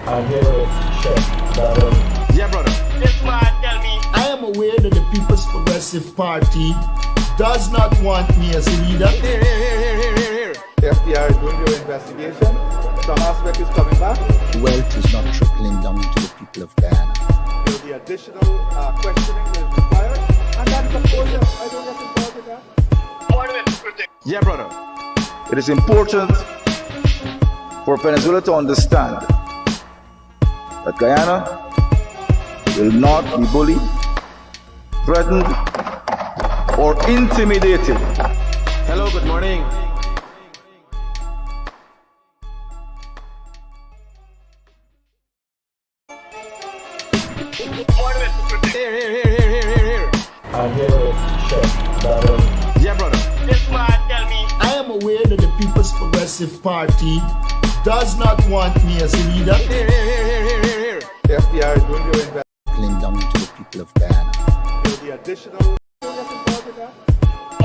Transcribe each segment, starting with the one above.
I hear that. Yeah, brother. This man tell me. I am aware that the People's Progressive Party does not want me as a leader. Here. FBI is doing their investigation. Some aspect is coming back. Wealth is not trickling down to the people of Guyana. There will be additional questioning that is required. And that is, of course, I don't get involved with that. What is Critic? Yeah, brother. It is important for Venezuela to understand that Guyana will not be bullied, threatened, or intimidated. Hello, good morning. What is Critic? Here. I hear that. Yeah, brother. This man tell me. I am aware that the People's Progressive Party does not want me as a leader. Here. The FBI is doing their investigation. Trickling down to the people of Guyana. There will be additional. I don't get involved with that.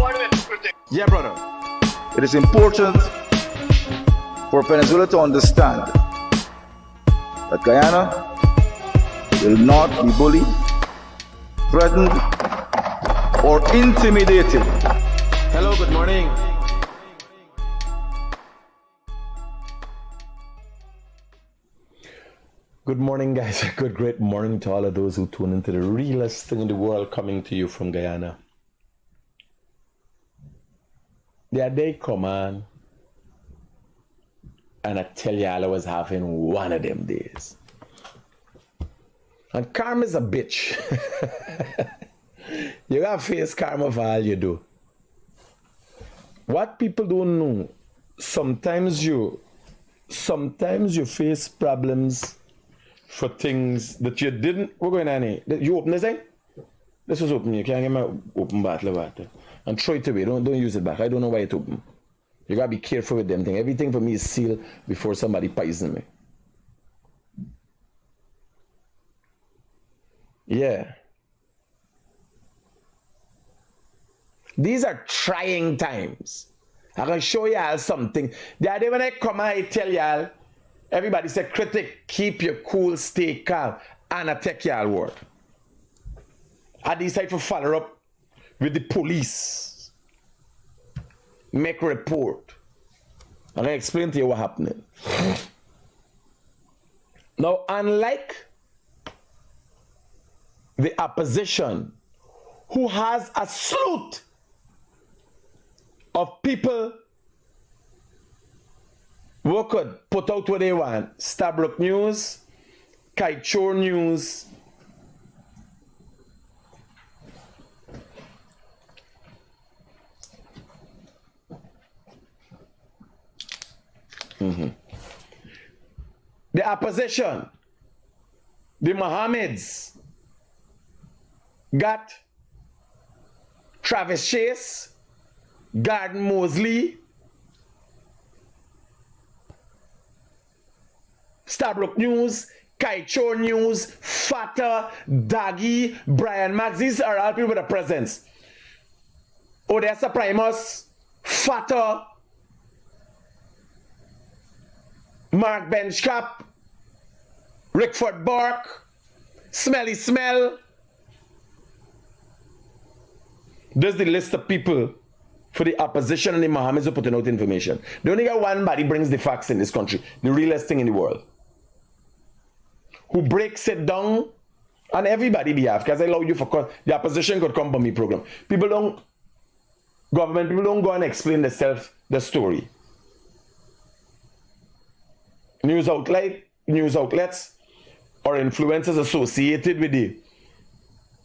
What is Critic? Yeah, brother. It is important for Venezuela to understand that Guyana will not be bullied, threatened, or intimidated. Hello, good morning. Good morning, guys. Great morning to all of those who tune into the realest thing in the world, coming to you from Guyana. The day come on, and I tell y'all I was having one of them days. And karma's a bitch. You gotta face karma for all you do. What people don't know, sometimes you face problems for things that you didn't. We're going on here. You open this thing? This was open. You can't get my open bottle of water. And throw it away. Don't use it back. I don't know why it's open. You gotta be careful with them things. Everything for me is sealed before somebody poison me. Yeah. These are trying times. I'm gonna show y'all something. The other day when I come and I tell y'all, everybody say, Critic, keep your cool, stay calm, and I take y'all word. I decide to follow up with the police. Make a report. I'm gonna explain to you what happened. Now, unlike the opposition, who has a slew of people who could put out what they want, Stabrook News, Kaichor News, the opposition, the Mohammeds, got Travis Chase, Gordon Mosley, Stabrook News, Kaichor News, Fata, Daggy, Brian Max. These are all people with a presence. Odessa Primus, Fata, Mark Benchcap, Rickford Bark, Smelly Smell. There's the list of people for the opposition and the Mohammeds who putting out information. The only guy one body brings the facts in this country, the realest thing in the world. Who breaks it down on everybody's behalf, because I allow you for the opposition could come from me program. Government people don't go and explain themselves the story. News outlets or influencers associated with the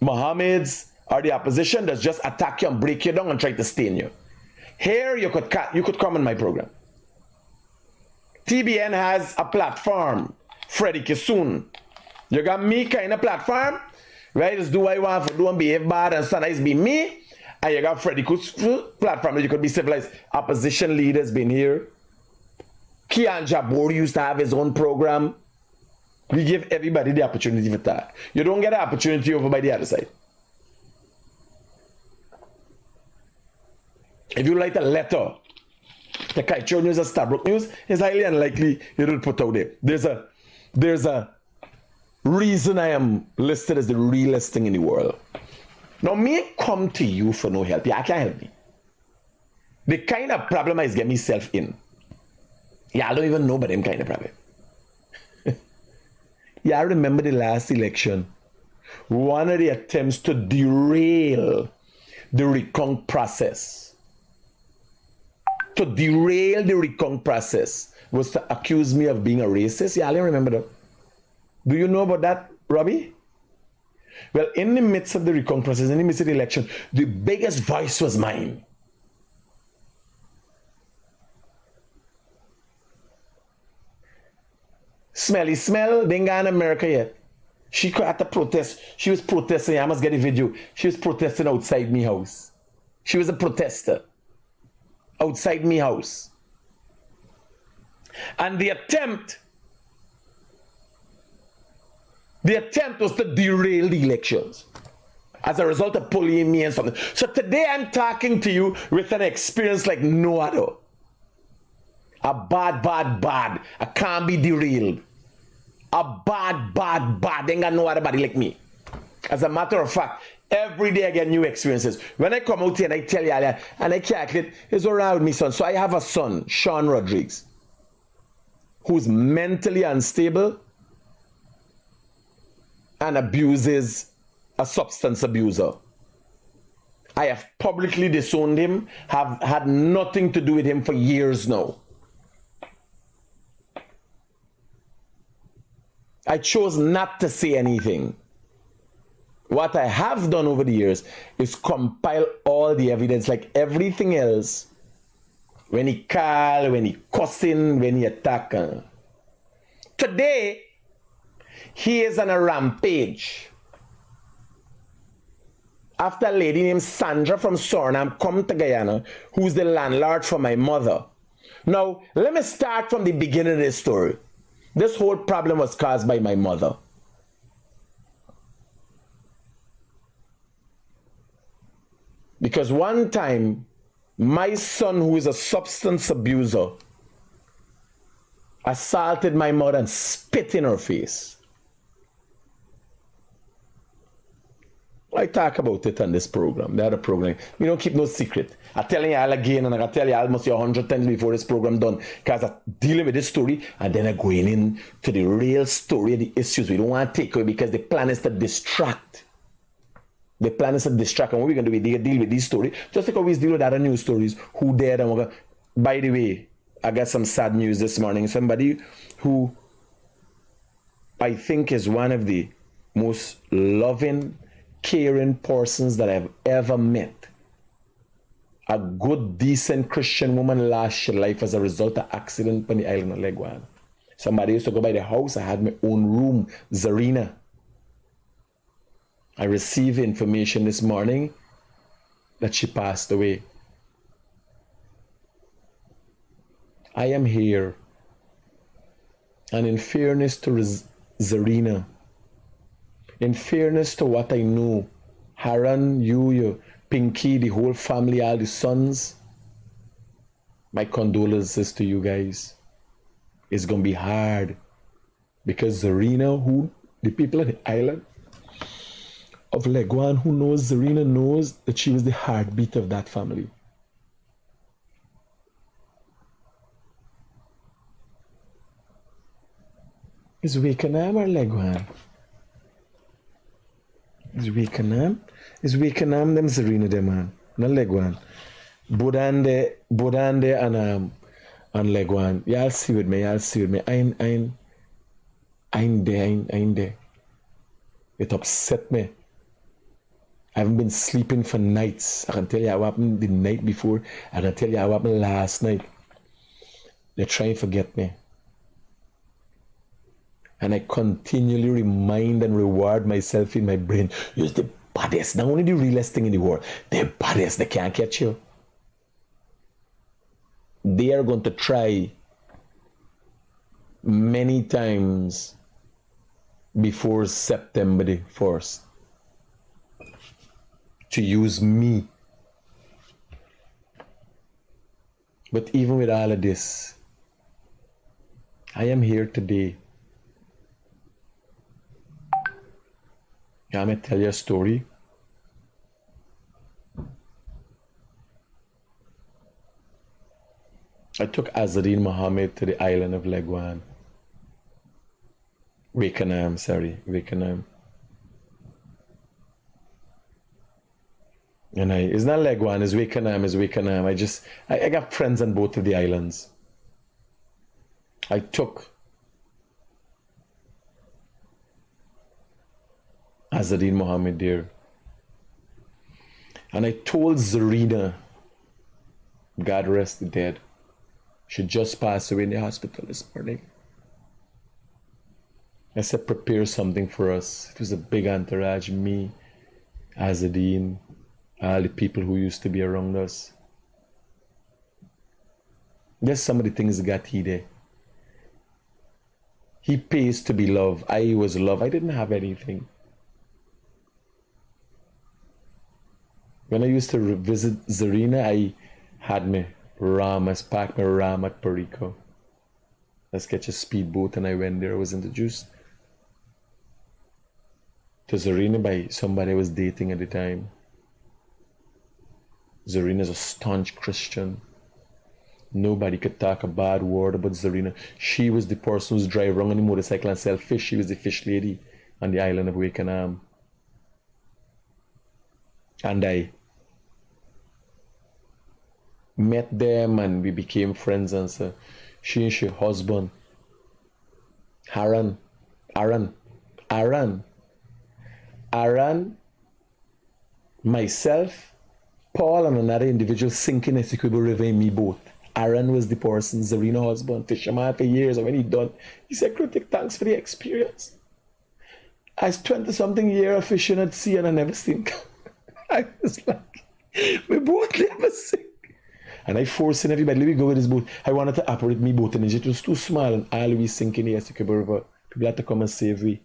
Mohammeds or the opposition that just attack you and break you down and try to stain you. Here you could come on my program. TBN has a platform, Freddie Kisoon. You got me kind of platform, right? Just do what I want to do and behave bad and sometimes be me. And you got Freddie Kisoon platform that you could be civilized. Opposition leaders been here. Kian Jabor used to have his own program. We give everybody the opportunity for that. You don't get an opportunity over by the other side. If you write a letter to Kaichor News or Stabrook News, it's highly unlikely it will put out there. There's a there's a reason I am listed as the realest thing in the world. Now, me come to you for no help. You can't help me. The kind of problem I get myself in. Y'all don't even know about them kind of problem. Y'all remember the last election? One of the attempts to derail the recount process. To derail the recount process was to accuse me of being a racist. Y'all remember that? Do you know about that, Robbie? Well, in the midst of the recount process, in the midst of the election, the biggest voice was mine. Smelly smell, they ain't got in America yet. She at the protest. She was protesting. I must get a video. She was protesting outside me house. She was a protester outside me house. And the attempt was to derail the elections as a result of bullying me and something. So today I'm talking to you with an experience like no other. A bad. I can't be derailed. A bad. They ain't got no other body like me. As a matter of fact, every day I get new experiences. When I come out here and I tell you, and I calculate, it's around me, son. So I have a son, Sean Rodriguez, who's mentally unstable and abuses a substance abuser. I have publicly disowned him, have had nothing to do with him for years now. I chose not to say anything. What I have done over the years is compile all the evidence, like everything else. When he call, when he cussing, when he attack. Today, he is on a rampage. After a lady named Sandra from Suriname come to Guyana, who's the landlord for my mother. Now, let me start from the beginning of this story. This whole problem was caused by my mother. Because one time, my son, who is a substance abuser, assaulted my mother and spit in her face. I talk about it on this program, the other program. We don't keep no secret. I'm telling you all again, and I can tell you almost 100 times before this program done, because I'm dealing with this story, and then I'm going in to the real story, the issues we don't want to take away, because the plan is to distract. The plan is to distract, and what we're going to do, we deal with this story, just like always deal with other news stories, who dead and what. By the way, I got some sad news this morning. Somebody who I think is one of the most loving, caring persons that I've ever met. A good, decent Christian woman lost her life as a result of accident on the island of Leguan. Somebody used to go by the house. I had my own room, Zarina. I received information this morning that she passed away. I am here, and in fairness to Zarina, in fairness to what I know, Haran, you, Pinky, the whole family, all the sons, my condolences to you guys. It's going to be hard, because Zarina, who the people of the island of Leguan who knows Zarina knows that she was the heartbeat of that family. Is Wakenham or Leguan? Is Wakenham? Is Wakenham them Zarina them man? Not Leguan. Bodande and Leguan. Y'all see with me, I'm there. It upset me. I haven't been sleeping for nights. I can tell you what happened the night before. I can tell you what happened last night. They're trying to forget me. And I continually remind and reward myself in my brain. You're the baddest. Not only the realest thing in the world. The baddest. They can't catch you. They are going to try many times before September the 1st to use me. But even with all of this, I am here today I'm going to tell you a story. I took Azadeen Mohammed to the island of Legwan. Wakenham. And it's not Legwan, it's Wakenham. I got friends on both of the islands. I took Azadeen Mohammed there. And I told Zarina, God rest the dead, she just passed away in the hospital this morning. I said, prepare something for us. It was a big entourage, me, Azadeen, all the people who used to be around us. There's some of the things that he did. He pays to be loved. I was loved. I didn't have anything. When I used to visit Zarina, I had my Ram. I parked my Ram at Perico. Let's get a speedboat, and I went there. I was introduced to Zarina by somebody I was dating at the time. Zarina's a staunch Christian. Nobody could talk a bad word about Zarina. She was the person who's drive around on the motorcycle and sell fish. She was the fish lady on the island of Wakenham. And I met them and we became friends, and so she and her husband, Aaron, myself, Paul, and another individual sinking a Essequibo River in me boat. Aaron was the person, Zarina husband, fisherman for years, and when he done, he said, Critic, thanks for the experience. I 20-something years of fishing at sea and I never sink. I was like, we both never sink. And I forcing everybody, let me go with this boat. I wanted to operate me boat, and it was too small, and all we sink in the Essequibo River. People had to come and save me.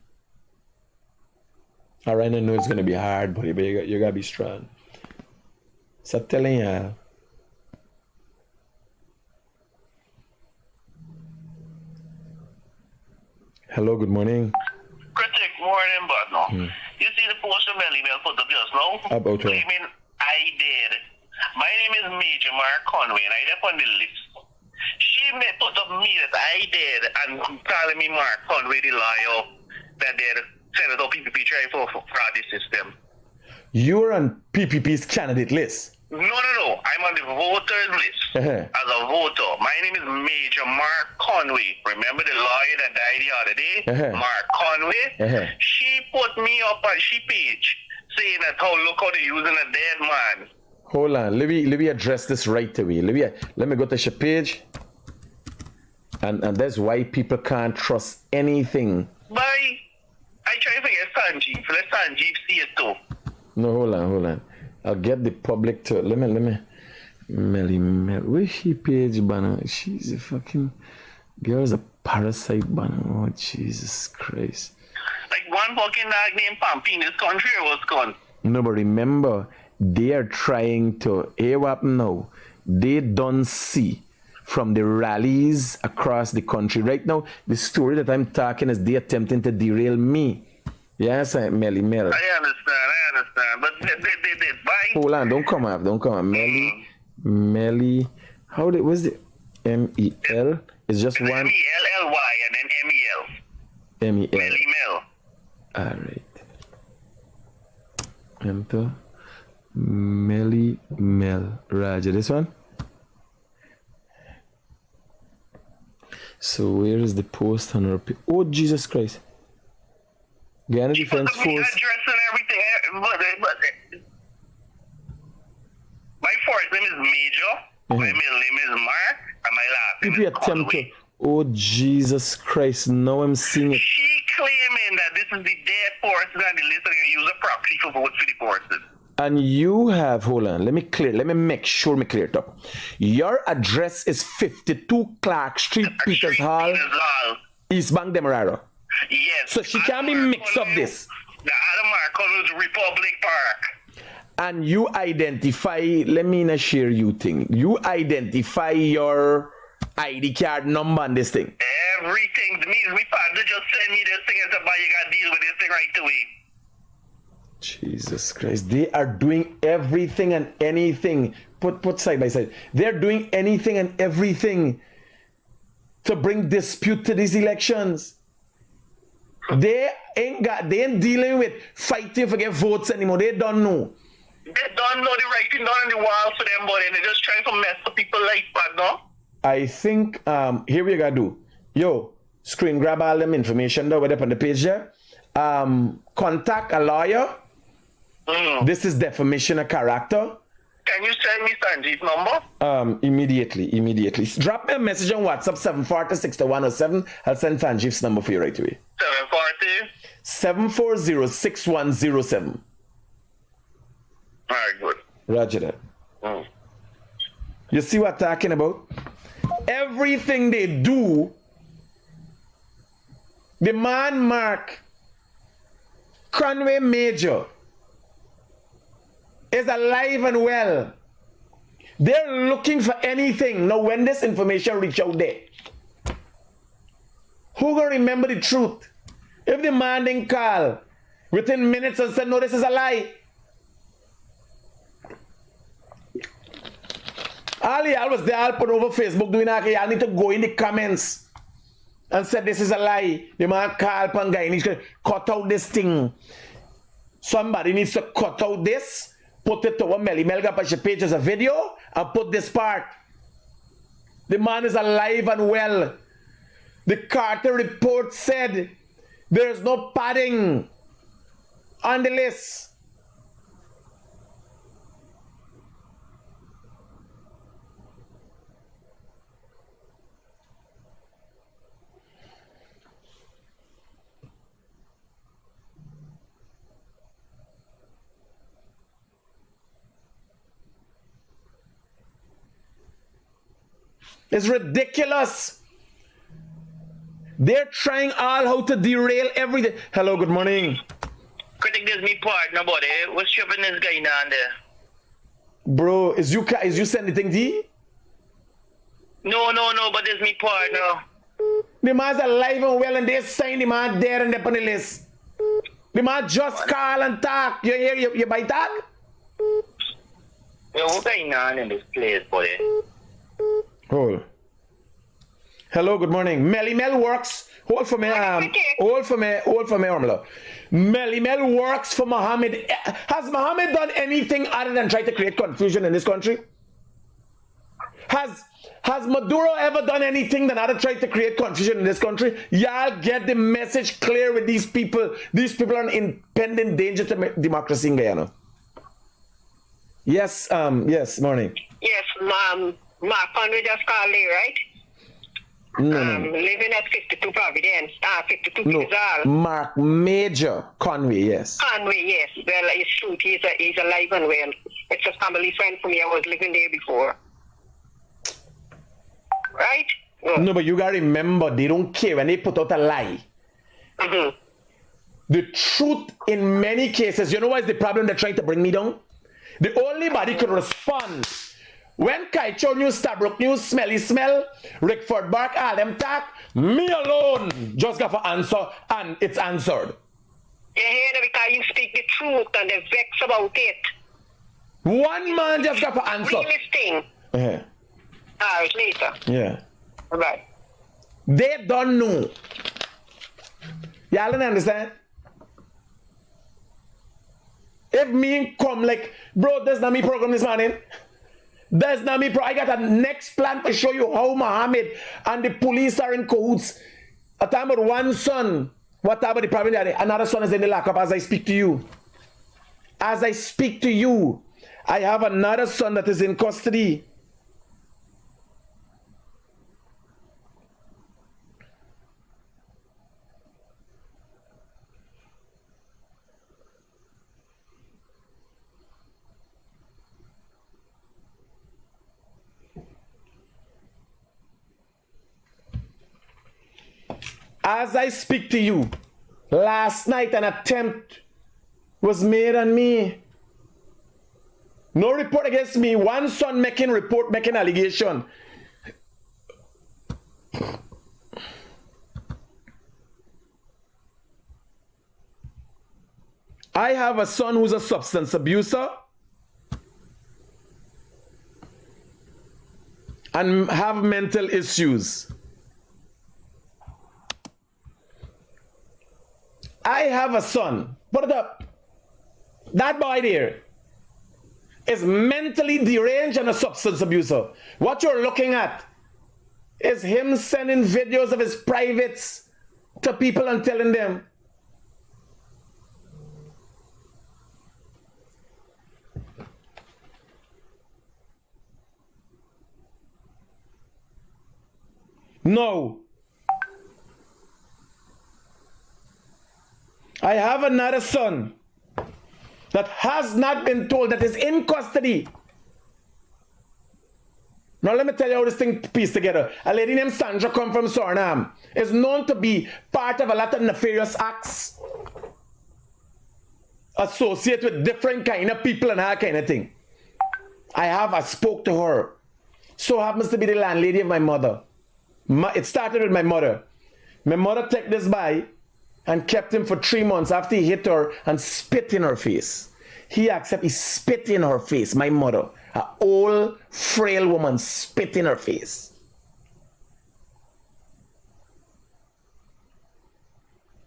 All right, I know it's going to be hard, buddy, but you got to be strong. So I'm telling you, hello, good morning. Critic, morning, but no. You see the post of Melly Mel put up just now? About what? Claiming I did. My name is Major Mark Conway, and I left on the list. She may put up me that I did, and calling me Mark Conway, the lawyer, that they're Senator PPP trying for fraud the system. You're on PPP's candidate list. No. I'm on the voters list as a voter. My name is Major Mark Conway. Remember the lawyer that died the other day? Mark Conway? She put me up on she page saying that, oh, look how they're using a dead man. Hold on, let me address this right away. Let me go to your page. And that's why people can't trust anything. Bye. I try to get Sanjeev. Let Sanjeev see it too. No, hold on. I'll get the public to let me Melly. Where's she page, banner? She's a fucking girl's a parasite, banner. Oh Jesus Christ. Like one fucking dog named Pampy in this country or what's gone? No, but remember, they are trying to what now. They don't see from the rallies across the country. Right now, the story that I'm talking is they attempting to derail me. Yes, Melly. I understand. But they bye. Hold on, don't come up. Melly. What's the M-E-L? It's just one. M-E-L-L-Y and then M-E-L. M-E-L. Melly Mel. Alright. Enter. Melly Mel. Roger. This one? So where is the post on her page? Oh, Jesus Christ. Guyana Defense Force. Address and everything. But my first name is Major. My middle name is Mark. And my last name People is attempt to. Conway. Oh, Jesus Christ. Now I'm seeing it. She claiming that this is the dead person and the list and they use a proxy for vote for the person. And you have, hold on, let me make sure me clear it up. Your address is 52 Clark Street, Peters Hall, East Bank, Demerara. Yes. So she can't be mixed up this. The other Mark is Republic Park. And you identify, let me not share you thing. You identify your ID card number and this thing. Everything. Me, my father just send me this thing and said, but you gotta deal with this thing right away. Jesus Christ. They are doing everything and anything. Put side by side. They're doing anything and everything to bring dispute to these elections. They ain't dealing with fighting for get votes anymore. They don't know. They don't know the writing down on the wall for them, but they're just trying to mess with people like that, no? I think here we gotta do. Yo, screen grab all them information though, up on the page there. Contact a lawyer. This is defamation of character. Can you send me Sanjeev's number? Immediately. Drop me a message on WhatsApp 740-6107. I'll send Sanjeev's number for you right away. 740? 740-6107. All right, good. Roger that. You see what I'm talking about? Everything they do, the man Mark Conway Major is alive and well. They're looking for anything. Now, when this information reach out there, who gonna remember the truth? If the man didn't call within minutes and said, no, this is a lie. All y'all was there, all put over Facebook doing that. Y'all need to go in the comments and say this is a lie. The man called Panga, he needs to cut out this thing. Somebody needs to cut out this, put it to a Melly Melga page as a video, and put this part. The man is alive and well. The Carter report said there is no padding on the list. It's ridiculous. They're trying all how to derail everything. Hello, good morning. Critic, this me partner, buddy. What's shipping this guy down there? Bro, is you sending anything to? No, but this me partner. The man's alive and well and they sign the man there and they're on the list. The man just call and talk. You hear you by talk? Yo, what's going on in this place, buddy? Hold. Hello, good morning. Melly Mel works. Hold for me, Ormala. Melly Mel works for Mohammed. Has Mohammed done anything other than try to create confusion in this country? Has Maduro ever done anything than other try to create confusion in this country? Y'all get the message clear with these people. These people are an impending danger to democracy in Guyana. Yes, yes, morning. Yes, Mark Conway just called me, right? No. Living at 52 Providence. 52 No, Mark Major Conway, yes. Conway, yes. Well, it's true. He's alive and well. It's a family friend for me. I was living there before. Right? No, but you gotta remember, they don't care when they put out a lie. Mm-hmm. The truth in many cases, you know what is the problem they're trying to bring me down? The only body could respond when Kaicho News, Stabrook News, Smelly Smell, Rickford Bark, all them talk, me alone just got for answer, and it's answered. You hear that because you speak the truth and they vex about it. One man just got for answer. Realest thing. Yeah. All right, later. Yeah. Bye. They don't know. Y'all don't understand? If me come like, bro, that's not me program this morning. That's not me. I got a next plan to show you how Mohammed and the police are in cahoots. A time with one son. What about the problem? Another son is in the lockup as I speak to you. As I speak to you, I have another son that is in custody. As I speak to you, last night an attempt was made on me. No report against me. One son making report, making allegation. I have a son who's a substance abuser and have mental issues. I have a son, put it up. That boy there is mentally deranged and a substance abuser. What you're looking at is him sending videos of his privates to people and telling them, no. I have another son that has not been told that is in custody. Now let me tell you how this thing pieced together. A lady named Sandra come from Suriname, is known to be part of a lot of nefarious acts associated with different kind of people and that kind of thing. I spoke to her. So happens to be the landlady of my mother. It started with my mother. My mother took this by and kept him for 3 months after he hit her and spit in her face. He spit in her face, my mother. An old, frail woman spit in her face.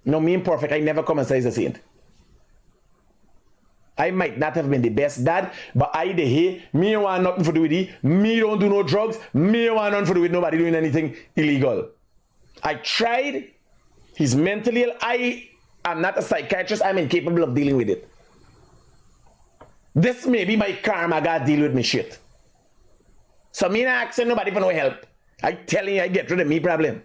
No, me imperfect, I never come and say he's a saint. I might not have been the best dad, but I the here, me don't want nothing to do with it. Me don't do no drugs. Me don't want nothing to do with nobody doing anything illegal. I tried. He's mentally ill. I am not a psychiatrist. I'm incapable of dealing with it. This may be my karma. God deal with me shit. So me not asking nobody for no help. I telling you, I get rid of me problem.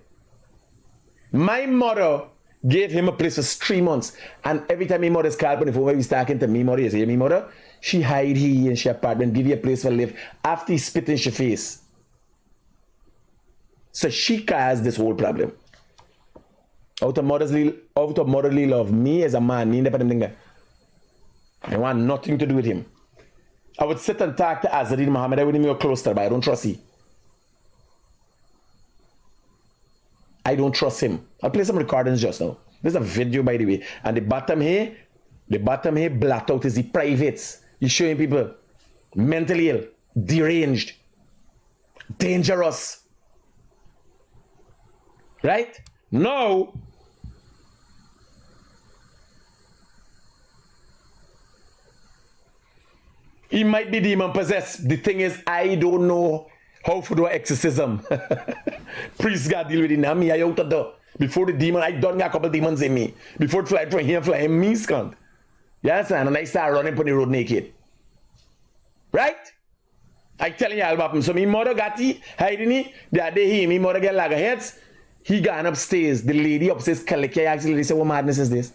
My mother gave him a place for 3 months. And every time my mother's called on the phone, when we talking to me mother, you say, me mother, she hide he in she apartment, give you a place for live after he spit in your face. So she caused this whole problem. Out of motherly love, me as a man, me independent. I want nothing to do with him. I would sit and talk to Azadin Muhammad. I wouldn't be close to her, but I don't trust him. I don't trust him. I'll play some recordings just now. There's a video, by the way. And the bottom here blacked out is the privates. He's showing people mentally ill, deranged, dangerous. Right? Now, he might be demon possessed. The thing is, I don't know how to do exorcism. Priest God deal with it now. Me, I out the door. Before the demon, I done got a couple demons in me. Before it fly from here, fly in me, scunt. You understand? And I start running on the road naked. Right? I telling you all about him. So me mother got he, hiding he. The other day he, me mother get like a heads. He gone upstairs. The lady upstairs, Kaliki, actually said, what madness is this?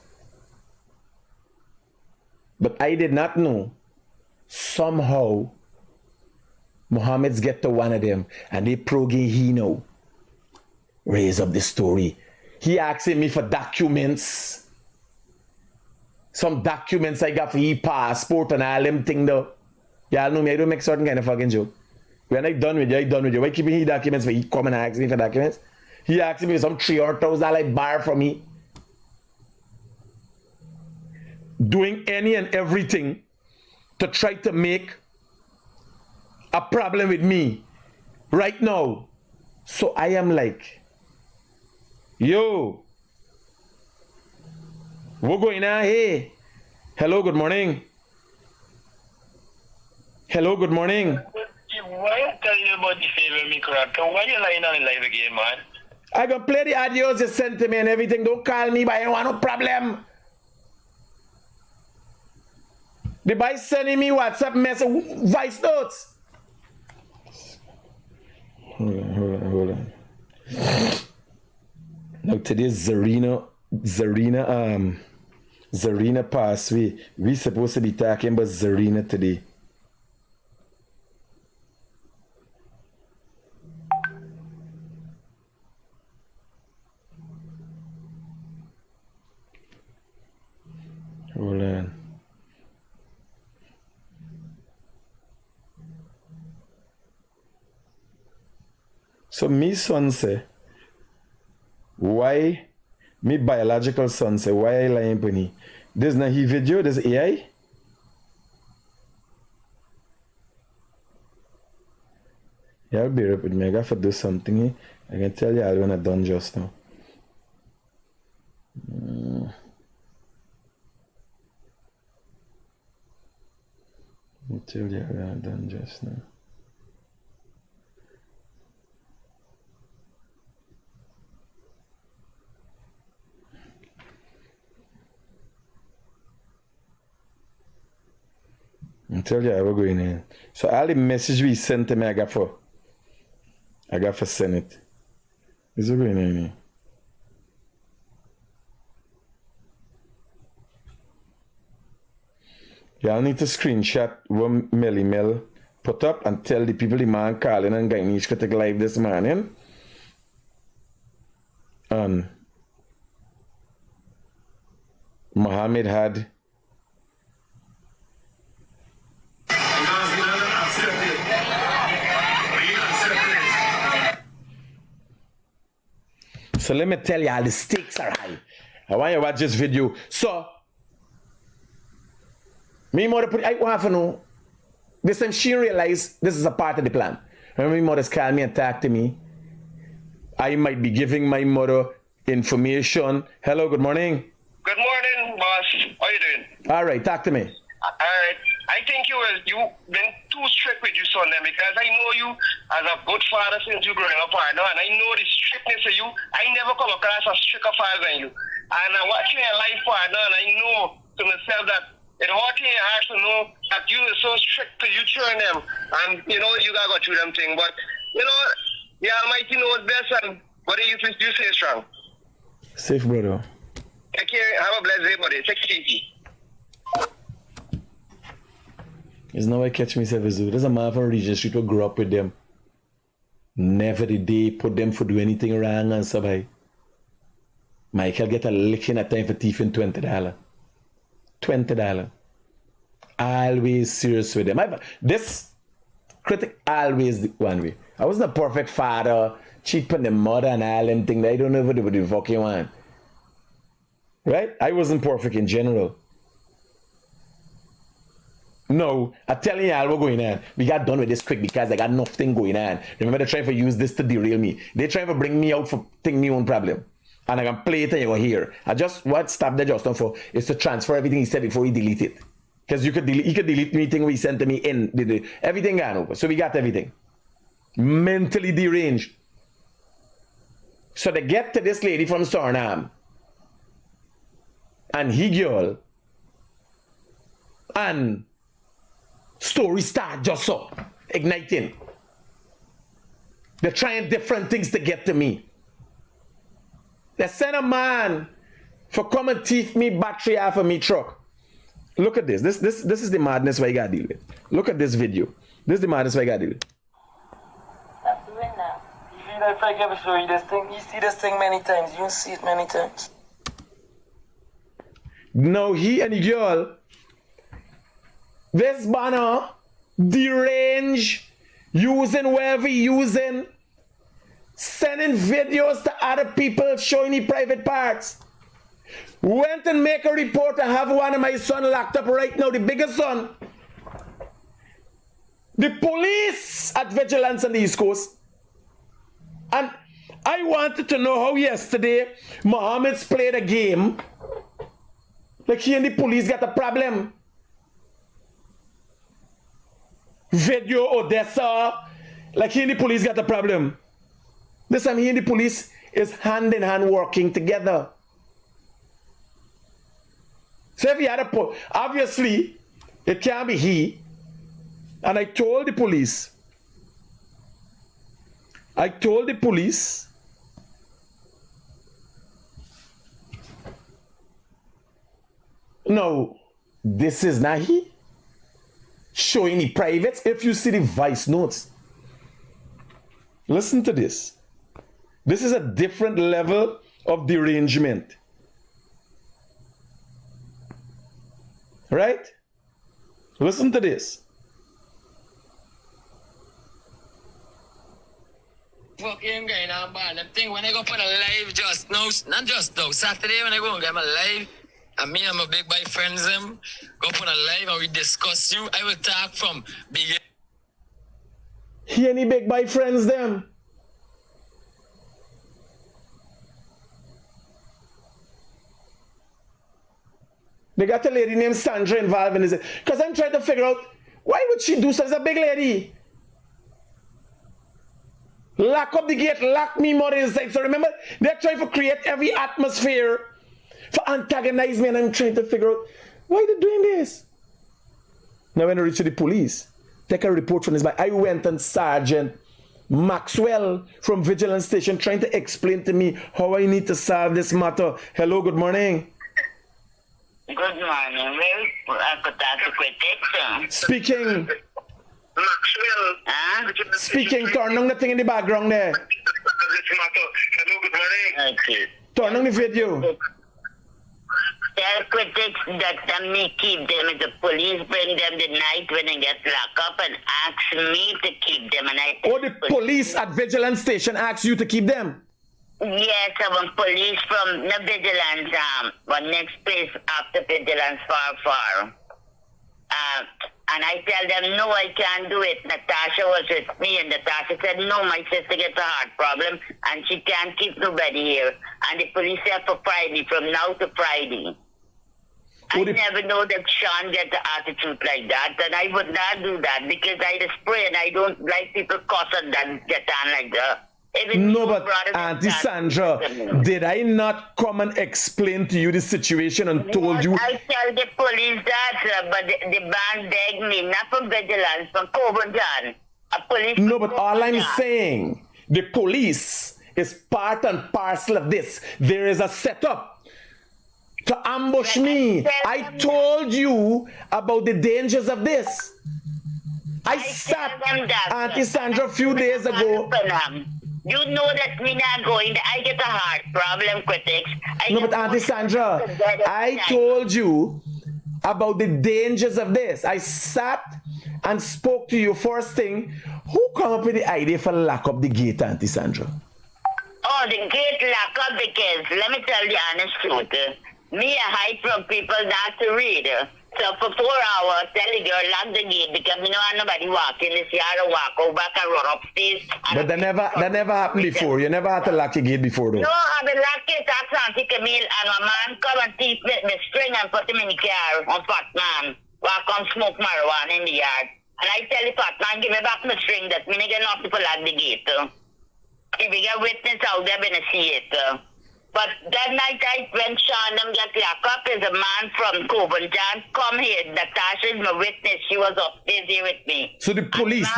But I did not know. Somehow, Muhammad's get to one of them and they proggy he know. Raise up the story. He asking me for documents. Some documents I got for his passport and all them thing though. Y'all know me, I don't make certain kind of fucking joke. When I done with you, I done with you. Why keeping his documents for he come and ask me for documents? He asking me some $300,000 bar from me. Doing any and everything to try to make a problem with me right now. So I am like, yo, what going on? Hey, hello, good morning. Hello, good morning. Why you telling you about the favor me crap? Why you lying on the live again, man? I gonna play the audios you sent to me and everything. Don't call me, but I don't want no problem. The boy sending me WhatsApp message, voice notes. Hold on. Now today's Zarina passed away. We supposed to be talking about Zarina today. Hold on. So me son say, why, me biological son say, why I lying for me? This not he video, this AI. Y'all bear up with me. I got to do something here. I can tell y'all when I'm done just now. I'll tell y'all when I'm done just now. I'll tell you how we're going in. So all the message we sent to me, I got for send it. Is it going in here? Y'all need to screenshot what Melly Mel put up and tell the people the man calling and getting each critic live this morning. Mohammed had so let me tell y'all the stakes are high. I want you to watch this video. So me mother put I want to know this time she realized this is a part of the plan. Remember, my mother's called me and talked to me. I might be giving my mother information. Hello, good morning. Good morning, boss. How you doing? All right, talk to me. All right. I think you've been too strict with your son then, because I know you as a good father since you growing up, and I know the strictness of you. I never come across a stricter father than you. And I'm watching your life, partner, and I know to myself that it's hard in your heart to know that you are so strict to you children them. And, you know, you got to go through them thing. But, you know, the Almighty knows best, and what do you stay strong? Safe, brother. Take care. Have a blessed day, buddy. Take it easy. There's no way catch myself as well. There's a man from Regent Street who grew up with them. Never did they put them for do anything wrong and so Michael get a licking at time for thieving $20. $20. Always serious with them. This critic always the one way. I wasn't a perfect father, cheating the mother and all them things. I don't know what they would fucking want. Right? I wasn't perfect in general. No, I'm telling y'all what's going on. We got done with this quick because I got nothing going on. Remember, they're trying to use this to derail me. They're trying to bring me out for taking my own problem. And I can play it and you're going to hear. What stopped the Justin for is to transfer everything he said before he delete it. Because he could delete anything we sent to me in. Everything gone over. So we got everything. Mentally deranged. So they get to this lady from Suriname. And he girl. And story start just up. Igniting. They're trying different things to get to me. They sent a man for come and thief me battery off of me truck. Look at this. This is the madness I gotta deal with. Look at this video. This is the madness I gotta deal with. Stop doing that. You know, if I ever show you this thing, you see this thing many times. You see it many times. Now he and the girl, this banner, deranged, using wherever using, sending videos to other people showing the private parts. Went and make a report. I have one of my son locked up right now, the biggest son. The police at Vigilance on the East Coast. And I wanted to know how yesterday Mohammed's played a game. Like he and the police got a problem. Video Odessa. Like he and the police got a problem. This time he and the police is hand in hand working together. So if he had a obviously it can't be he. And I told the police. No, this is not he. Showing the privates. If you see the voice notes. Listen to this. This is a different level of derangement. Right? Listen to this. Fuck him going on, man. Them thing when I go put a live just now, not just now, Saturday when I go and get my live, And me and my big boy friends them go up on a live and we discuss you. I will talk from beginning. He any big boy friends them. They got a lady named Sandra involved in this. Because I'm trying to figure out, why would she do such a big lady? Lock up the gate, lock me more inside. So remember, they're trying to create every atmosphere for antagonize me, and I'm trying to figure out, why they doing this? Now when I reach the police, take a report from this guy. I went and Sergeant Maxwell from Vigilance Station trying to explain to me how I need to solve this matter. Hello, good morning. Good morning. Well, I could talk to Critic. Speaking. Maxwell. Huh? Speaking, turn on the thing in the background there. Hello, good morning. Okay. Turn on the video. Tell Critics that me keep them. If the police bring them the night when they get locked up and ask me to keep them. And I Oh, the police at Vigilance Station asked you to keep them? Yes, I want police from the Vigilance, but next place after Vigilance, far. And I tell them, no, I can't do it. Natasha was with me, and Natasha said, no, my sister gets a heart problem, and she can't keep nobody here. And the police have for Friday, from now to Friday. I never know that Sean gets an attitude like that, and I would not do that, because I just pray, and I don't like people cussing that get on like that. No, but Auntie Sandra, did I not come and explain to you the situation and told you? I tell the police that, but the band begged me, not from Vigilance, from Covenant. No, but all I'm saying, the police is part and parcel of this. There is a setup to ambush me. I told you about the dangers of this. I sat, Auntie Sandra, a few days ago. You know that me not going there. I get a heart problem, Critics. No, but Auntie Sandra, I told you about the dangers of this. I sat and spoke to you first thing. Who come up with the idea for lock up the gate, Auntie Sandra? Oh, the gate lock up because, let me tell you honest truth. Me I hide from people not to read. So for 4 hours, tell the girl lock the gate because me no want nobody walk in this yard or walk over back and run upstairs. But that never happened before. You never had to lock your gate before though. No, I've been locked it at Auntie Camille and my man come and teach me the string and put him in the car on Fat Man. Walk on smoke marijuana in the yard. And I tell the Fat Man, give me back my string that me nigga not people lock the gate. If we get witness out there, gonna see it. But that night when Sean them get locked up is a man from Covent John come here. Natasha is my witness. She was upstairs here with me. So the police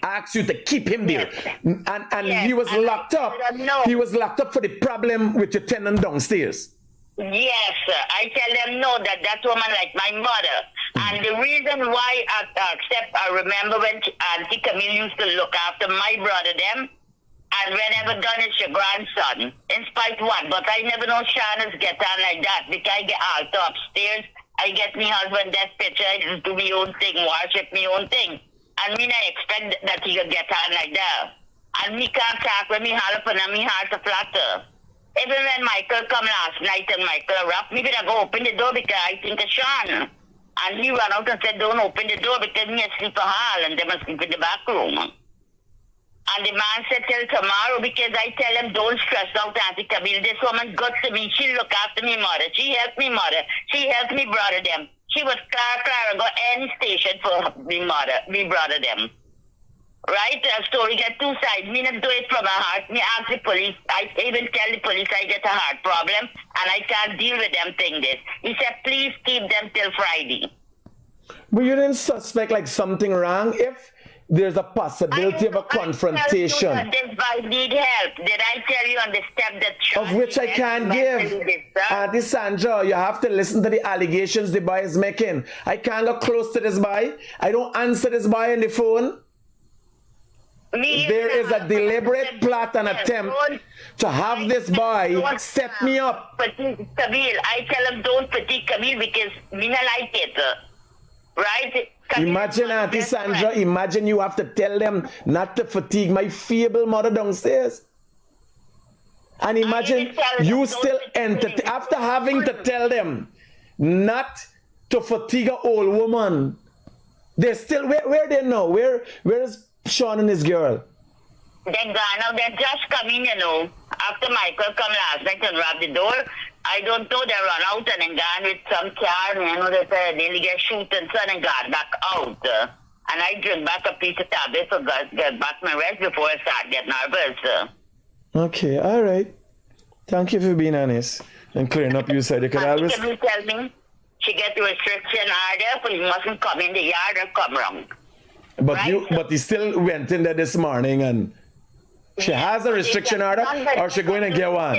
asked you to keep him there. Yes. And yes. He was locked up. He was locked up for the problem with your tenant downstairs. Yes, I tell them no, that woman like my mother. And the reason why I remember when Auntie Camille used to look after my brother them. And whenever done it's your grandson, in spite one. But I never know Shauna's get on like that because I get out upstairs. I get me husband that picture, I just do my own thing, worship my own thing. And me not expect that he could get on like that. And me can't talk when me holler for me heart to flatter. Even when Michael come last night and Michael rap, me better go open the door because I think of Sean. And he ran out and said, don't open the door because me sleep a hall and they must sleep in the back room. And the man said till tomorrow because I tell him don't stress out Auntie Camille. This woman good to me. She look after me mother. She helped me mother. She helped me brother them. She was Clara go any station for me mother, me brother them. Right? The story got two sides. Me not do it from my heart. Me ask the police. I even tell the police I get a heart problem and I can't deal with them thing this. He said please keep them till Friday. But you didn't suspect like something wrong if there's a possibility of a confrontation. I this boy need help. Did I tell you on the step that Sean of which I can't give. Auntie Sandra, you have to listen to the allegations the boy is making. I can't go close to this boy. I don't answer this boy on the phone. There is a deliberate plot and attempt to have this boy set me up. Fatigue Camille. I tell him don't fatigue Camille because me not like it. Right? Imagine, Auntie Sandra, imagine you have to tell them not to fatigue my feeble mother downstairs. And imagine you still after having to tell them not to fatigue an old woman. They're still where they know? Where's Sean and his girl? Then gone now, they just come in, you know. After Michael come last night and robbed the door, I don't know, they run out and then gone with some car, you know, they nearly get shooting son and got back out. And I drink back a piece of tablet to get back my rest before I start getting nervous. Okay, all right. Thank you for being honest and clearing up your side. You could always... Can you tell me? She get the restriction order, but he mustn't come in the yard or come wrong. But right? but he still went in there this morning and she has a restriction order or she going to get one?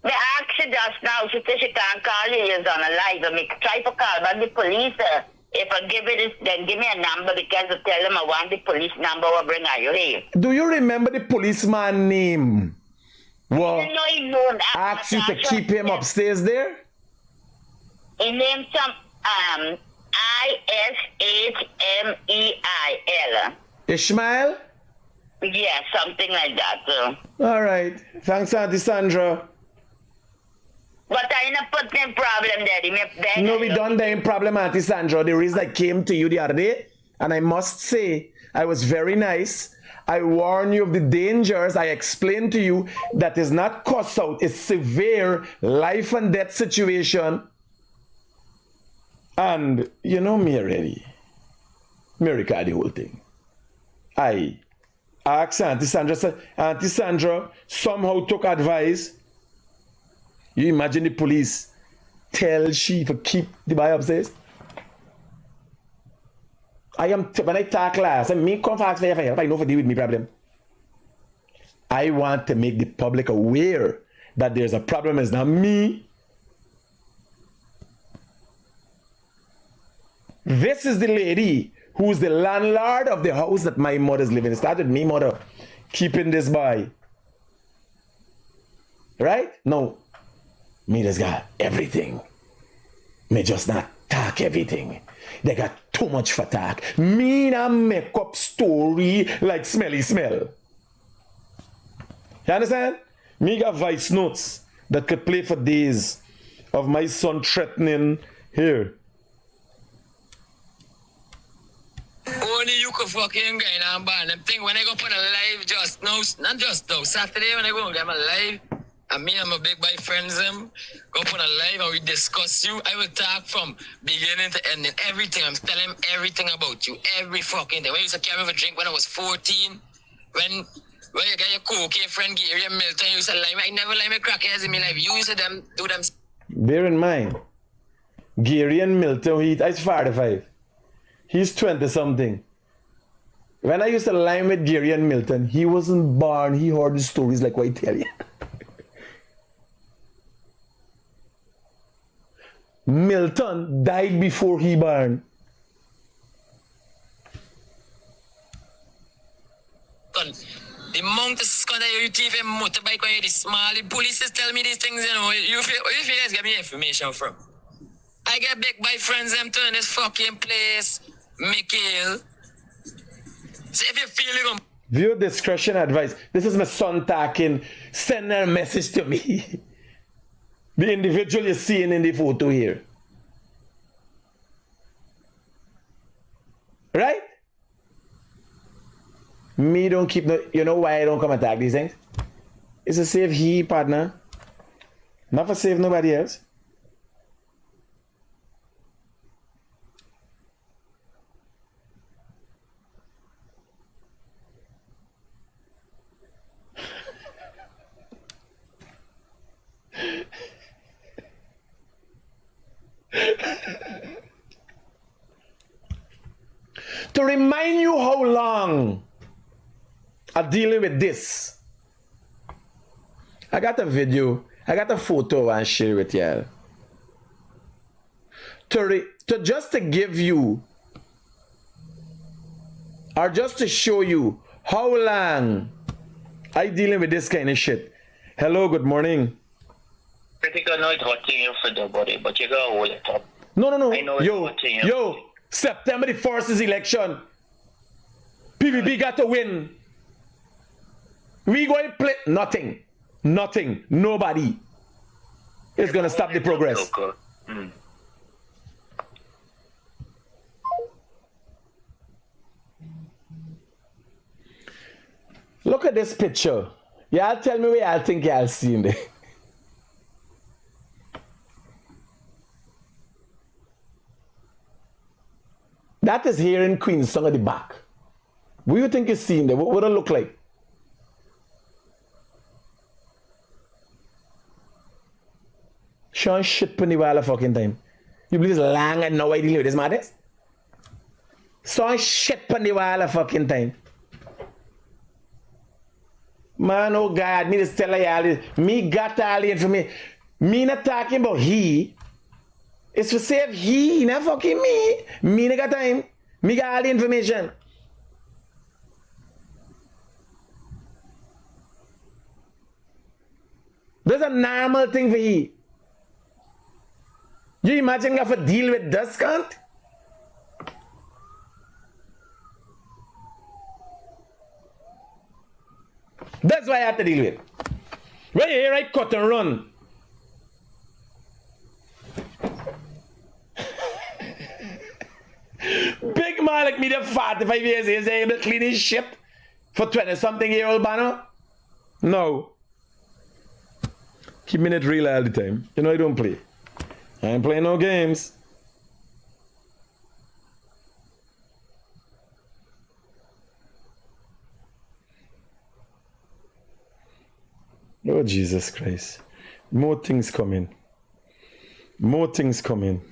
The asked just now, she said she can't call you, he's on a live. I mean, try to call back the police. If I give it, then give me a number because I tell them I want the police number or bring you here. Do you remember the policeman name? Well, asked you to keep him upstairs there? He named some Ishmeil. Ishmael? Yeah, something like that. All right. Thanks, Auntie Sandra. But I not put them problem, Daddy. No, we don't have problem, Auntie Sandra. The reason I came to you the other day, and I must say, I was very nice. I warned you of the dangers. I explained to you that is not cuss out. It's severe life and death situation. And you know me already. Me record the whole thing. I asked Auntie Sandra somehow took advice. You imagine the police tell she to keep the boy upstairs? When I talk last, I me come fast for I know for deal with me problem. I want to make the public aware that there's a problem. It's not me. This is the lady who's the landlord of the house that my mother's living in. It started me, mother, keeping this boy. Right? No. Me just got everything. Me just not talk everything. They got too much for talk. Me not make up story like smelly smell. You understand? Me got voice notes that could play for days of my son threatening here. Only you could fucking get on band. Them thing when I go for the live just now, not just now, Saturday when I go and get my live, and me and my big boy friends them go for the live and we discuss you. I will talk from beginning to ending, everything. I'm telling him everything about you, every fucking thing. When you used to carry me for drink when I was 14, when you got your cocaine friend Gary and Milton, you used to lie me. I never lie me crackheads in my life. You used to do them. Bear in mind, Gary and Milton, he's 45. He's 20-something. When I used to lie with Gary and Milton, he wasn't born. He heard the stories like what I tell you. Milton died before he born. The monk is going to retrieve a motorbike when you're the small. The police tell me these things, you know. You guys get me information from. I get big by friends them to in this fucking place. Mikhail. So if you feel it, Viewer discretion advice. This is my son talking. Send a message to me. The individual you're seeing in the photo here. Right? Me don't keep no. You know why I don't come attack these things? It's to save he, partner. Not for save nobody else. To remind you how long I'm dealing with this, I got a video, I got a photo and share with y'all. To just to give you, or just to show you how long I dealing with this kind of shit. Hello, good morning. Critic, I know it's hurting you for the body, but you gotta hold it up. No. I know it's hurting you. Yo, September the 1st is election. PVP got to win. We going to play nothing. Nothing. Nobody is going to stop the progress. Look at this picture. Y'all tell me where y'all think y'all seen there. That is here in Queenstown at the back. What do you think is seen there? What would it look like? Sean shit pon the wall of fucking time. You believe this long and no idea what this matters? Sean shit pon the wall of fucking time. Man, oh God, me just tell y'all this. Me got all the information. Me not talking about he. It's for save he, not fucking me. Me not got time. Me got all the information. That's a normal thing for he. You imagine you have to deal with this cunt? That's why I have to deal with. When you hear I cut and run. Big man like me, the 45 years, is able to clean his shit for 20-something-year-old banner? No. Keep me it real all the time. You know I don't play. I ain't playing no games. Oh, Jesus Christ. More things coming. More things coming.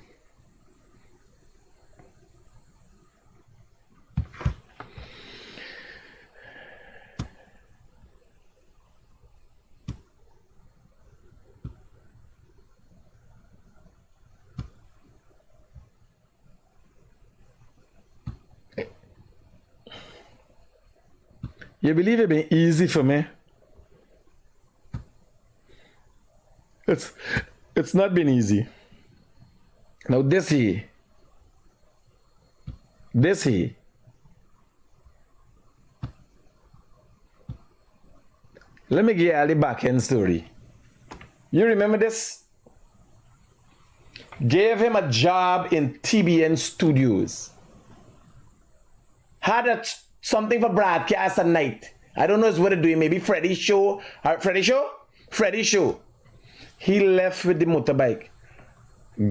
You believe it been easy for me? It's not been easy. Now this here. This here. Let me give you the back end story. You remember this? Gave him a job in TBN Studios. Had something for broadcast at night. I don't know what to do. Maybe Freddy's show. Freddy's show? Freddy's show. He left with the motorbike.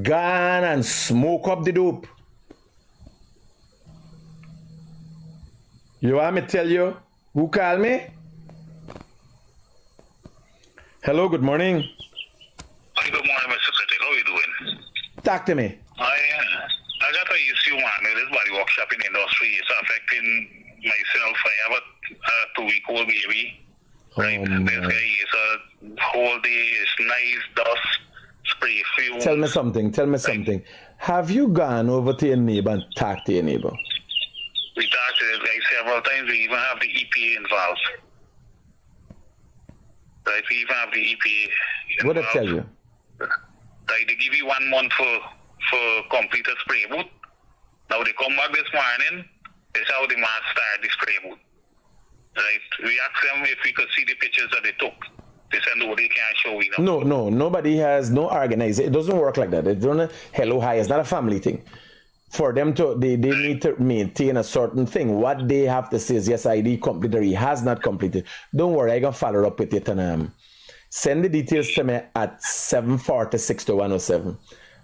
Gone and smoke up the dope. You want me to tell you who called me? Hello, good morning. Hi, good morning, Mr. Critic. How are you doing? Talk to me. I got an issue, man. This body workshop in the industry is affecting myself. I have a 2-week-old baby. Right? This guy is a whole day, it's nice, dust, spray fuel. Tell me something. Have you gone over to your neighbor and talked to your neighbor? We talked to this guy several times. We even have the EPA involved. Right? We even have the EPA involved. What did I tell you? Right? They give you 1 month for complete a spray boot. Now they come back this morning. It's how the man started the spray boot. Right? We asked them if we could see the pictures that they took. They said no, they can't show you. No, nobody has no organization. It doesn't work like that. It's not hello, hi. It's not a family thing. For them to, they need to maintain a certain thing. What they have to say is, yes, ID completed, he has not completed. Don't worry, I'm going to follow up with it and send the details to me at 746-107.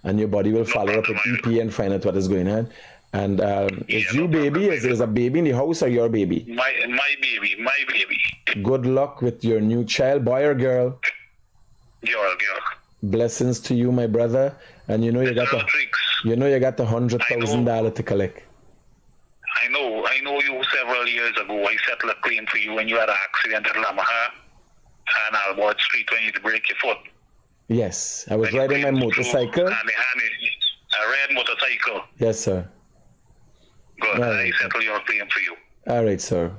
And your body will follow up with EP and find out what is going on. And is you baby? Is a baby in the house or your baby? My baby. Good luck with your new child, boy or girl? Girl. Blessings to you, my brother. And you know you got $100,000 to collect. I know you several years ago. I settled a claim for you when you had an accident at Lamaha and Albert Street when you break your foot. Yes, I was riding my motorcycle. And a red motorcycle. Yes, sir. Good. I settle your claim for you. All right, sir.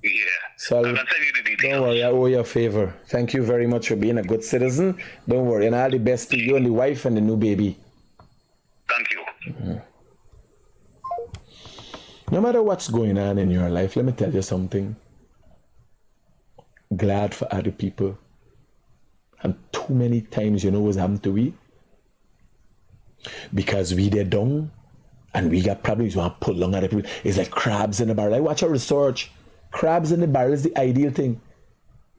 Yeah. So I can send you the details. Don't worry, I owe you a favor. Thank you very much for being a good citizen. Don't worry, and all the best to you and the wife and the new baby. Thank you. Mm-hmm. No matter what's going on in your life, let me tell you something. glad for other people. And too many times, you know what's happened to we? Because we there down and we got problems, we want to pull along other people. It's like crabs in a barrel. I watch our research. Crabs in the barrel is the ideal thing.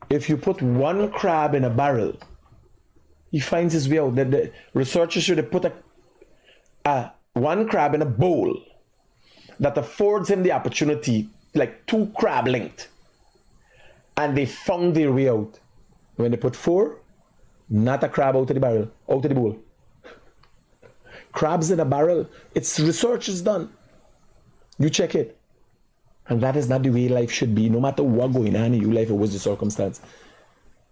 If you put one crab in a barrel, he finds his way out. The researchers should have put one crab in a bowl that affords him the opportunity, like 2 crab length. And they found their way out. When they put 4, not a crab out of the barrel, out of the bowl. Crabs in a barrel, it's research is done. You check it. And that is not the way life should be. No matter what going on in your life or what's the circumstance,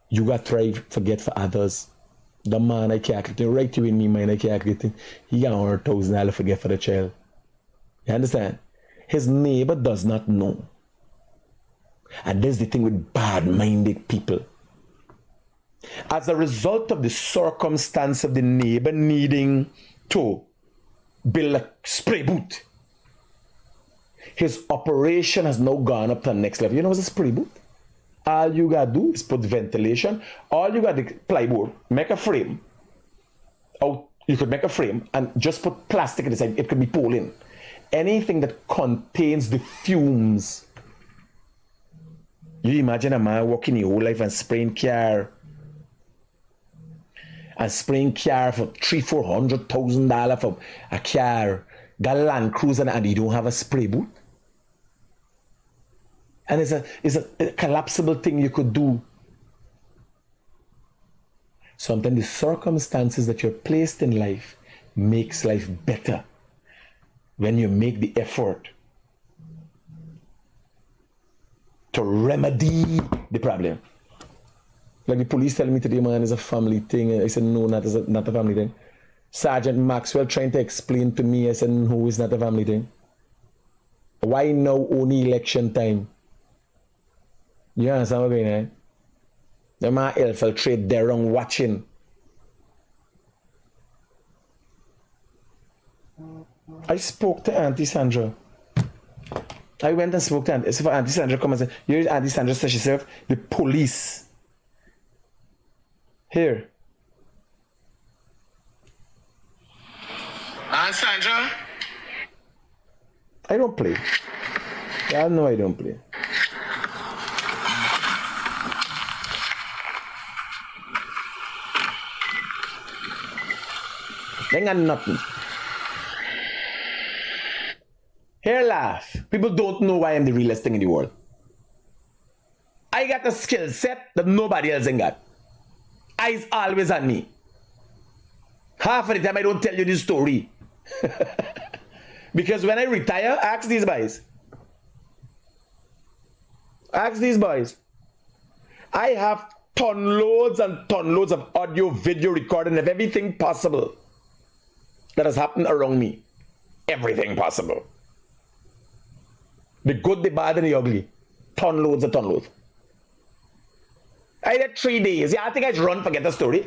you got to try forget for others. The man I calculating, right you in me mind I calculating, he got $100,000 forget for the child. You understand? His neighbor does not know. And this is the thing with bad-minded people. As a result of the circumstance of the neighbor needing to build a spray boot, his operation has now gone up to the next level. You know what's a spray boot? All you gotta do is put ventilation. All you gotta do, plywood, make a frame. Oh, you could make a frame and just put plastic inside. It could be pulled in. Anything that contains the fumes. You imagine a man working his whole life and spraying car for $300,000-$400,000 for a car, got a Land Cruiser, and he don't have a spray boot. And it's a collapsible thing you could do. Sometimes the circumstances that you're placed in life makes life better when you make the effort to remedy the problem. Like the police telling me today, man, it's a family thing. I said, no, not a family thing. Sergeant Maxwell trying to explain to me, I said, no, it's not a family thing. Why now only election time? You understand what I'm going on? The man infiltrate there wrong watching. I spoke to Auntie Sandra. I went and spoke to Auntie. So for Auntie Sandra come and say, you know, Auntie Sandra said herself, the police. Here. Aunt Sandra? I don't play. Y'all know I don't play. They got nothing. Here laugh. People don't know why I'm the realest thing in the world. I got a skill set that nobody else ain't got. Eyes always on me. Half of the time I don't tell you this story. Because when I retire, ask these boys. Ask these boys. I have ton loads and ton loads of audio, video recording of everything possible that has happened around me. Everything possible. The good, the bad, and the ugly. Ton loads and ton loads. I had 3 days. Yeah, I think I'd run forget the story.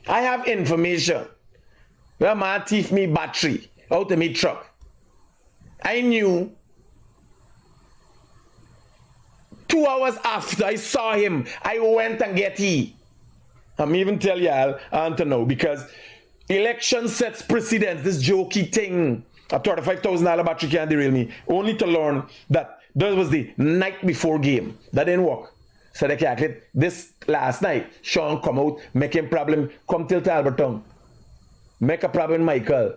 I have information. Where man thief me battery out of me truck. I knew 2 hours after I saw him, I went and get he. I'm even tell y'all, I want to know, because election sets precedence, this jokey thing. A $35,000 battery can't derail me. Only to learn that that was the night before game. That didn't work. So they calculate this last night. Sean come out, make him problem, come till Alberton. Make a problem Michael.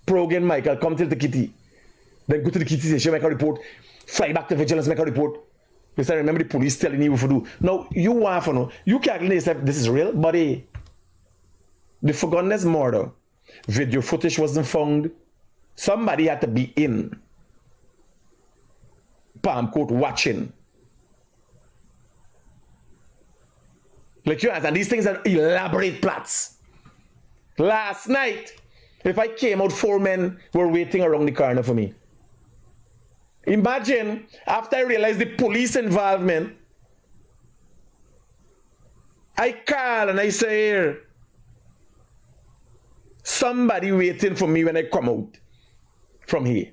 Progan Michael, come till the kitty. Then go to the kitty station, make a report. Fly back to vigilance, make a report. Because I remember the police telling you what to do. Now, you want to know, you calculate yourself, this is real, buddy. The forgottenness murder. Video footage wasn't found. Somebody had to be in Palm Court watching. Like you understand, these things are elaborate plots. Last night, if I came out, 4 men were waiting around the corner for me. Imagine, after I realized the police involvement, I call and I say, here, somebody waiting for me when I come out from here.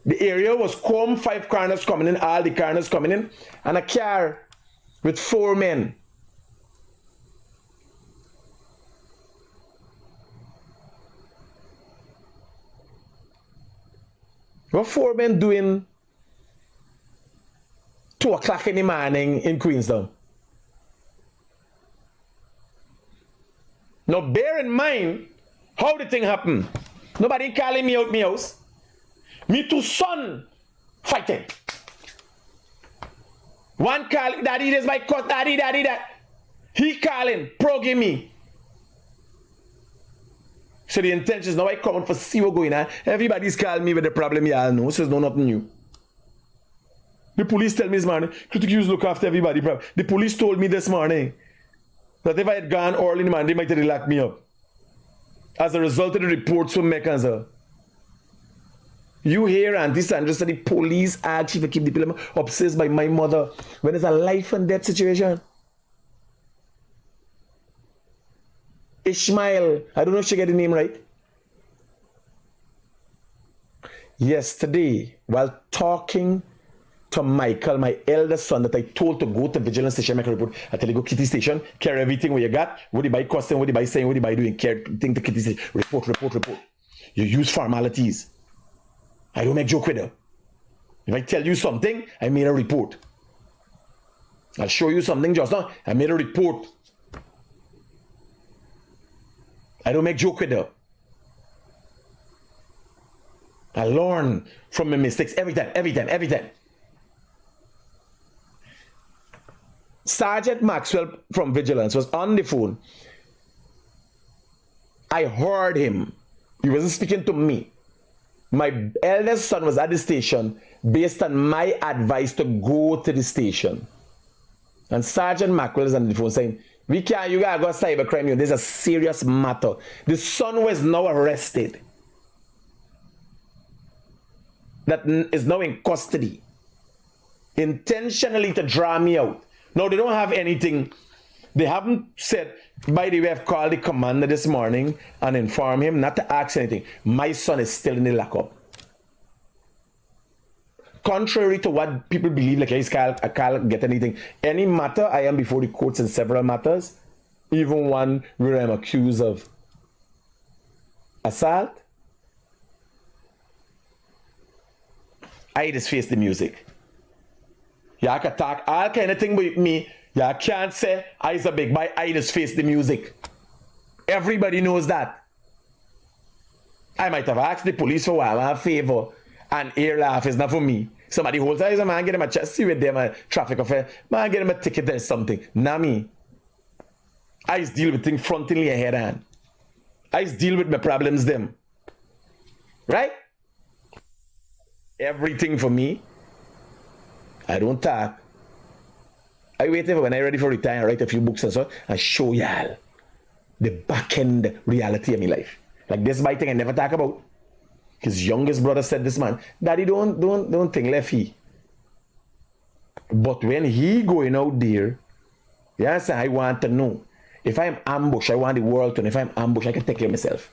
The area was calm, 5 corners coming in, all the corners coming in, and a car with 4 men. What 4 men doing 2 o'clock in the morning in Queenstown? Now bear in mind how the thing happened. Nobody calling me out my house. Me 2 son fighting. One call, daddy, this is my cut, daddy, that. He calling, progging me. So the intention is now I come out for see what going on. Everybody's calling me with the problem y'all know, so it's no nothing new. The police tell me this morning, Critic, you look after everybody. The police told me this morning that if I had gone early in the morning, they might have locked me up. As a result of the reports from Meccan's. You hear Auntie Sandra said the police asked you to keep the people obsessed by my mother when it's a life and death situation. Ishmael, I don't know if she get the name right. Yesterday, while talking to Michael, my eldest son, that I told to go to vigilance station, make a report. I tell you, go Kitty station, carry everything where you got. What you buy costing, what you buy saying, what you buy doing, care, thing to Kitty station, report. You use formalities. I don't make joke with her. If I tell you something, I made a report. I'll show you something just now, I made a report. I don't make joke with her. I learn from my mistakes every time. Sergeant Maxwell from Vigilance was on the phone. I heard him. He wasn't speaking to me. My eldest son was at the station based on my advice to go to the station. And Sergeant Maxwell is on the phone saying, you gotta go cybercrime. This is a serious matter. The son was now arrested. That is now in custody. Intentionally to draw me out. Now they don't have anything. They haven't said, by the way, I've called the commander this morning and informed him not to ask anything. My son is still in the lockup. Contrary to what people believe, like I can't get anything. Any matter, I am before the courts in several matters, even one where I'm accused of assault. I just face the music. You can talk all kind of thing with me. You can't say I's a big boy. I just face the music. Everybody knows that. I might have asked the police for a favor, and ear laugh is not for me. Somebody holds eyes, man, get him a chest, see with them a traffic affair, man, get him a ticket or something. Not me. I just deal with things frontally ahead on. I just deal with my problems them. Right? Everything for me. I don't talk. I wait for when I'm ready for retire, I write a few books and so and show y'all the back end reality of my life. Like this my thing I never talk about. His youngest brother said this man, Daddy, don't think lefty. But when he going out there, yes, I want to know. If I'm ambushed, I want the world to know. If I'm ambushed, I can take care of myself.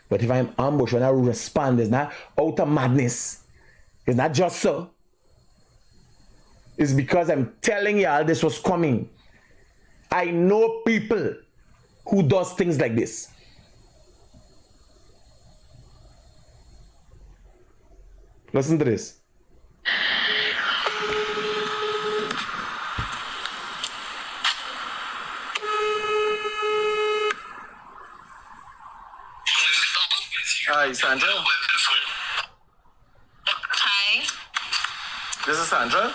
But if I'm ambushed, when I respond, it's not out of madness. It's not just so. It's because I'm telling y'all this was coming. I know people who does things like this. Listen to this. Hi, Sandra. Hi. This is Sandra. No,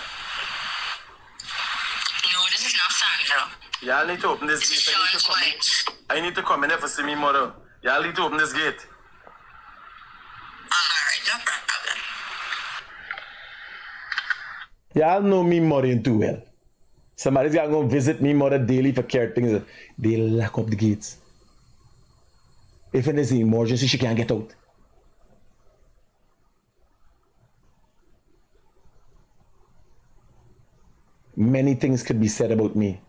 this is not Sandra. Y'all need to open this This is gate. Sean's wife. I need to come in here for see me mother. Y'all need to open this gate. Alright, no problem. Y'all know me mother too well. Somebody's gonna go visit me mother daily for care things. They lock up the gates. If it is an emergency, she can't get out. Many things could be said about me.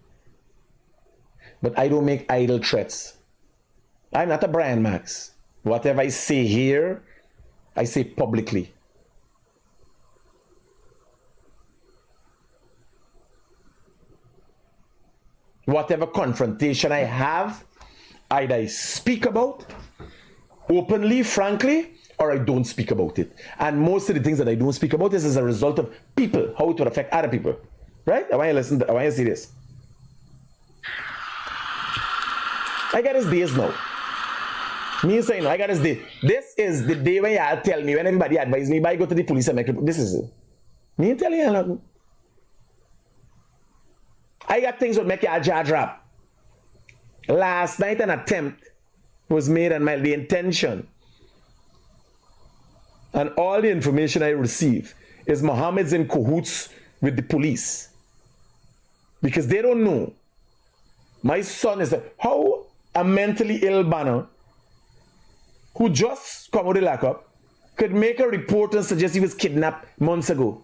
But I don't make idle threats. I'm not a Brian Max. Whatever I say here, I say publicly. whatever confrontation I have, either I speak about openly, frankly, or I don't speak about it. And most of the things that I don't speak about is as a result of people, how it would affect other people. Right? I want you to listen. I want you to see this. I got his days now. Me saying, I got his day. This is the day when y'all tell me, when everybody advise me, I go to the police and make it. This is it. Me tell you nothing. I got things that make y'all jaw drop. Last night, an attempt was made, and the intention and all the information I receive is Mohammed's in cahoots with the police. Because they don't know. My son is how a mentally ill banner who just come out of the lockup could make a report and suggest he was kidnapped months ago.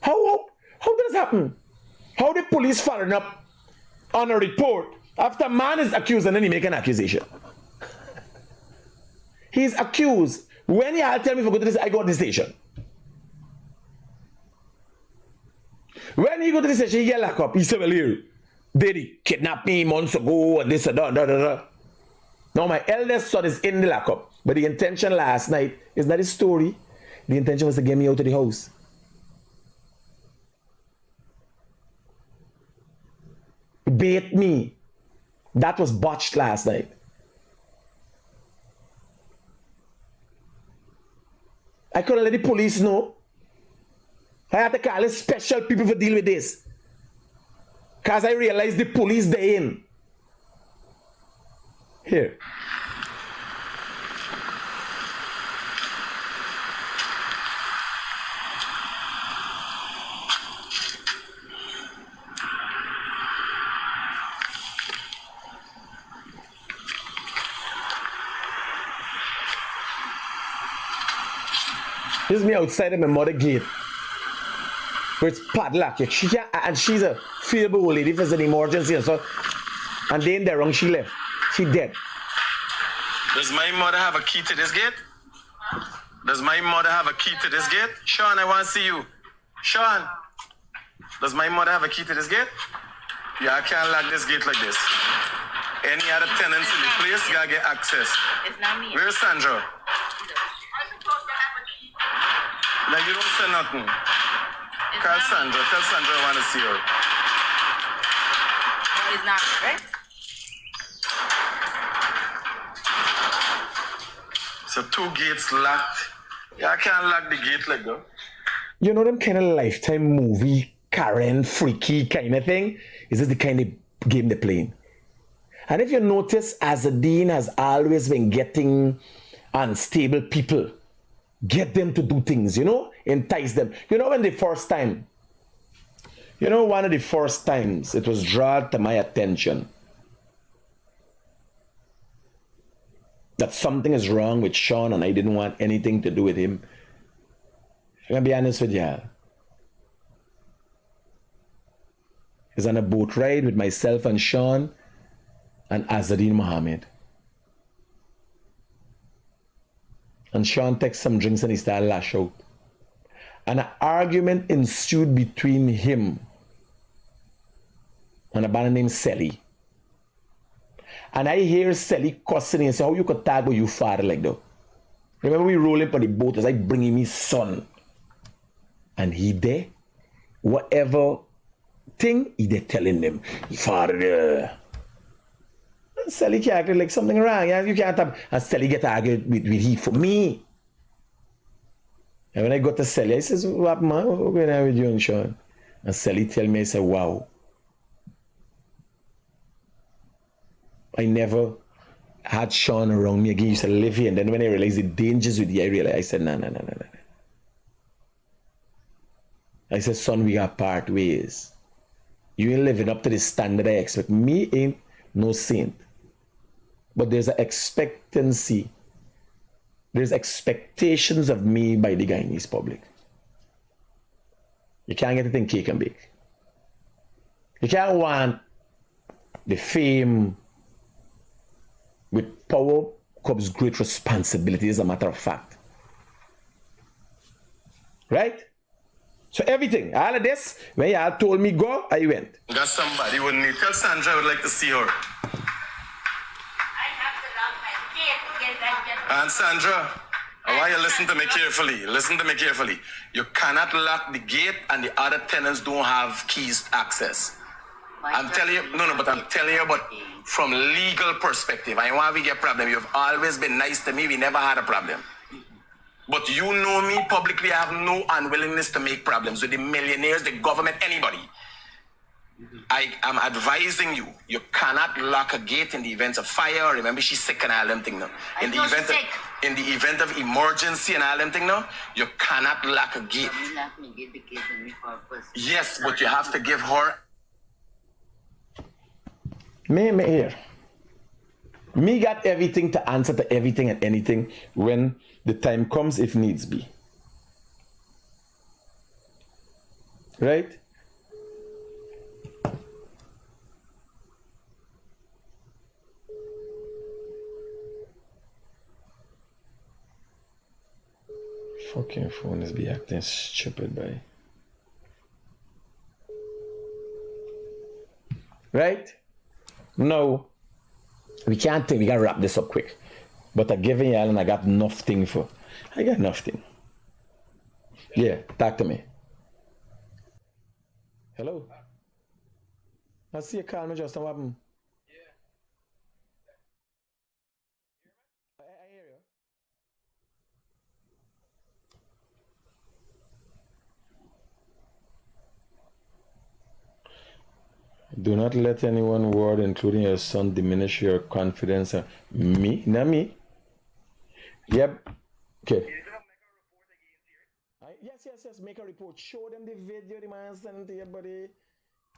How does that happen? How the police following up on a report after a man is accused and then he make an accusation? He's accused. When y'all tell me if I go to this, I go to the station. When he go to the station, he get locked up. He say, well, here, did he kidnap me months ago and this and that. Now, my eldest son is in the lockup. But the intention last night is not his story. The intention was to get me out of the house. Bait me. That was botched last night. I couldn't let the police know. I had to call in special people to deal with this. Because I realized the police they in. Here. This is me outside of my mother gate. Where it's padlocked. She can't, and she's a feeble old lady if it's an emergency and so. And then they're wrong, she left. She dead. Does my mother have a key to this gate? Does my mother have a key to this gate? Sean, I want to see you. Sean, does my mother have a key to this gate? Yeah, I can't lock this gate like this. Any other tenants in the place gotta get access. It's not me. Where's Sandra? Now you don't say nothing. Call Sandra. Tell Sandra I want to see her. No, it's not, right? So 2 gates locked. Yeah, I can't lock the gate like that. You know them kind of Lifetime movie, Karen, freaky kind of thing? Is this the kind of game they're playing? And if you notice, Azadine has always been getting unstable people. Get them to do things, entice them. One of the first times it was drawn to my attention that something is wrong with Sean and I didn't want anything to do with him. I'm going to be honest with you. He's on a boat ride with myself and Sean and Azadine Mohammed. And Sean takes some drinks and he started lash out. And an argument ensued between him and a man named Sally. And I hear Sally cussing and say, how you could tag with your father like that? Remember we rolling on the boat as I bringing me son. And he there, whatever thing, he there telling them, your father there. Sally can't act like something wrong. You can't have. And Sally get argued with he for me. And when I got to Sally, I says, what man? What's going on with you and Sean? And Sally tell me, I said, wow. I never had Sean around me again. He used to live here. And then when I realized the dangers with you, I realized, I said, no. I said, son, we got part ways. You ain't living up to the standard I expect. Me ain't no saint. But there's an expectancy. There's expectations of me by the Guyanese public. You can't get anything cake and bake. You can't want the fame. With power comes great responsibility, as a matter of fact. Right? So everything, all of this, when y'all told me go, I went. Got somebody wouldn't need. Tell Sandra I would like to see her. And Sandra, I want you to listen to me carefully. Listen to me carefully. You cannot lock the gate and the other tenants don't have keys to access. I'm telling you, but I'm telling you, but from legal perspective, I want we get problem. You've always been nice to me. We never had a problem. But you know me publicly, I have no unwillingness to make problems with the millionaires, the government, anybody. I am advising you, you cannot lock a gate in the event of fire. Remember, she's sick and all them thing now. In the event of emergency and all them thing now, you cannot lock a gate. Yes, but you have to give her. Me here. Me got everything to answer to everything and anything when the time comes if needs be. Right? Fucking phone is be acting stupid, boy. Right? No. We can't think, we gotta wrap this up quick. But I giving y'all and I got nothing for. I got nothing. Yeah, talk to me. Hello? I see you call me just now. What happened? I hear you. Do not let anyone word, including your son, diminish your confidence. Me? Not me. Yep. Okay. Yes. Make a report. Show them the video the man sent to your buddy.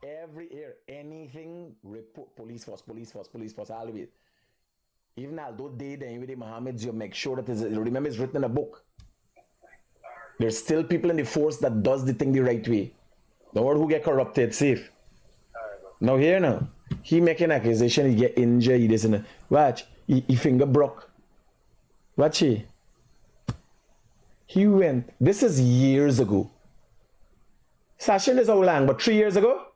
Every year, anything, report. Police force, all of it. Even although they then with the Mohammeds, you make sure that remember it's written in a book. There's still people in the force that does the thing the right way. The one who get corrupted, safe. Now here now, he make an accusation, he get injured, he doesn't. Watch, he finger broke. Watch he went, this is years ago. Session is how long, but 3 years ago?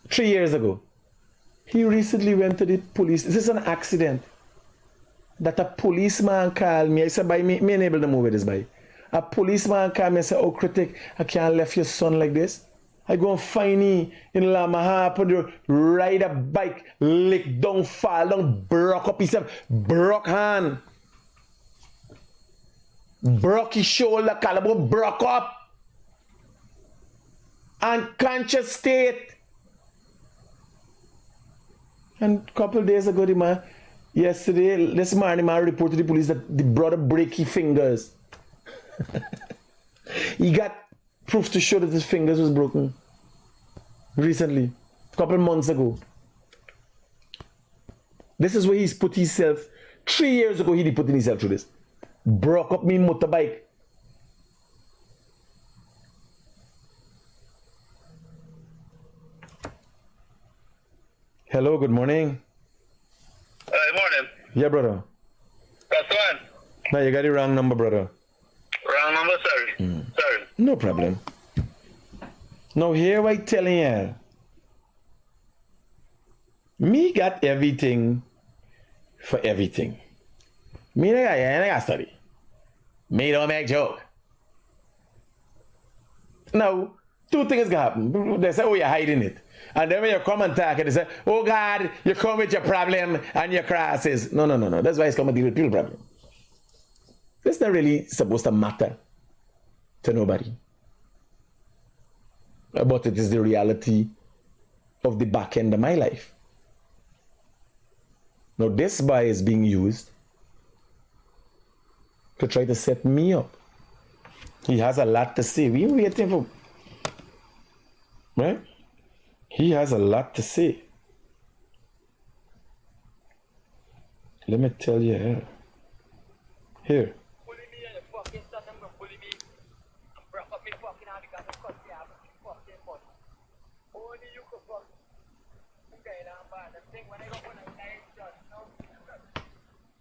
3 years ago. He recently went to the police. This is an accident. That a policeman called me. I said, by me unable to move with this by. A policeman called me and said, oh, Critic, I can't left your son like this. I go and find him in Lamaha, put the ride a bike, lick down, fall down, broke up himself, broke hand. Broke his shoulder, collarbone, broke up. Unconscious state. And a couple of days ago, the man, yesterday, this morning, the man reported to the police that the brother break his fingers. He got proof to show that his fingers was broken. Recently. A couple months ago. This is where he's put himself. 3 years ago, he put himself through this. Broke up me motorbike. Hello, good morning. Good morning. Yeah, brother. That's one. No, you got the wrong number, brother. Wrong number, sorry. Sorry. No problem. Now here I telling you. Me got everything for everything. Me I got study. Me don't make joke. Now, two things gonna happen. They say, oh, you're hiding it. And then when you come and talk, they say, oh God, you come with your problem and your crosses. No. That's why it's come to deal with people problem. That's not really supposed to matter to nobody. But it is the reality of the back end of my life. Now this boy is being used to try to set me up. He has a lot to say. We waiting for, right? He has a lot to say. Let me tell you here. Here.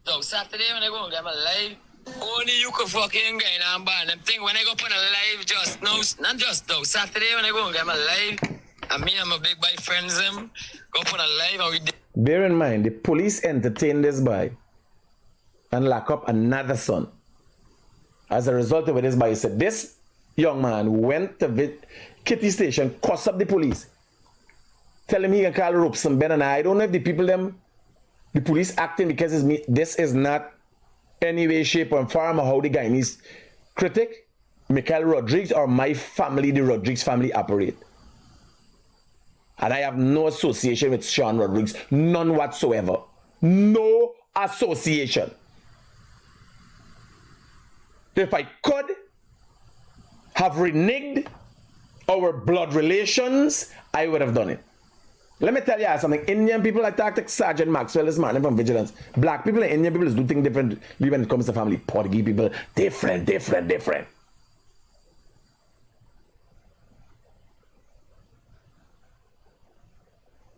So Saturday when I go and get my live, Only you could fucking get on band. Them thing when I go up on a live just now, not just now, Saturday when I go and get my live, and me and my big boy friends them go up on a live and we did. Bear in mind, the police entertained this boy and lock up another son. As a result of this boy said, this young man went to Kitty Station, cussed up the police. Tell him he can call Robeson Ben, and I don't know if the people them, the police acting because it's me. This is not any way, shape, or form or how the Guyanese Critic, Michael Rodriguez, or my family, the Rodriguez family, operate. And I have no association with Sean Rodriguez, none whatsoever. No association. If I could have reneged our blood relations, I would have done it. Let me tell you something. Indian people attacked Sergeant Maxwell this morning from Vigilance. Black people and Indian people do things different when it comes to family. Portuguese people, different.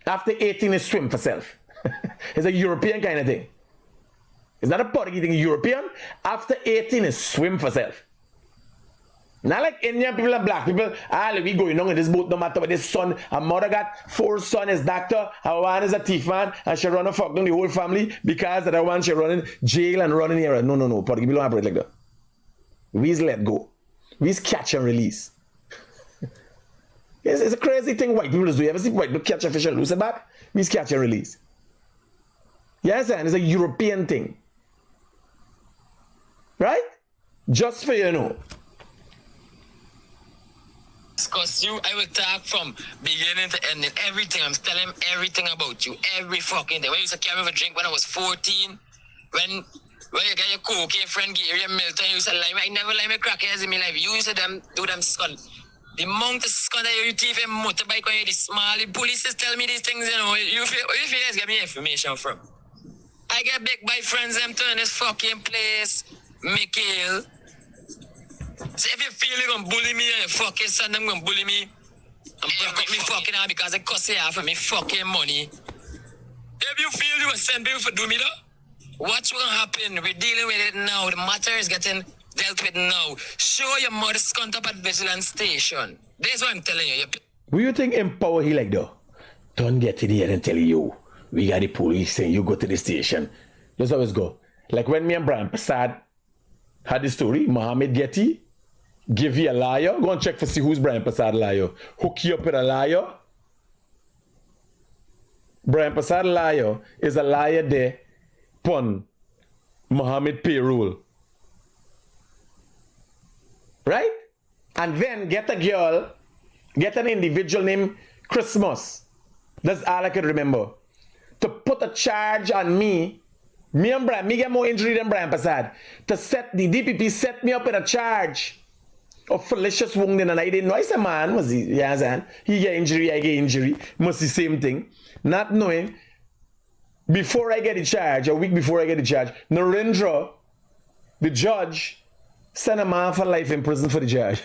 After 18 is swim for self. It's a European kind of thing. It's not a Portuguese thing, European. After 18 is swim for self. Not like Indian people and black people, we going on in this boat no matter what. This son, a mother got 4 sons is doctor, and one is a thief man, and she run a fuck down the whole family because the other one she running jail and running here. No. Portuguese people don't operate like that. We's let go. We's catch and release. It's a crazy thing white people do. You ever see white people catch a fish and lose it back? We's catch and release. Yes, and it's a European thing. Right? Just for you know. Discuss you, I will talk from beginning to end. Everything, I'm telling him everything about you. Every fucking day. When you used to carry me for drink when I was 14, when you get your cocaine friend Gary and Milton, you used to lie me. I never lie me crackheads in my life. You used to do them skull. The amount of skull that you thief a motorbike when you're the small. The police tell me these things, you know. You feel guys get me information from. I get big by friends them to in this fucking place. Mikhail. So if you feel you're gonna bully me and your fucking son them gonna bully me and break up me fucking out because they cost you half of me fucking money. If you feel you will send people for do me though, what's gonna happen? We're dealing with it now. The matter is getting dealt with now. Show your mother's cunt up at Vigilance Station. That's what I'm telling you. Who you think empower he like though? Don't get in here and tell you we got the police saying you go to the station. Just always go. Like when me and Brian Prasad had the story, Mohammed Getty give you a liar. Go and check for see who's Brian Prasad liar. Hook you up with a liar. Brian Prasad liar is a liar there pun Mohammed payroll. Right? And then get a girl, get an individual named Christmas. That's all I can remember. To put a charge on me and Brian, me get more injury than Brian Prasad. To set the DPP set me up with a charge of malicious wounding, and I didn't know. I said, man, was he? Yeah, he get injury, I get injury. Must the same thing. Not knowing, before I get the charge, a week before I get the charge, Narendra, the judge, sent a man for life in prison for the charge.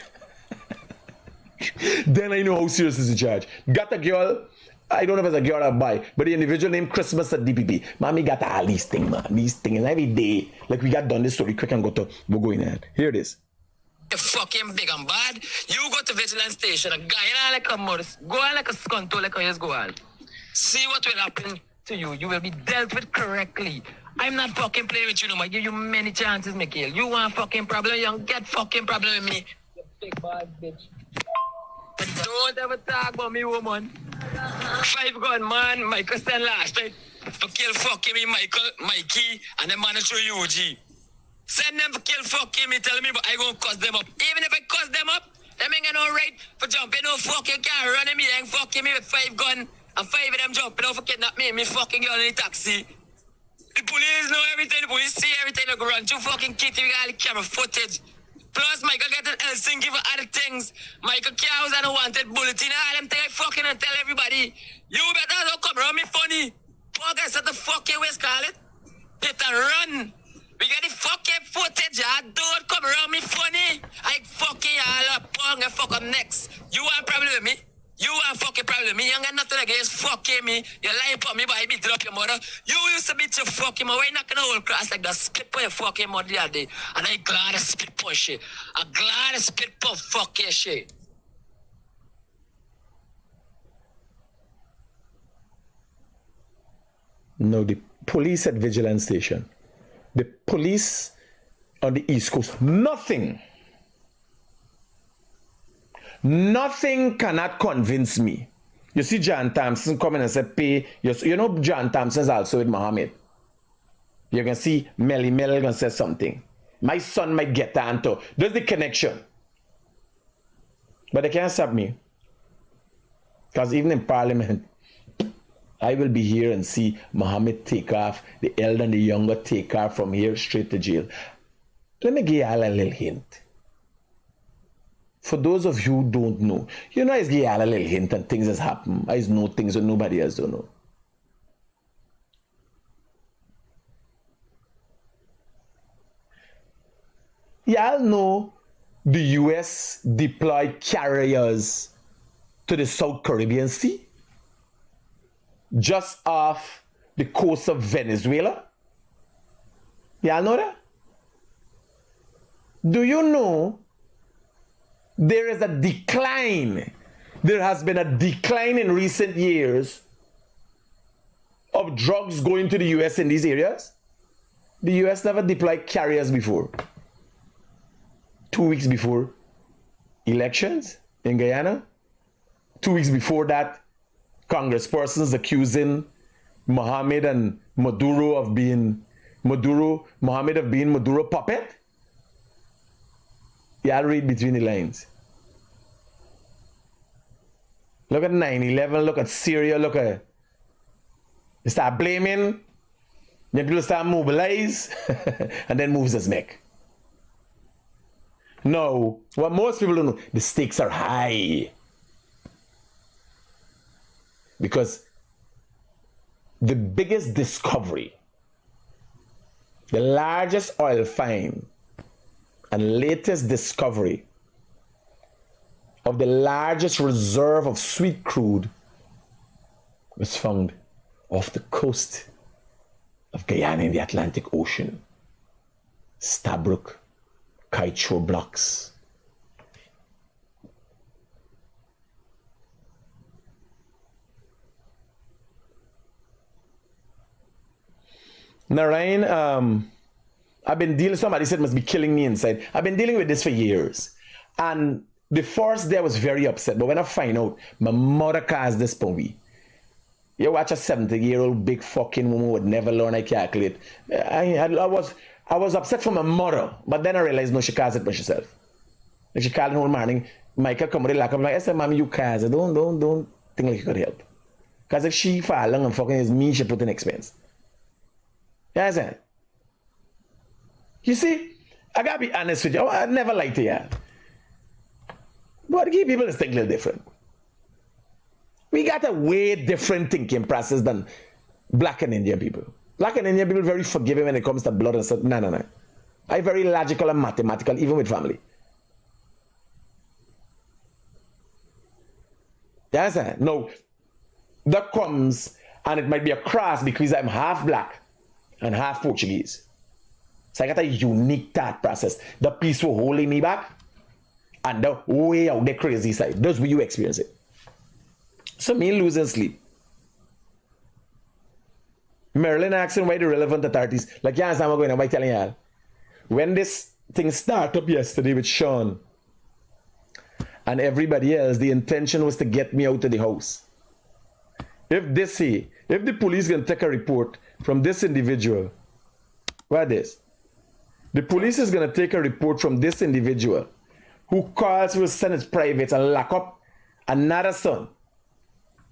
Then I know how serious is the charge. Got a girl, I don't know if it's a girl or a boy, but the individual named Christmas at DPP. Mommy got all these things, man. These things every day. Like we got done this story quick and we'll go in ahead. Here it is. Fucking big and bad. You go to Vigilance Station, a guy like a Morris, go on like a scunto, like a yes go on. See what will happen to you. You will be dealt with correctly. I'm not fucking playing with you no more. I give you many chances, Mikhail. You want fucking problem, you don't get fucking problem with me. You big bad bitch. Don't ever talk about me, woman. 5 gun man, Michael stand last night. For kill fucking me, Mikey, and the man through UG. Send them for kill fucking me, tell me, but I gonna cuss them up. Even if I cuss them up, them ain't got no right for jumping no fucking car, running me, and fucking me with 5 gun, and 5 of them jumping out for kidnap me fucking girl in the taxi. The police know everything, the police see everything, they go run through fucking kitty, we got all the camera footage. Plus, Michael get an Helsinki for other things. Michael Cows and a wanted bulletin, all them things I fucking and tell everybody. You better don't come around me funny. Fuck, I said the fucking ways, call it. Hit and run. We got the fucking footage, don't come around me funny. I fucking all up, pong and fuck up next. You want a problem with me? You have fucking problem. Me, you ain't got nothing against fucking me. You lie about me, but I beat up your mother. You used to beat your fucking mother. Why you not gonna hold cross like that? Spit for your fucking mother the other day. And I glad to spit for shit. I'm glad to spit for fucking shit. No, the police at Vigilance Station, the police on the East Coast, nothing cannot convince me. You see John Thompson coming and say, pay, you know John Thompson is also with Mohammed. You can see Melly gonna say something. My son might get onto. There's the connection. But they can't stop me. Because even in Parliament, I will be here and see Mohammed take off, the elder and the younger take off from here straight to jail. Let me give you all a little hint. For those of you who don't know, you know I give you all a little hint and things has happened. I know things that nobody else don't know. Y'all know the US deployed carriers to the South Caribbean Sea, just off the coast of Venezuela. Y'all know that? Do you know there is a decline? There has been a decline in recent years of drugs going to the US in these areas. The US never deployed carriers before. 2 weeks before elections in Guyana. 2 weeks before that, congresspersons accusing Mohammed and Maduro of being Maduro puppet. Y'all read between the lines. Look at 9/11, look at Syria, look at, they start blaming, then people start mobilize, and then moves his neck. No, what most people don't know, the stakes are high. Because the biggest discovery, the largest oil find, and latest discovery of the largest reserve of sweet crude was found off the coast of Guyana in the Atlantic Ocean. Stabroek, Kaicho blocks. Narayan, I've been dealing, somebody said must be killing me inside. I've been dealing with this for years. And the first day I was very upset, but when I find out my mother caused this for me. You watch a 70-year-old big fucking woman would never learn how to calculate. I was upset for my mother, but then I realized no, she caused it by herself. Like she called in the morning, Michael come with the lock. I'm like, I said, Mommy, you caused it. Don't think like you could help. Because if she fall along and fucking is me, she put in expense. You understand? You see, I gotta be honest with you. I never liked to you. But gay people is think a little different. We got a way different thinking process than black and Indian people. Black and Indian people are very forgiving when it comes to blood and stuff. No. I'm very logical and mathematical, even with family. You understand? No, that comes, and it might be a cross because I'm half black and half Portuguese. So I got a unique thought process. The piece will holding me back, and the way out the crazy side. That's where you experience it. So me losing sleep. Marilyn asking why the relevant authorities, like you understand what I'm going on by telling y'all. When this thing started up yesterday with Sean and everybody else, the intention was to get me out of the house. If the police can take a report from this individual, what is? The police is going to take a report from this individual who calls for Senate privates and lock up another son.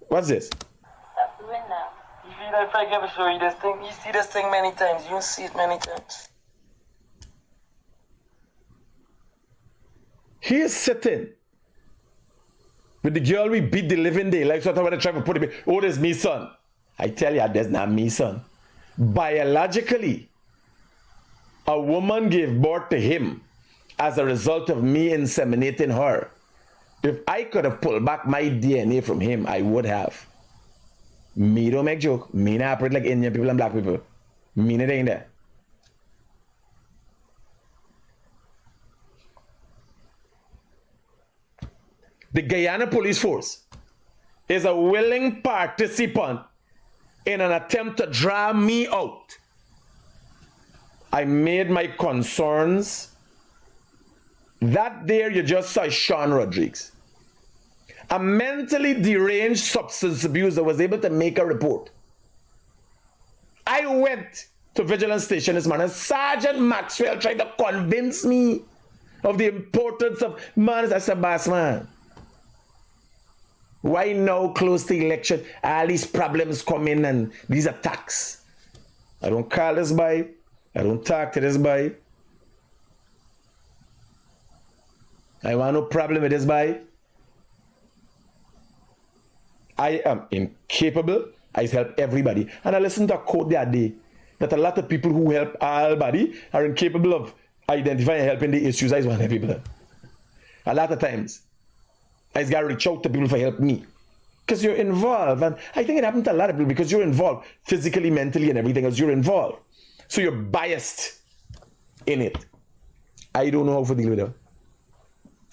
What's this? Stop doing that. If I ever show you this thing, you see this thing many times, you see it many times. He is sitting with the girl we beat the living day, like sort of when they try to put it, oh, there's me son. I tell you, there's not me son. Biologically, a woman gave birth to him as a result of me inseminating her. If I could have pulled back my DNA from him, I would have. Me don't make joke. Me not operate like Indian people and black people. Me not ain't there. The Guyana Police Force is a willing participant in an attempt to draw me out. I made my concerns. That there you just saw Sean Rodriguez. A mentally deranged substance abuser was able to make a report. I went to Vigilance Station this morning. Sergeant Maxwell tried to convince me of the importance of, man, I said, boss man, why now close the election? All these problems come in and these attacks. I don't call this boy. I don't talk to this boy. I want no problem with this boy. I am incapable. I help everybody. And I listened to a quote the other day that a lot of people who help everybody are incapable of identifying and helping the issues. I just want to help people. A lot of times, I just got to reach out to people for help me. Because you're involved. And I think it happened to a lot of people because you're involved physically, mentally, and everything else. You're involved. So you're biased in it. I don't know how to deal with it.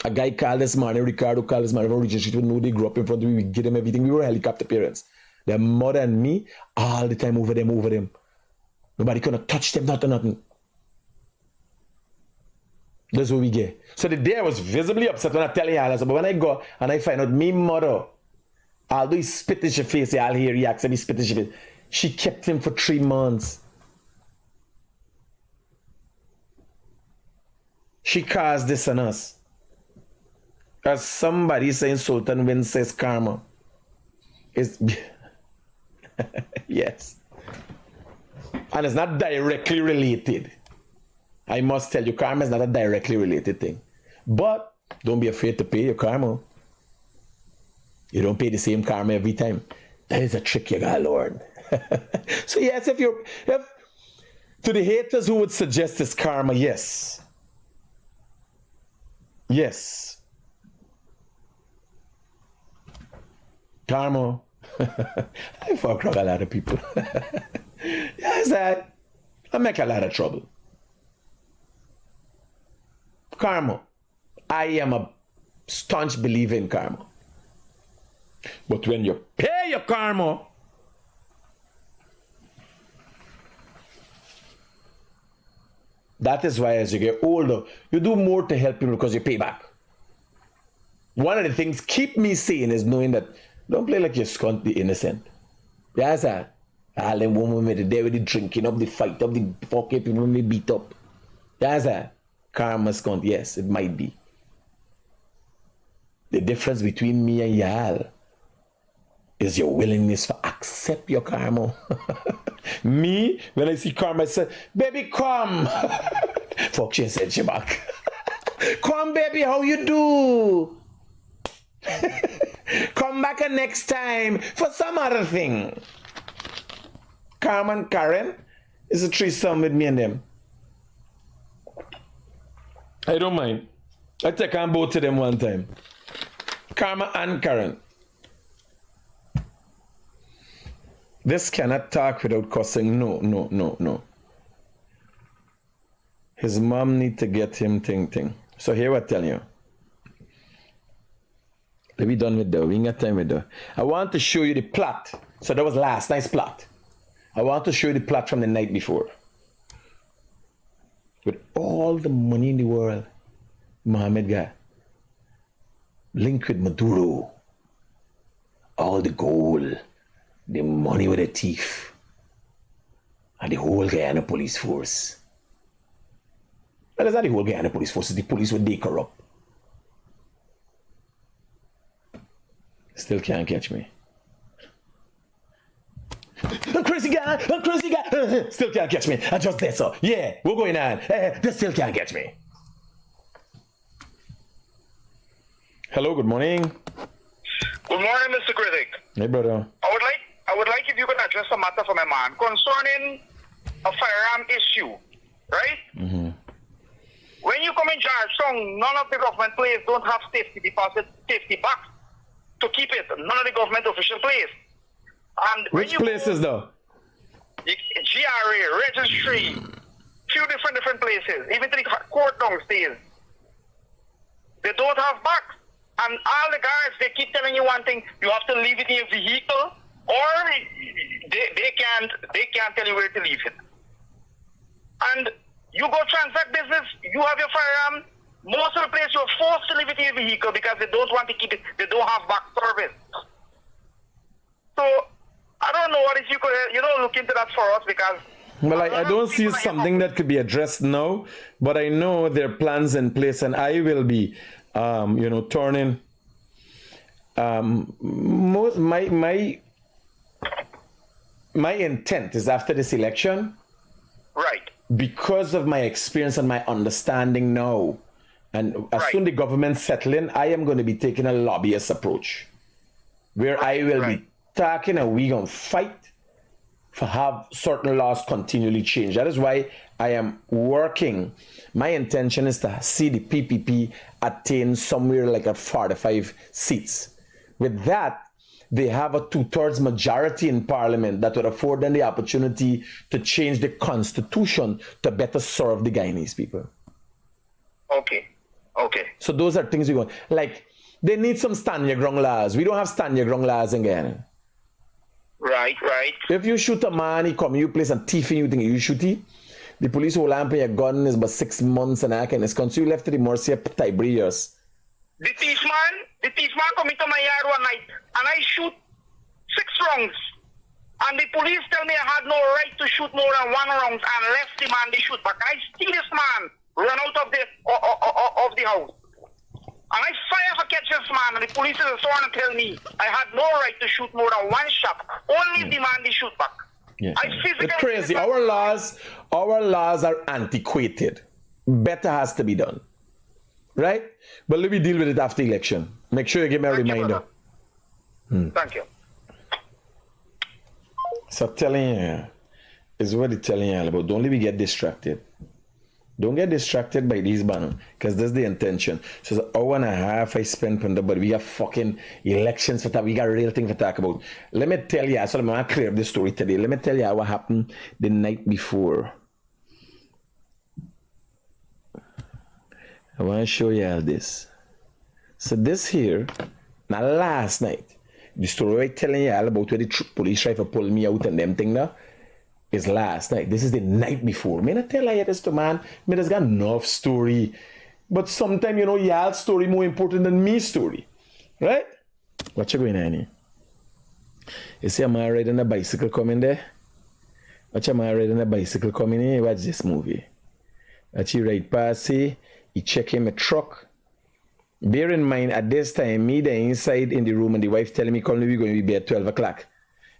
A guy called this morning, Ricardo called this morning from Regent Street. We know they grew up in front of me. We get them everything. We were helicopter parents. Their mother and me, all the time over them. Nobody gonna touch them, nothing. That's what we get. So the day I was visibly upset when I tell you all, but when I go and I find out me mother, although he spit in your face, I'll hear he acts and he spit in your face. She kept him for 3 months. She caused this on us. As somebody saying Sultan Win says karma is yes. And it's not directly related. I must tell you, karma is not a directly related thing. But don't be afraid to pay your karma. You don't pay the same karma every time. That is a trick you gotta learn. So yes, if to the haters who would suggest this karma, yes. Yes. Karma. I fuck up a lot of people. Yes, I make a lot of trouble. Karma. I am a staunch believer in karma. But when you pay your karma, that is why as you get older, you do more to help people because you pay back. One of the things keep me sane is knowing that don't play like you're scunt the innocent. Yes, sir. All them women with the day with the drinking up, the fight up, the fucking people when they beat up. Yes, sir. Karma scunt, yes, it might be. The difference between me and y'all is your willingness to accept your karma. Me, when I see karma, I say, baby, come. Fuck, she said she back. Come, baby, how you do? Come back next time for some other thing. Carmen and Karen is a threesome with me and them. I don't mind. I take on both of them one time. Karma and Karen. This cannot talk without cussing. No. His mom need to get him thing. So here I tell you. Let me done with that. We ain't got time with that. I want to show you the plot. So that was last night's plot. I want to show you the plot from the night before. With all the money in the world, Mohammed got linked with Maduro. All the gold, the money with the thief, and the whole Guyana police force. Well, it's not the whole Guyana police force, it's the police when they corrupt. Still can't catch me. I'm crazy guy. Still can't catch me. I just did so. Yeah, we're going on. They still can't catch me. Hello, good morning. Good morning, Mr. Critic. Hey, brother. I would like if you could address a matter for my man concerning a firearm issue, right? Mm-hmm. when you come in Georgetown, none of the government places don't have safety deposit, safety box to keep it. None of the government official places. And which places though? GRA, registry, few different places, even to the court downstairs. They don't have box. And all the guards, they keep telling you one thing, you have to leave it in your vehicle, or they can't tell you where to leave it. And you go transact business, you have your firearm, most of the place you're forced to leave it in your vehicle because they don't want to keep it, they don't have back service. So, I don't know what if you could, look into that for us because... Well, I don't see something that could be addressed now, but I know there are plans in place and I will be, turning... My intent is after this election... Right. Because of my experience and my understanding now, and as soon as the government settle in, I am going to be taking a lobbyist approach, where I will be talking and we going to fight for have certain laws continually change. That is why I am working. My intention is to see the PPP attain somewhere like at 45 seats. With that, they have a 2/3 majority in parliament that would afford them the opportunity to change the constitution to better serve the Guyanese people. Okay. So those are things we want. Like, they need some stand your ground laws. We don't have stand your ground laws in Guyana. Right. If you shoot a man, he come you place and thief and you think you shoot him, the police will lamp your gun is but 6 months and I can country you left to the mercy of Tiberius. The thief man come into my yard one night and I shoot 6 rounds. And the police tell me I had no right to shoot more than 1 round and left the man they shoot back. I steal this man, run out of the house. And I fire for catch this man and the police is sworn to tell me I had no right to shoot more than 1 shot. Only the man they shoot back. Yeah. It's crazy. Our laws are antiquated. Better has to be done. Right? But let me deal with it after election. Make sure you give me a reminder. Thank you. So telling you is what it's telling you all about. Don't let me get distracted. Don't get distracted by these banners, because that's the intention. So it's an hour and a half I spent on that, but we got fucking elections for that. We got real things to talk about. Let me tell you, so I'm going to clear up this story today. Let me tell you what happened the night before. I want to show you all this. So this here, now last night, the story I'm telling you all about where the police tried to pull me out and them thing now, is last night. This is the night before. Me not tell you this to man. Me just got enough story. But sometimes, y'all's story more important than me story. Right? What you going on here? You see a man riding a bicycle coming there? Watch a man riding a bicycle coming here? Watch this movie. Watch he ride past here. He check him a truck. Bear in mind, at this time, me there inside in the room and the wife telling me, "Colin, we're going to be at 12 o'clock.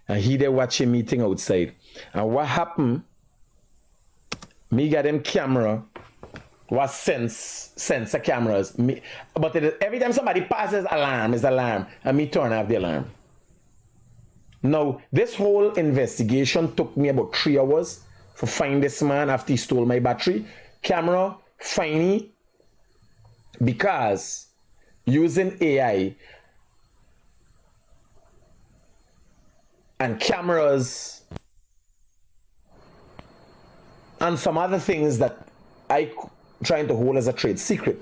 And he there watching meeting outside. And what happened, me got them camera, was sensor cameras. But every time somebody passes, alarm is alarm. And me turn off the alarm. Now, this whole investigation took me about 3 hours for find this man after he stole my battery. Camera, fine, because using AI and cameras and some other things that I trying to hold as a trade secret,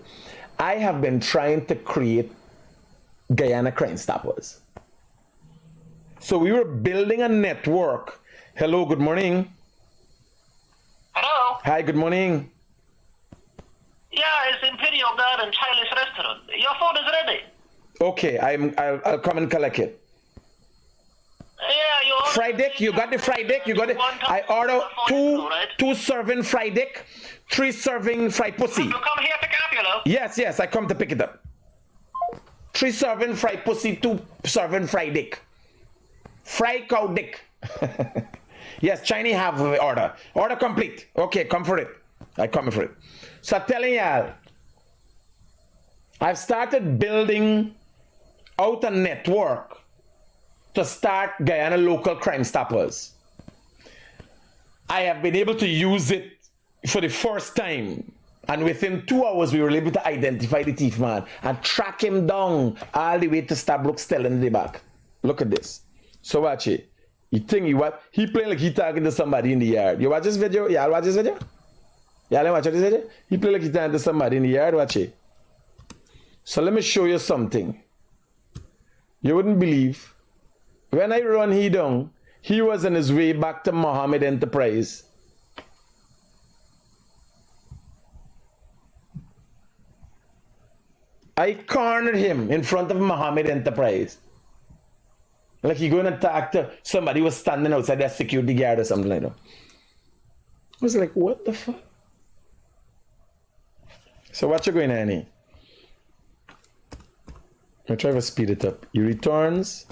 I have been trying to create Guyana Crime Stoppers. So we were building a network. Hello, good morning. Hello. Hi, good morning. Yeah, it's Imperial Garden Chinese restaurant. Your phone is ready. Okay, I'll come and collect it. Yeah, you ordered Fried dick, you got the fried dick, you got it. I order two serving fried dick, 3 serving fried pussy. You come here to pick it up, you know. Yes, I come to pick it up. 3 serving fried pussy, 2 serving fried dick. Fried cow dick. Yes, Chinese have order. Order complete. Okay, come for it. I come for it. So I'm telling y'all, I've started building out a network to start Guyana local crime stoppers. I have been able to use it for the first time. And within 2 hours, we were able to identify the thief man and track him down all the way to Stabrook still in the back. Look at this. So watch it. He playing like he talking to somebody in the yard. You watch this video? Y'all watch this video? Y'all watch this video? He playing like he talking to somebody in the yard. Watch it. So let me show you something. You wouldn't believe. When I run he down, he was on his way back to Mohammed Enterprise. I cornered him in front of Mohammed Enterprise. Like he going to talk to somebody who was standing outside their security guard or something like that. I was like, what the fuck? So what you going on here? I'll try to speed it up. He returns.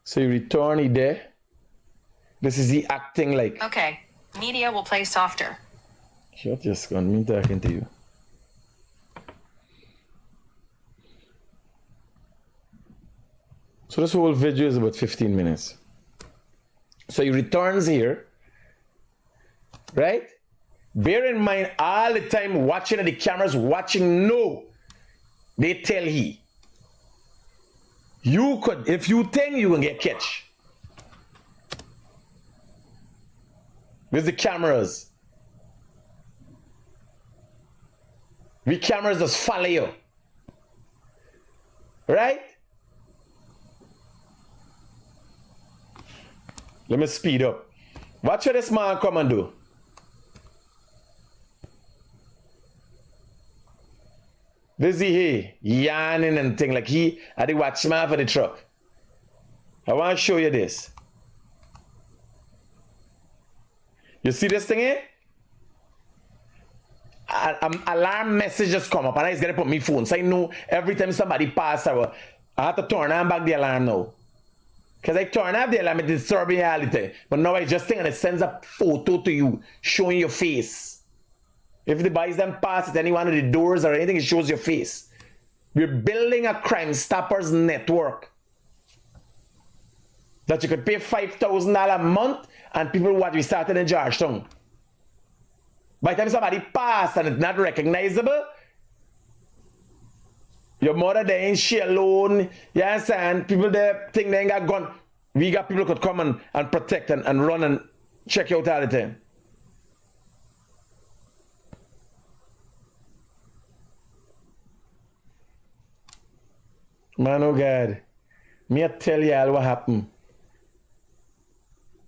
So you return, he there. This is he acting like. Okay, media will play softer. Shut your gun, me talking to you. So this whole video is about 15 minutes. So he returns here, right? Bear in mind, all the time watching at the cameras, watching, no. They tell he. You could, if you think you can get catch. With the cameras. The cameras just follow you. Right? Let me speed up. Watch what this man come and do. This is he yarning and thing like he at the watchman for the truck. I want to show you this. You see this thing here? Alarm message just come up and I just gotta put my phone. So I know every time somebody pass, I have to turn on back the alarm now. Because I turn off the alarm, it disturbs reality. But now I just think and it sends a photo to you showing your face. If the boys them pass at any one of the doors or anything, it shows your face. We're building a Crime Stoppers network that you could pay $5,000 a month and people what we started in Georgetown. By the time somebody pass and it's not recognizable, your mother there ain't she alone, you understand? People there think they ain't got gun. We got people who could come and protect and run and check you out all the time. Man, oh God. Me I tell y'all what happened.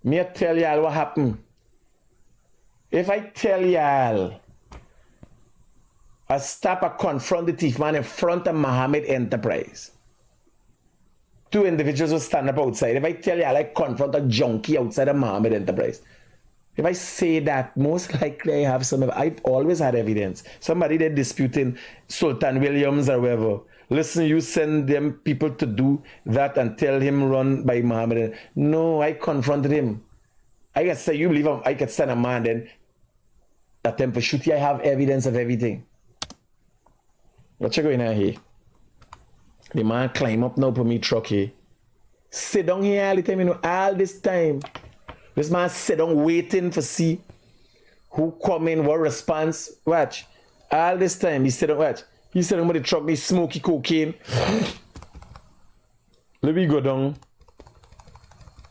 Me I tell y'all what happened. If I tell y'all, I stop and confront the thief man in front of Mohammed Enterprise. 2 individuals will stand up outside. If I tell y'all I confront a junkie outside of Mohammed Enterprise. If I say that, most likely I have some, I've always had evidence. Somebody they're disputing Sultan Williams or whatever. Listen, you send them people to do that and tell him run by Muhammad. No, I confronted him. I can say, you believe I could send a man then attempt to shoot you. I have evidence of everything. What you going on here? The man climb up now for me truck here. Sit down here all the time, you know, all this time. This man sit down waiting for see who come in, what response. Watch. All this time, he sit down, watch. He said, with the truck, me smoky cocaine. Let me go down.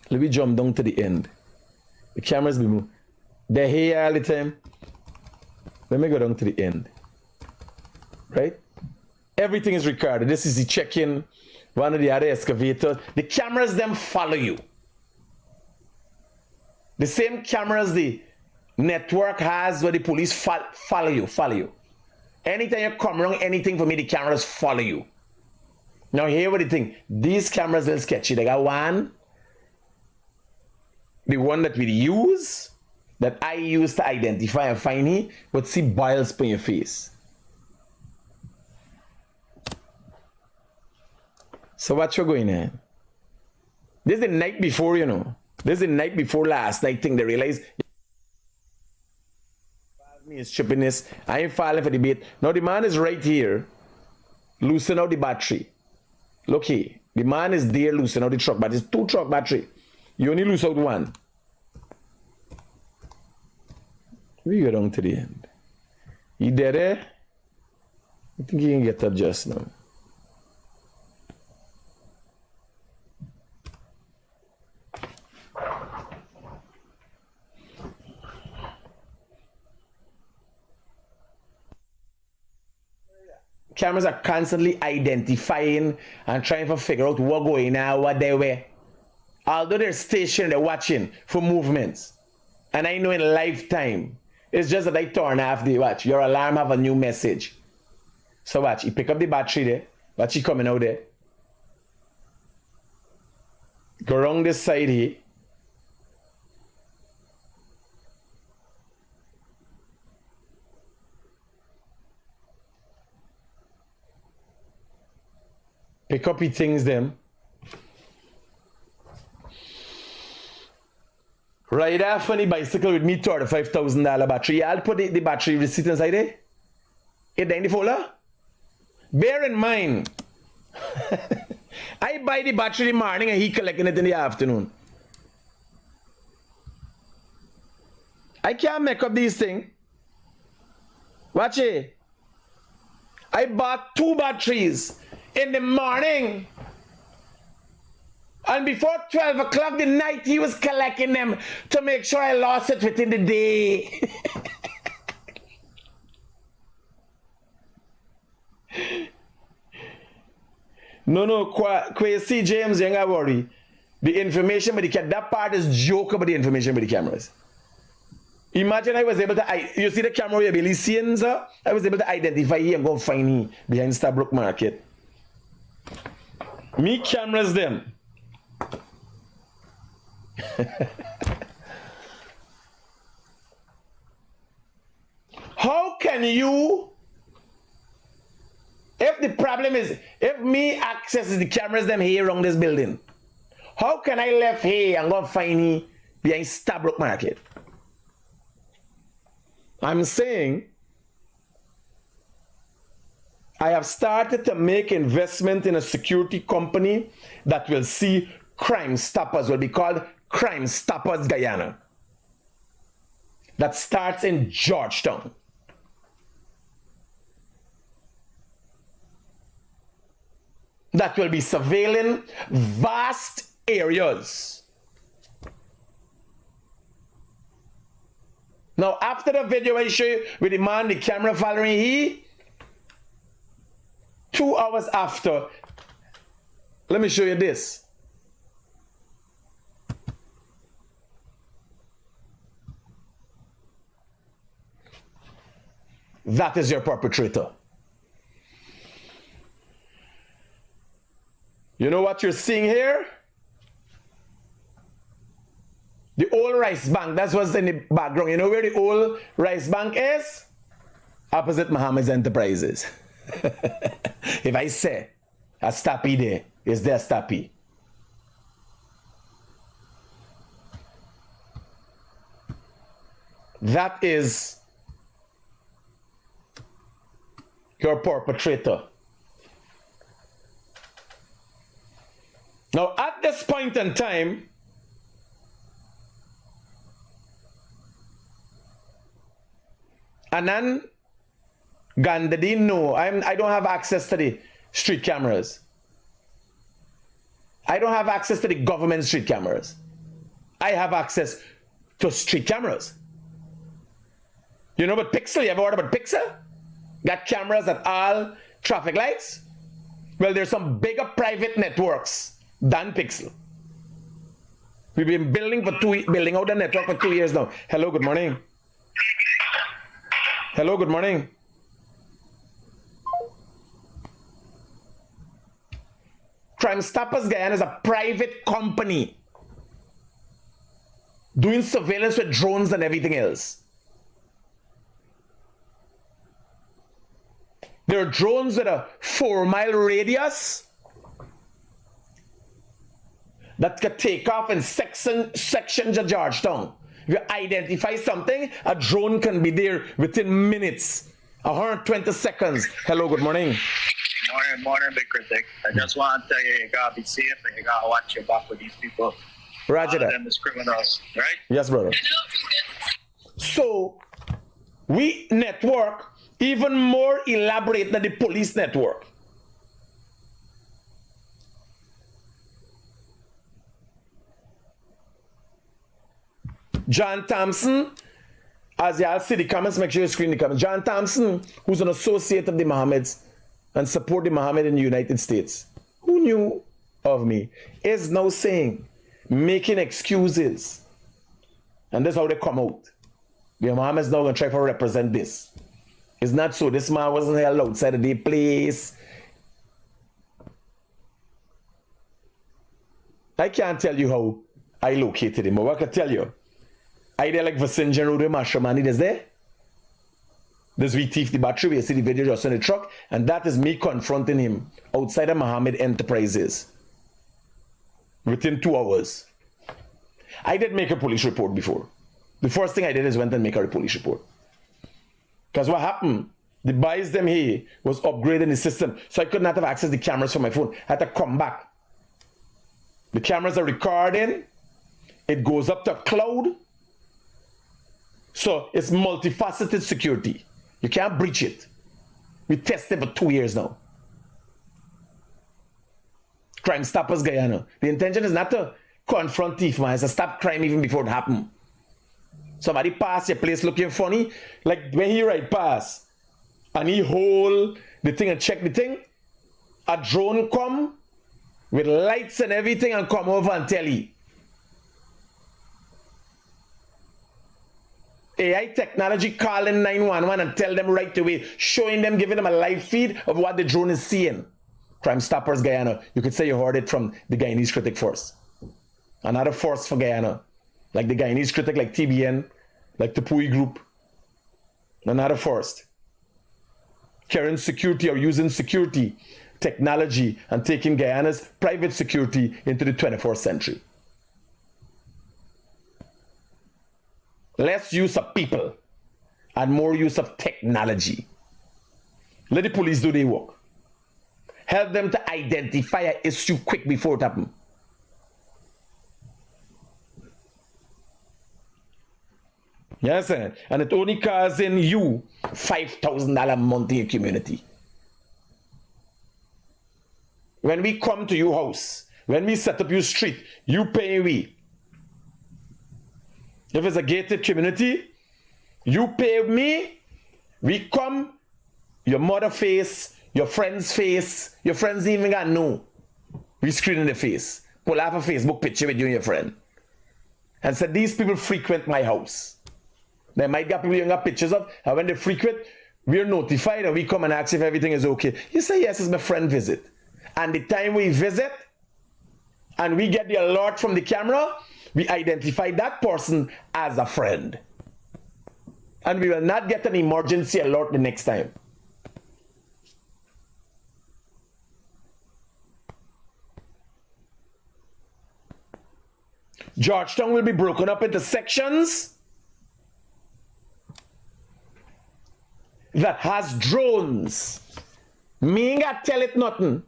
Let me jump down to the end. The cameras be moving. They're here all the time. Let me go down to the end. Right? Everything is recorded. This is the check-in. One of the other excavators. The cameras them follow you. The same cameras the network has where the police follow you. Anytime you come wrong, anything for me, the cameras follow you. Now here what the thing. These cameras are sketchy. They got one. The one that we use, that I use to identify and find him, but see boils on your face. So what you going on? This is the night before, you know. This is the night before last night thing. They realize me is stupidness. I ain't falling for the bait. Now the man is right here. Loosen out the battery. Look here. The man is there loosen out the truck, but it's 2 truck battery. You only lose out 1. We go down to the end. He dead, eh? I think he can get up just now. Cameras are constantly identifying and trying to figure out what going on, what they were. Although they're stationed, they're watching for movements. And I know in lifetime, it's just that I turn off the watch. Your alarm have a new message. So watch, you pick up the battery there. Watch it coming out there. Go around this side here. Pick up your things them. Ride off on the bicycle with me $35,000 battery. I'll put the battery receipt inside there. It there in the folder. Bear in mind, I buy the battery in the morning and he collecting it in the afternoon. I can't make up these things. Watch it. I bought 2 batteries in the morning. And before 12 o'clock the night, he was collecting them to make sure I lost it within the day. No, Quasi James, you ain't gotta worry. The information but that part is joke about the information with the cameras. Imagine I was able to, you see the camera you're barely seeing, sir? I was able to identify here and go find him behind Starbrook Market. Me cameras them. How can you, if the problem is, if me accesses the cameras them here around this building, how can I left here and go find me behind Starbrook Market? I'm saying I have started to make investment in a security company that will see Crime Stoppers, will be called Crime Stoppers Guyana. That starts in Georgetown. That will be surveilling vast areas. Now, after the video I show you with the man, the camera following he, 2 hours after, let me show you this. That is your perpetrator. You know what you're seeing here? The old rice bank, that's what's in the background. You know where the old rice bank is? Opposite Muhammad's Enterprises. If I say a Stappy there, is there Stappy? That is your perpetrator. Now, at this point in time, Anand Gandhi, no, I don't have access to the street cameras. I don't have access to the government street cameras. I have access to street cameras. You know about Pixel? You ever heard about Pixel? Got cameras at all traffic lights? Well, there's some bigger private networks than Pixel. We've been building out the network for 2 years now. Hello, good morning. Hello, good morning. Crime Stoppers Guyana is a private company doing surveillance with drones and everything else. There are drones with a 4-mile radius that can take off in sections of Georgetown. If you identify something, a drone can be there within minutes, 120 seconds. Hello, good morning. Morning, Big Critic. I just want to tell you, you gotta be safe and you gotta watch your back with these people. Roger that. Them is criminals, right? Yes, brother. So, we network Even more elaborate than the police network. John Thompson, as y'all see the comments, make sure you screen the comments. John Thompson, who's an associate of the Mohammeds and support the Mohammed in the United States, who knew of me, is now saying, making excuses. And that's how they come out. The Mohammed's now going to try to represent this. It's not so. This man wasn't held outside of the place. I can't tell you how I located him, but what I can tell you, I did like Vasinjan Road with Mashamani, there's there. There's we thief the battery, we see the video just in the truck, and that is me confronting him outside of Mohammed Enterprises within 2 hours. I did make a police report before. The first thing I did is went and make a police report. Because what happened, the boys them here was upgrading the system, so I could not have access to the cameras from my phone. I had to come back. The cameras are recording, it goes up to cloud. So it's multifaceted security. You can't breach it. We tested for 2 years now. Crime Stoppers Guyana. The intention is not to confront thief, man. It's to stop crime even before it happens. Somebody pass your place looking funny. Like when he ride past and he hold the thing and check the thing, a drone come with lights and everything and come over and tell you. AI technology calling 911 and tell them right away, showing them, giving them a live feed of what the drone is seeing. Crime Stoppers Guyana. You could say you heard it from the Guyanese Critic Force. Another force for Guyana. Like the Guyanese Critic, like TBN, like the Pui Group. Another force. Carrying security or using security, technology, and taking Guyana's private security into the 21st century. Less use of people and more use of technology. Let the police do their work. Help them to identify an issue quick before it happens. Yes, sir. And it only costing you $5,000 a month in your community. When we come to your house, when we set up your street, you pay we. If it's a gated community, you pay me, we come, your mother face, your friend's face, your friends even got know. We screen in the face, pull off a Facebook picture with you and your friend. And said, these people frequent my house. They might get people you got pictures of, and when they frequent, we're notified and we come and ask if everything is okay. You say, yes, it's my friend visit. And the time we visit, and we get the alert from the camera, we identify that person as a friend. And we will not get an emergency alert the next time. Georgetown will be broken up into sections that has drones. Me ain't got tell it nothing.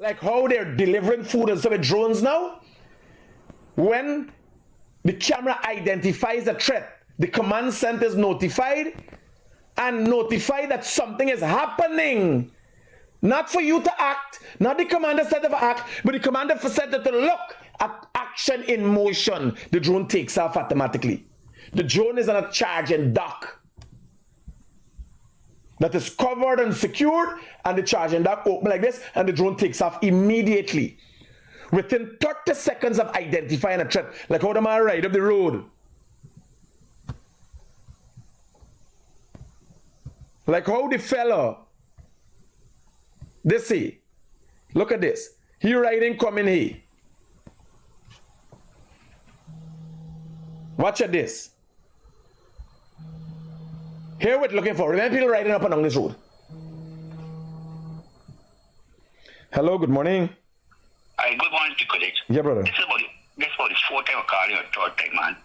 Like how they're delivering food and stuff with drones now. When the camera identifies a threat, the command center is notified and notified that something is happening. Not for you to act, not the commander center to act, but the commander center to look at action in motion. The drone takes off automatically. The drone is on a charging dock that is covered and secured, and the charging dock open like this, and the drone takes off immediately. Within 30 seconds of identifying a threat, like how the man ride up the road. Like how the fella, this see, look at this. He riding coming here. Watch at this. Here what looking for. Remember people riding up and down this road. Hello, good morning. Hi, good morning to Critic. Yeah, brother. This is about the fourth time I call you a third time, man.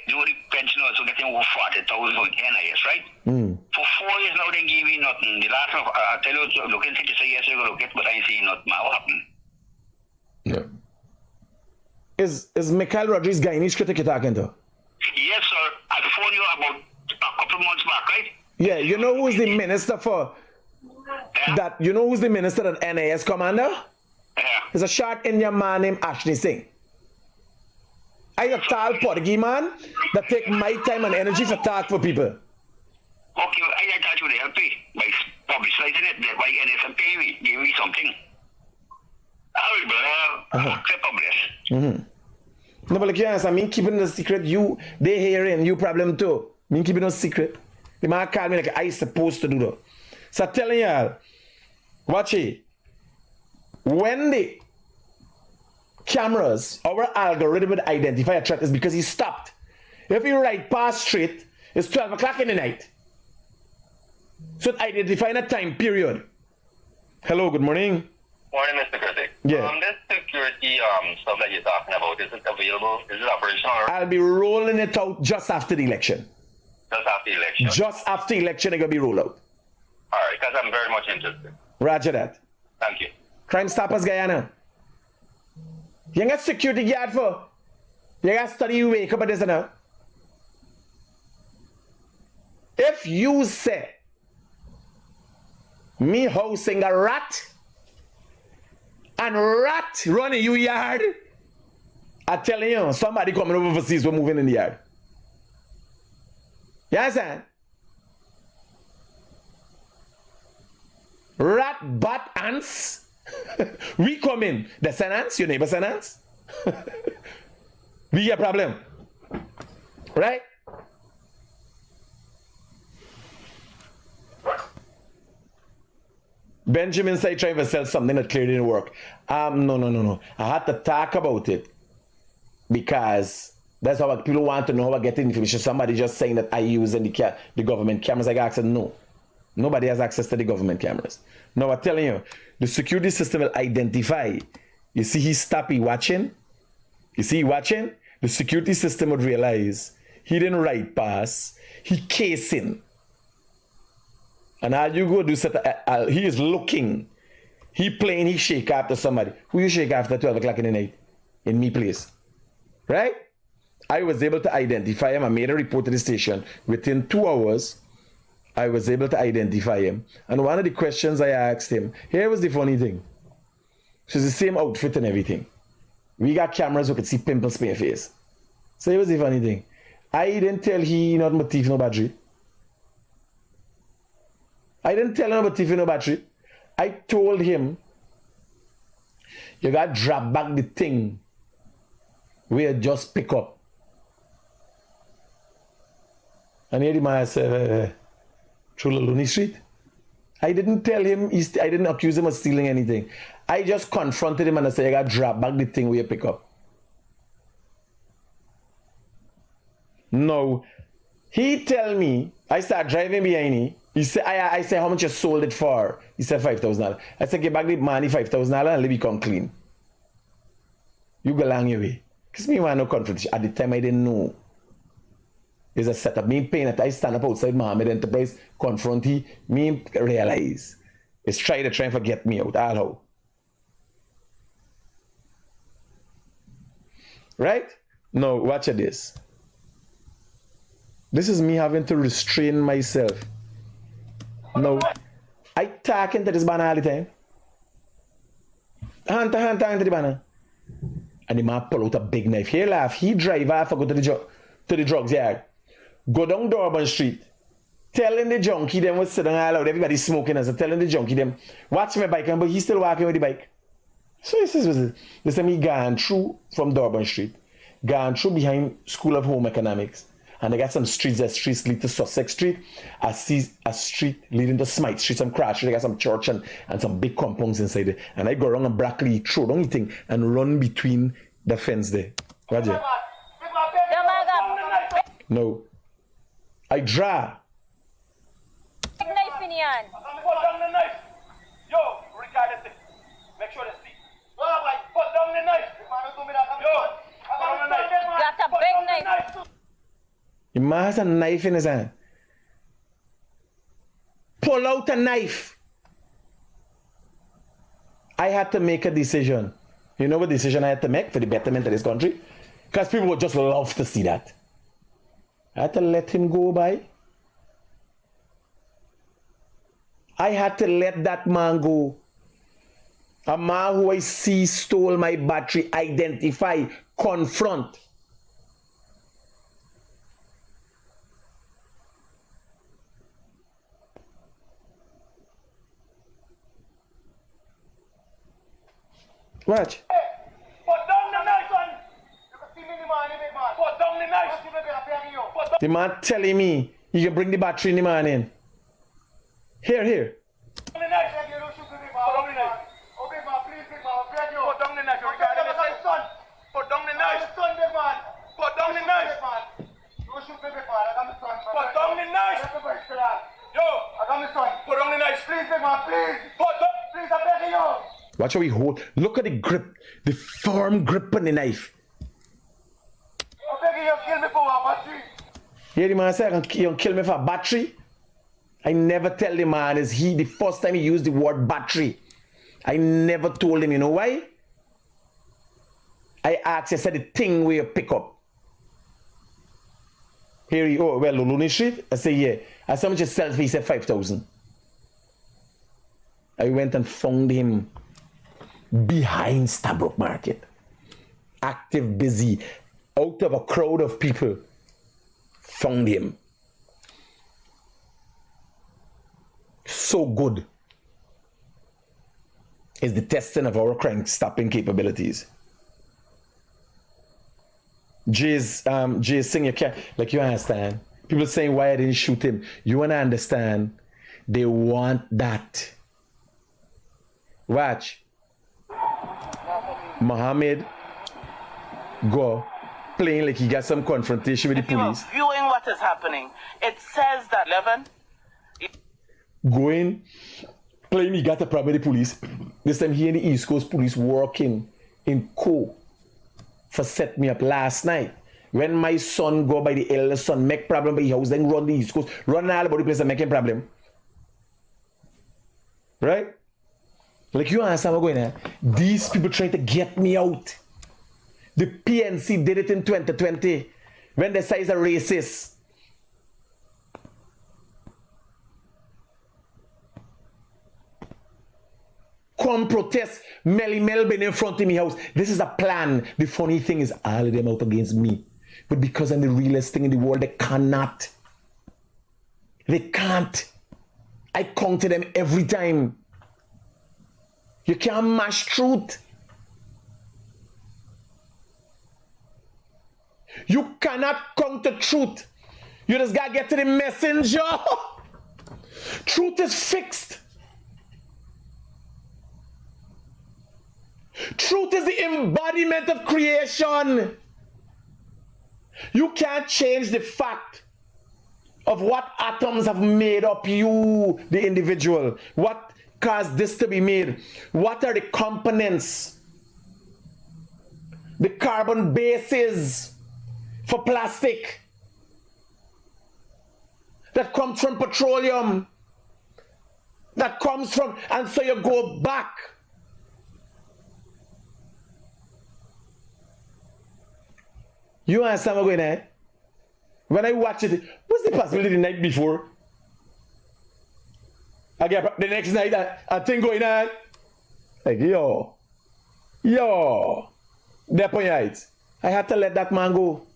You know the pension also getting over 40,000 for NIS, right? For 4 years now, they give me nothing. The last one, I tell you, looking to say yes, you're going to get, but I ain't seeing nothing. What happened? Yeah. Is Michael Rodriguez Guyanese Critic you're talking to? Yes, sir. I phoned you about a couple Yeah, you know who's the minister for that? You know who's the minister at NAS commander? There's a short Indian man named Ashley Singh. I'm a tall Portuguese man that take my time and energy for talk for people. Okay, I thought you would help me by publicizing it, that by NS pay me, give me something. I will accept publish. No, but like, yes, I mean, keeping the secret, they hearing, you problem too. I mean, keeping no secret. The man called me like I supposed to do that. So I'm telling y'all, watch it. When the cameras, our algorithm would identify a threat is because he stopped. If you ride past straight, it's 12 o'clock in the night. So it identifying a time period. Hello, good morning. Morning, Mr. Critic. Yeah. This security stuff that you're talking about, is it available? Is it operational? I'll be rolling it out just after the election. Just after the election? Just after the election, it's going to be rolled out. All right, because I'm very much interested. Roger that. Thank you. Crime Stoppers Guyana. You got security guard for. You got to study you wake up at this now. If you say me housing a rat and rat running your yard, I telling you, somebody coming overseas we're moving in the yard. You understand? Rat, bat, ants. We come in. The tenants, your neighbor's tenants. We get a problem. Right? Benjamin said trying to sell something that clearly didn't work. No. I had to talk about it because that's how people want to know how I get information. Somebody just saying that I use the government cameras. I got access. No. Nobody has access to the government cameras. No, I'm telling you, the security system will identify. You see, he stopped, he watching. You see, he watching. The security system would realize he didn't ride past. He casing. And all you go do, he is looking. He playing, he shake after somebody. Who you shake after 12 o'clock in the night? In me place. Right? I was able to identify him. I made a report to the station. Within 2 hours, I was able to identify him. And one of the questions I asked him, here was the funny thing. She's the same outfit and everything. We got cameras, we could see pimples in your face. So here was the funny thing. I didn't tell he not my thief no battery. I didn't tell him about thief no battery. I told him, you got to drop back the thing where just pick up. And here the man said, through the Looney Street. I didn't tell him, I didn't accuse him of stealing anything. I just confronted him and I said, you got to drop back the thing where you pick up. No. He tell me, I start driving behind him. He said, I say, how much you sold it for? He said, $5,000. I said, give back the money, $5,000 and let me come clean. You go along your way. Because me want no confrontation. At the time, I didn't know. It's a setup. Me paying that I stand up outside Mohammed Enterprise, confront him, me realize. It's trying to forget me out. All how. Right? Now, watch this. This is me having to restrain myself. No, I talk into this banner all the time. Hand to the banner. And the man pull out a big knife. He laugh. He drive off and go to the drugs yard. Go down Durban Street. Telling the junkie them was sitting all out. Everybody smoking as telling the junkie them, watch my bike, but he's still walking with the bike. So this is this time he gone through from Durban Street. Gone through behind School of Home Economics. And they got some streets, that streets lead to Sussex Street. I see a street leading to Smythe Street, some crash street. They got some church and some big compounds inside there. And I go around and Brackley, throw down the thing and run between the fence there. Roger. No. I draw. Big knife in yan. Put down the knife. Yo, regard it. Make sure they see. Put down the knife. Yo, That's a big knife. The man has a knife in his hand. Pull out a knife. I had to make a decision. You know what decision I had to make for the betterment of this country? Because people would just love to see that. I had to let him go by. I had to let that man go. A man who I see stole my battery, identify, confront. Watch. Put down the knife, son. You can see me in the morning, big man. Put down the knife. The man telling me he can bring the battery in the morning. Here. Put down the knife. Put down the knife. Oh, big man, please, big man. I beg you. Put down the knife. Son. Put down the knife. Son, big man. Put down the knife. Don't shoot me, big man. I got my son. Put down the knife. Yo, I got my son. Put down the knife. Please, big man, please. Put down. Please, I beg you. Watch how he hold. Look at the grip, the firm grip on the knife. I beg you, kill me for a battery. Hear the man say, you can kill me for a battery? I never tell the man, is he the first time he used the word battery. I never told him, you know why? I asked, I said the thing where you pick up. Here he, oh, well, Luluni Street? I say, yeah. I said, how much you sell? He said 5,000. I went and found him behind Stabrook Market. Active, busy, out of a crowd of people. Found him. So good is the testing of our crank stopping capabilities. Jay's saying you can't, like, you understand. People saying why I didn't shoot him. You want to understand. They want that. Watch. Mohammed go playing like he got some confrontation with the police. Viewing what is happening, it says that 11 going playing he got a problem with the police. This time he and the East Coast police working in co for set me up last night. When my son go by the eldest son, make problem by the house, then run the East Coast, run all about the place and making problem. Right? Like, you understand what's going on? These people trying to get me out. The PNC did it in 2020 when they say it's a racist. Come protest Melly Melbourne in front of me house. This is a plan. The funny thing is all of them out against me. But because I'm the realest thing in the world, they cannot. They can't. I counter them every time. You can't mash truth. You cannot counter truth. You just gotta get to the messenger. Truth is fixed. Truth is the embodiment of creation. You can't change the fact of what atoms have made up you, the individual. What caused this to be made? What are the components? The carbon bases for plastic that comes from petroleum, that comes from, and so you go back. You understand what's going on? When I watch it, what's the possibility the night before? I get the next night, a thing going on. Like, yo, that point right. I had to let that man go.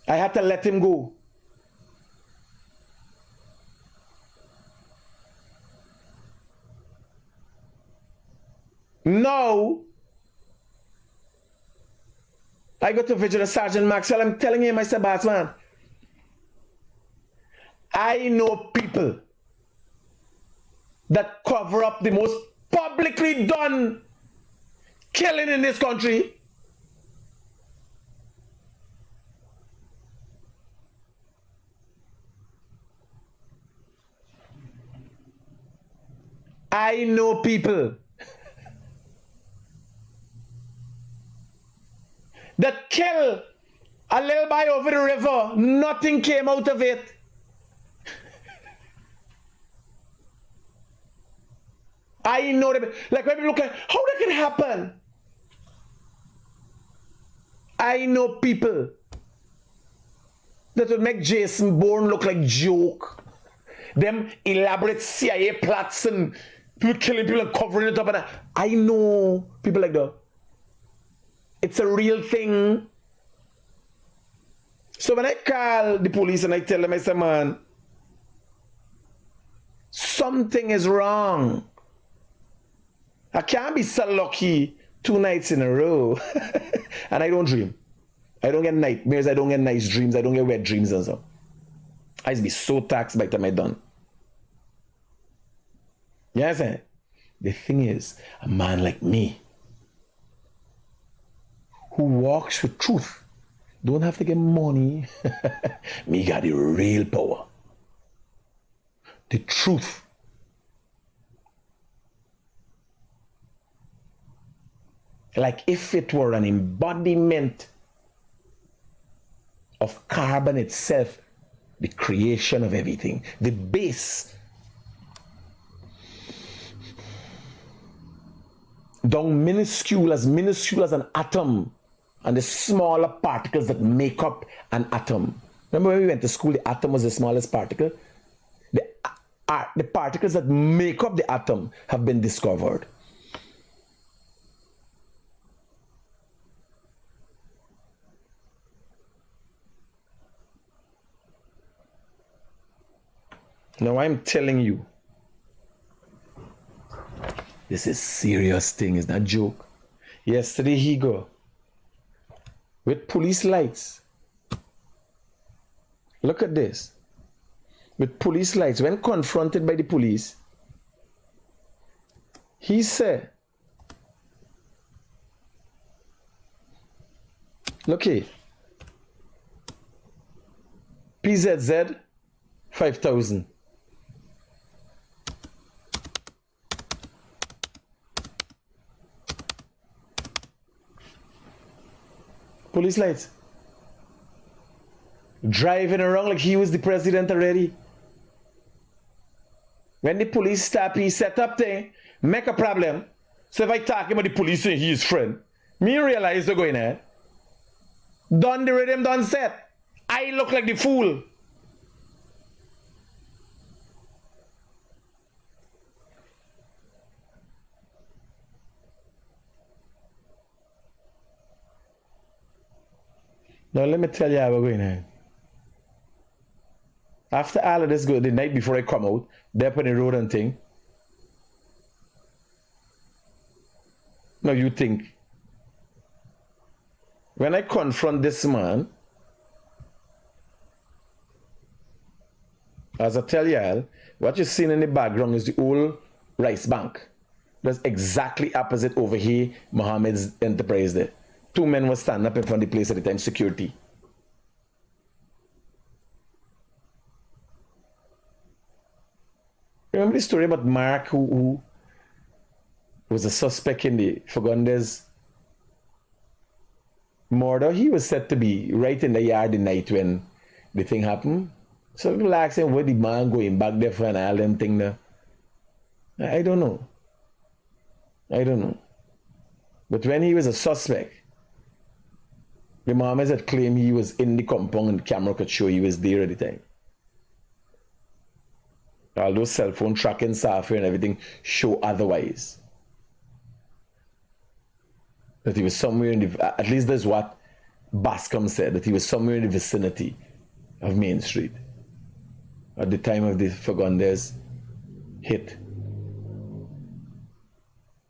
I had to let him go. Now, I go to Vigilant Sergeant Maxwell. I'm telling him, I said, boss man, I know people that cover up the most publicly done killing in this country. I know people that kill a little boy over the river. Nothing came out of it. I know them. Like, when people look at how that can happen. I know people that would make Jason Bourne look like joke. them elaborate CIA plots and people killing people and covering it up. And I know people like that. It's a real thing. So when I call the police and I tell them, I say, man, something is wrong. I can't be so lucky 2 nights in a row. And I don't dream. I don't get nightmares. I don't get nice dreams. I don't get wet dreams and so. I used to be so taxed by the time I done. You know what I'm saying? The thing is, a man like me, who walks with truth, don't have to get money. Me got the real power. The truth. Like if it were an embodiment of carbon itself, the creation of everything, the base, down minuscule as an atom, and the smaller particles that make up an atom. Remember when we went to school, the atom was the smallest particle? The particles that make up the atom have been discovered. Now I'm telling you, this is serious thing, it's not a joke. Yesterday he go with police lights. Look at this. With police lights, when confronted by the police, he said, look here, PZZ 5,000. Police lights. Driving around like he was the president already. When the police stop, he set up thing, make a problem. So if I talk about the police and he is friend, me realize they're going there. Done the rhythm, done set. I look like the fool. Now let me tell you how we're going on. After all of this go, the night before I come out, they're up on the road and thing. Now you think, when I confront this man, as I tell y'all, what you're seeing in the background is the old rice bank. That's exactly opposite over here, Mohammed's enterprise there. 2 men were standing up in front of the place at the time, security. Remember the story about Mark, who was a suspect in the Fagundes murder? He was said to be right in the yard the night when the thing happened. So people ask him, where the man going back there for and all them thing there? I don't know. I don't know. But when he was a suspect, the Mohammeds had claimed he was in the compound and the camera could show he was there at the time. All those cell phone tracking software and everything show otherwise. That he was somewhere in the, at least that's what Bascom said, that he was somewhere in the vicinity of Main Street at the time of the Fagundes hit.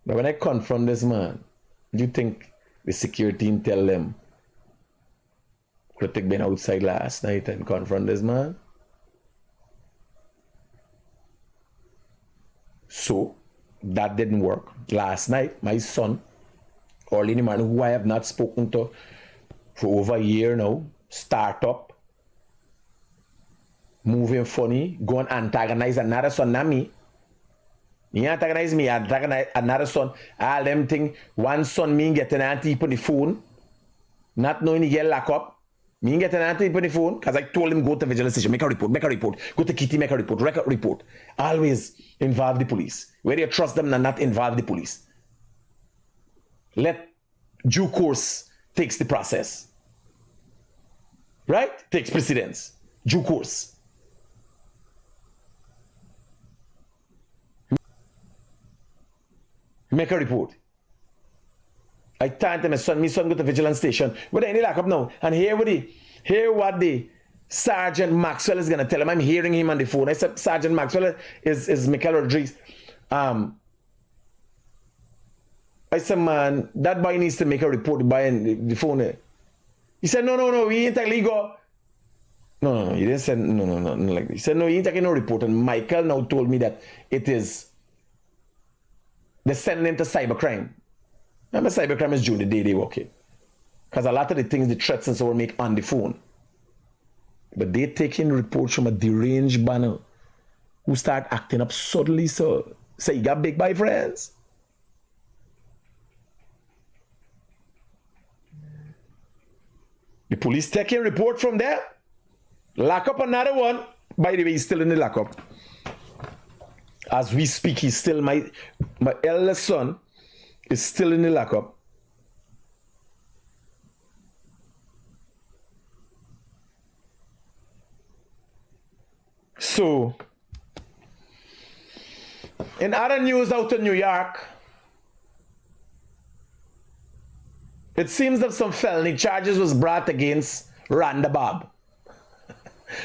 But when I confront this man, do you think the security team tell them, Critic been outside last night and confront this man? So, that didn't work. Last night, my son, early in the morning, who I have not spoken to for over a year now, start up, moving funny, go and antagonize another son, not me. He antagonize me, antagonize another son. All them thing, one son, me get an auntie on the phone, not knowing he get locked up. Me get an auntie on the phone, because I told him go to vigilance station, make a report. Go to Kitty, make a report, record report. Always involve the police. Where you trust them and not involve the police. Let due course takes the process. Right? Takes precedence. Due course. make a report. I turned to my son go to vigilance station. But then he lock up now. And hear what the Sergeant Maxwell is gonna tell him. I'm hearing him on the phone. I said Sergeant Maxwell is Michael Rodriguez. I said, man, that boy needs to make a report by the phone there. He said, no, we ain't actually go. No, he didn't say no, like this. He said, no, he ain't taking no report. And Michael now told me that it is, they're sending him to cybercrime. Remember, cybercrime is June the day they walk in. Because a lot of the things, the threats and so on make on the phone. But they taking reports from a deranged banner who start acting up suddenly, so say you got big by friends. The police taking report from there. Lock up another one. By the way, he's still in the lockup. As we speak, he's still my eldest son is still in the lockup. So, in other news out in New York, it seems that some felony charges was brought against Randa Bob.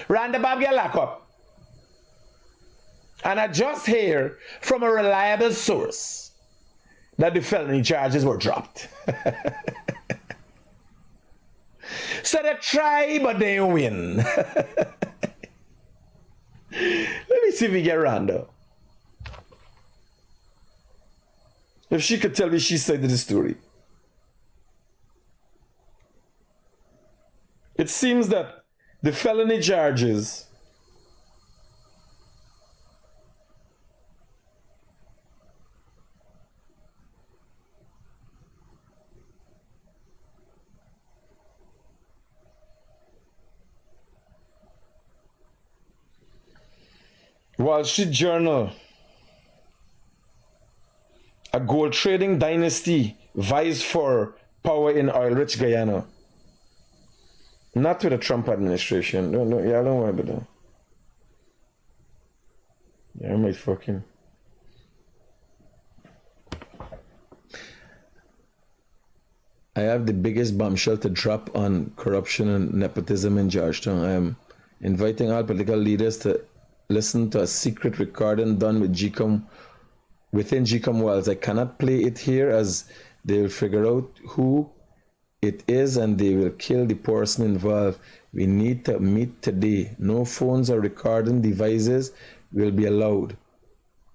Randa Bob get locked up. And I just hear from a reliable source that the felony charges were dropped. So they try, but they win. Let me see if we get Randa. If she could tell me she said the story. It seems that the felony charges Wall Street Journal, a gold trading dynasty vies for power in oil-rich Guyana. Not with the Trump administration. No, yeah, don't worry about that. Yeah, I might fucking. I have the biggest bombshell to drop on corruption and nepotism in Georgetown. I am inviting all political leaders to listen to a secret recording done with within GCOM walls. I cannot play it here as they will figure out who it is and they will kill the person involved. We need to meet today. No phones or recording devices will be allowed.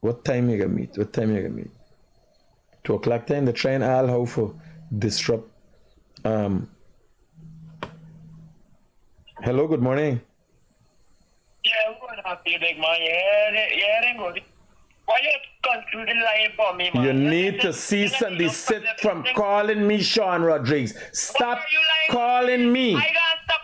What time you gonna meet? 2 o'clock time? They're trying all how for disrupt. Hello, good morning. Yeah, I'm going to have to big man. Yeah, good. Why you concluding lying for me, man? You need to cease and desist from calling me Sean Rodriguez. Stop calling me. I can't stop.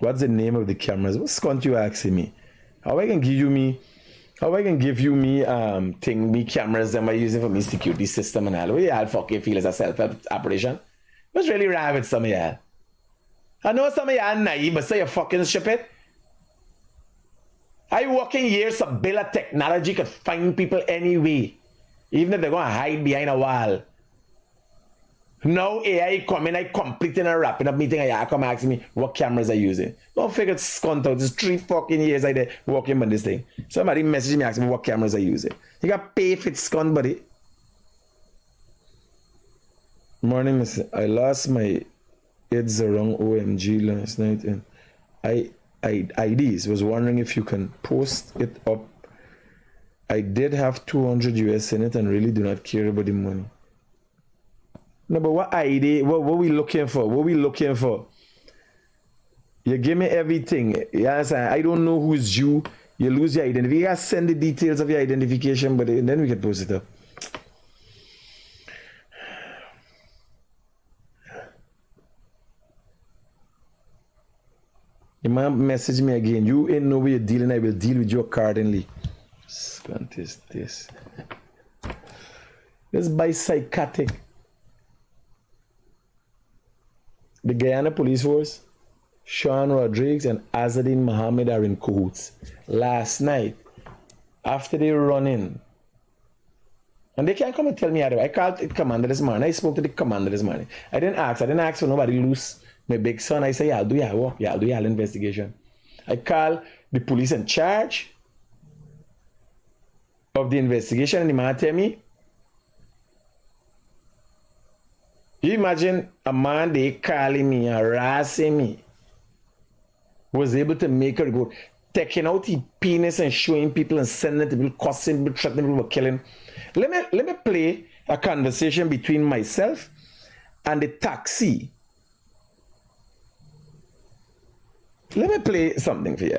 What's the name of the cameras? What's going you asking me? How I can give you me cameras that I'm using for me security system and all. What y'all fucking feel as a self-help operation? What's really wrong with some of y'all? I know some of y'all naive, but say you fucking stupid. I working years of bill of technology could find people anyway, even if they're gonna hide behind a wall. Now AI coming, I completing and wrapping up meeting, I come asking me what cameras I using. Don't figure it's scunt out. It's 3 fucking years I did working on this thing. Somebody messaged me asking me what cameras I using. You got pay if it's scunt, buddy. Morning, Mr. I lost my kids around OMG last night and IDs. Was wondering if you can post it up. I did have 200 US in it and really do not care about the money. No, but what ID? What we looking for? What we looking for? You give me everything. Yes, I don't know who's you. You lose your identity. You gotta send the details of your identification, but then we can post it up. You might message me again. You ain't know where you're dealing. I will deal with you accordingly. What is this? This by psychotic. the Guyana Police Force, Sean Rodriguez and Azadin Mohammed are in cahoots. Last night, after they run in, and they can't come and tell me otherwise. I called the commander this morning. I spoke to the commander this morning. I didn't ask for nobody loose. My big son, I say, yeah, I'll do your work. Yeah, I'll do your investigation. I call the police in charge of the investigation, and the man tell me, you imagine a man they calling me, harassing me, was able to make a report, taking out his penis and showing people and sending people, cussing people, threatening people, killing. Let me play a conversation between myself and the taxi. Let me play something for you.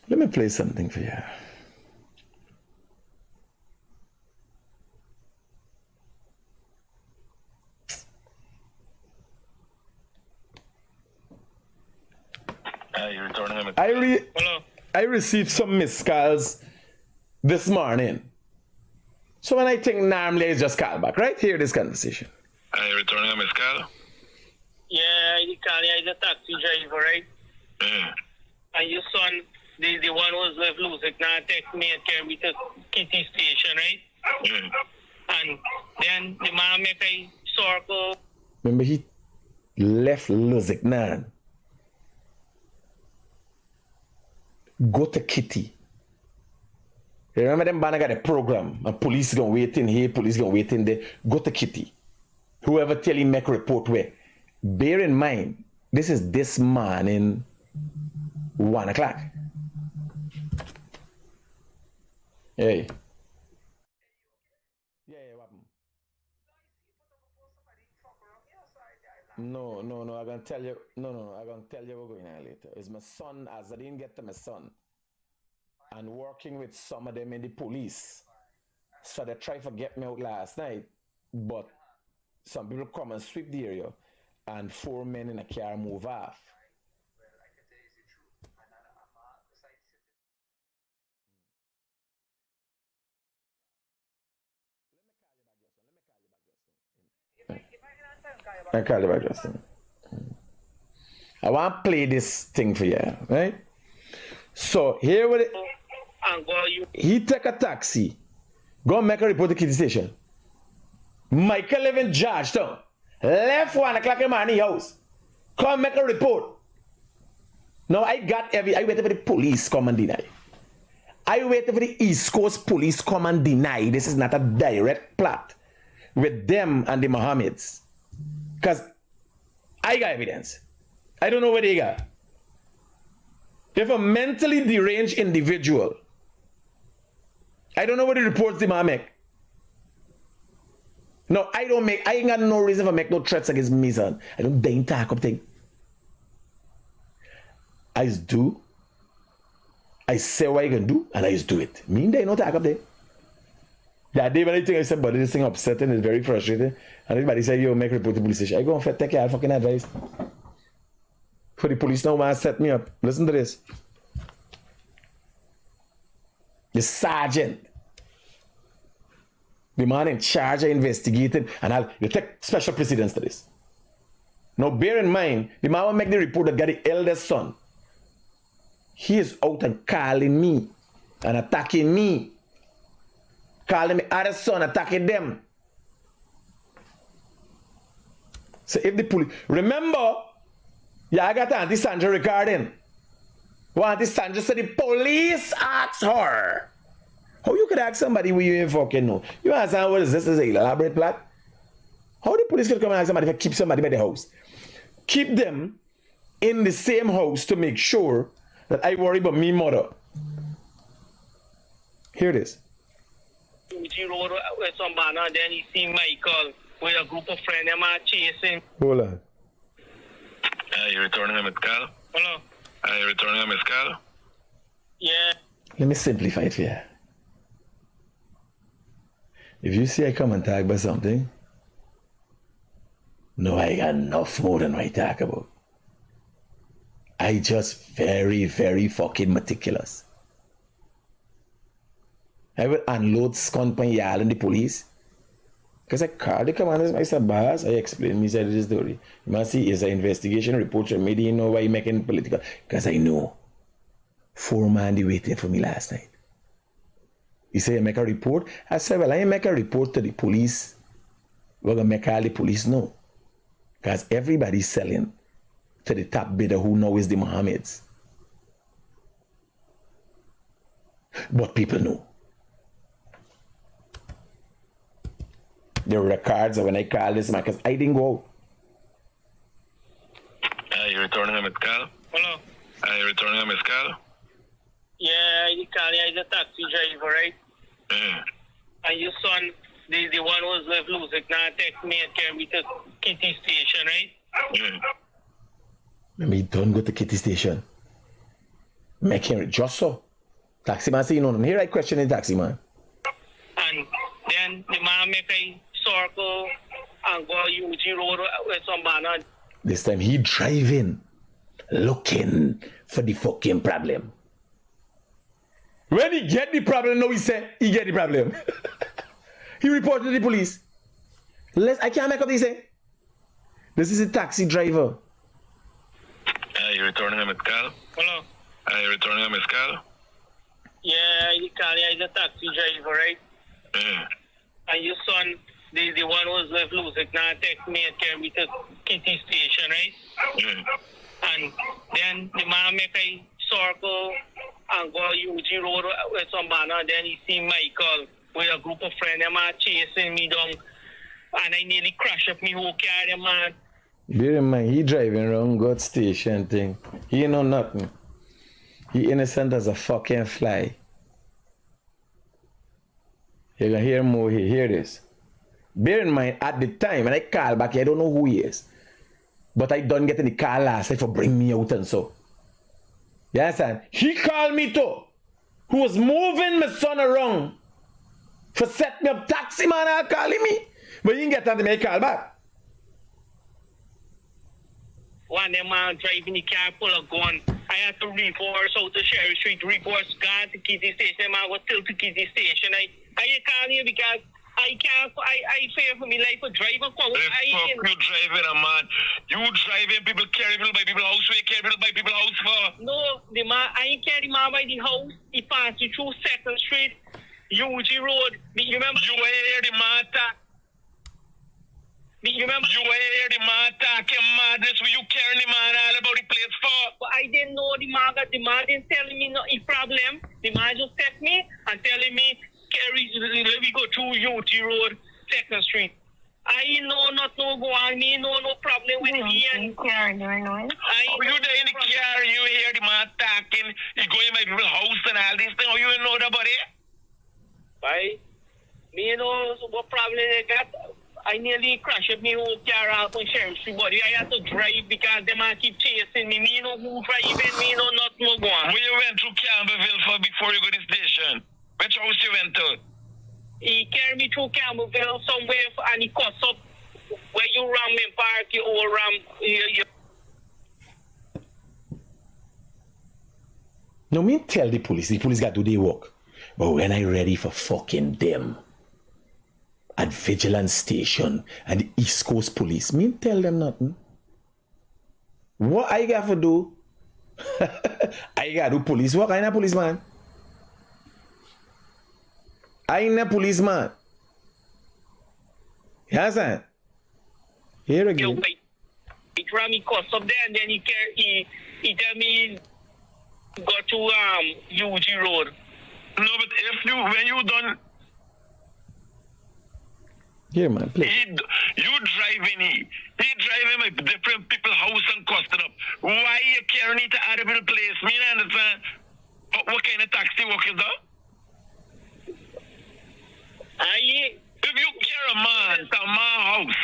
Let me play something for you. You're returning him. I received some missed calls this morning. So when I think normally it's just call back, right? Hear this conversation. You're returning a missed call? Yeah, you can. Yeah, he's a taxi driver, right? And your son, the one who was left loose, now text me and carry me to Kitty Station, right? And then the man make a circle. Remember, he left Luziknan. Go to Kitty. Remember them banner got a program and police gonna wait in here, police gonna wait in there. Go to Kitty. Whoever tell him make a report where. Bear in mind, this is this morning 1 o'clock. Hey. Yeah, what happened? No, I'm gonna tell you. No, I'm gonna tell you what's going on later. It's my son, as I didn't get to my son, and working with some of them in the police. So they tried to get me out last night, but some people come and sweep the area, and 4 men in a car move off. I call you back, Justin. I want to play this thing for you, right? So here with it, he take a taxi, go make a report to Kitty Station. Michael live in Georgetown, left 1 o'clock in the morning house, come make a report. Now I waited for the police come and deny. I waited for the East Coast police come and deny. This is not a direct plot with them and the Mohammeds. Because I got evidence. I don't know what they got. If a mentally deranged individual, I don't know what the reports they might make. No, I ain't got no reason to make no threats against me, son. I don't dare talk up thing. I just do. I say what I can do, and I just do it. Me, they don't talk up there. That day when I think I said, but this thing upsetting, is very frustrating. And everybody say, yo, make a report to the police station. I go and take your fucking advice. For the police now, man, set me up. Listen to this. The sergeant, the man in charge of investigating, and you take special precedence to this. Now, bear in mind, the man will make the report that got the eldest son. He is out and calling me and attacking me. Calling me other son, attacking them. So if the police, remember, yeah, I got Auntie Sandra recording. Well, Auntie Sandra said the police asked her. How you could ask somebody who you ain't fucking know? You understand what is this? Is an elaborate plot? How the police could come and ask somebody to keep somebody by the house? Keep them in the same house to make sure that I worry about me mother. Here it is. He rode with somebody and then he see Michael with a group of friends them are chasing. Hold on. You returning him a call? Hello? You returning him a call? Yeah. Let me simplify it for you. If you see I come and talk about something, no, I got enough more than I talk about. I just very, very fucking meticulous. I will unload scunt pan y'all and the police. Because I called the commanders, I said, boss, I explained, me said this story. You must see, it's an investigation report, you made you know why you making political. Because I know. 4 man they waiting for me last night. He said, you make a report? I said, well, I make a report to the police. We're going to make all the police know. Because everybody's selling to the top bidder who know is the Mohammeds. But people know. The records of when I call this man, because I didn't go out. You returning a missed call? Hello? You returning a missed call? Yeah, you call me as a taxi driver, right? And your son, the one who was left losing, now text me and carry me to Kitty Station, right? Let me don't go to Kitty Station. Make him just so. Taxi man say, you know, here I question the taxi man. And then the man make a circle and go UG Road with some man. This time he driving, looking for the fucking problem. When he get the problem, no, he say he get the problem. He reported to the police. I can't make up this thing. This is a taxi driver. You returning a missed call? Hello? You returning a missed call? Yeah, you call me as a taxi driver, right? And your son, the one who was left losing, now text me and carry me to Kitty Station, right? And then the man make a circle and go UG Road with some man, and then he see Michael with a group of friends, them are chasing me down, and I nearly crash up me whole car, them man. Bear in mind, he driving around God Station thing. He know nothing. He innocent as a fucking fly. You can hear more here. Hear this. Bear in mind, at the time, when I call back, I don't know who he is. But I done get in the car last night for bring me out and so. You understand? He called me too. Who was moving my son around. For set me up taxi man are calling me. But you didn't get time to make a call back. One them man driving the car full of gun. I had to reverse out to Sherry Street, reverse gone to Kitty Station. Man was still to Kitty Station. I call you because I can't. I fear for me life for driving. Fuck you driving, man. You driving, people carry people by people's house. We carry people by people's house for. No, the man. I ain't carry man by the house. He passed you through 2nd Street, UG Road. You remember? You were here, the man talk. You remember? You were here, the man talking madness. Were you carrying the man all about the place for? But I didn't know the man. The man didn't tell me no problem. The man just text me and telling me, Kerry, let me go through UT Road, 2nd Street. I know not no go on me, no problem with it. You there in the car, you hear the man talking, you go in my people's house and all this thing, or you know about it? Right? Me know what problem they got. I nearly crashed me whole car out on Sheriff Street, but I had to drive because them man keep chasing me. Me know who driving, me know not no go on. Where you went to Campbellville for before you go to the station? Which house you went to? He carried me through Campbellville somewhere and he cuts up where you ram in park, you all ram. No, me tell the police got to do their work. But when I ready for fucking them, at Vigilance Station and the East Coast Police, me tell them nothing. What I got to do? I got to do police work. I ain't a policeman. I ain't a policeman. You understand? Here again. He ran me cuss up there and then he tell me go to UG Road. No, but when you done. Here, man, please. You driving he driving my different people's house and costing up. Why you carrying it to other people's place? Me not understand. What kind of taxi work is that? If you carry a man to my house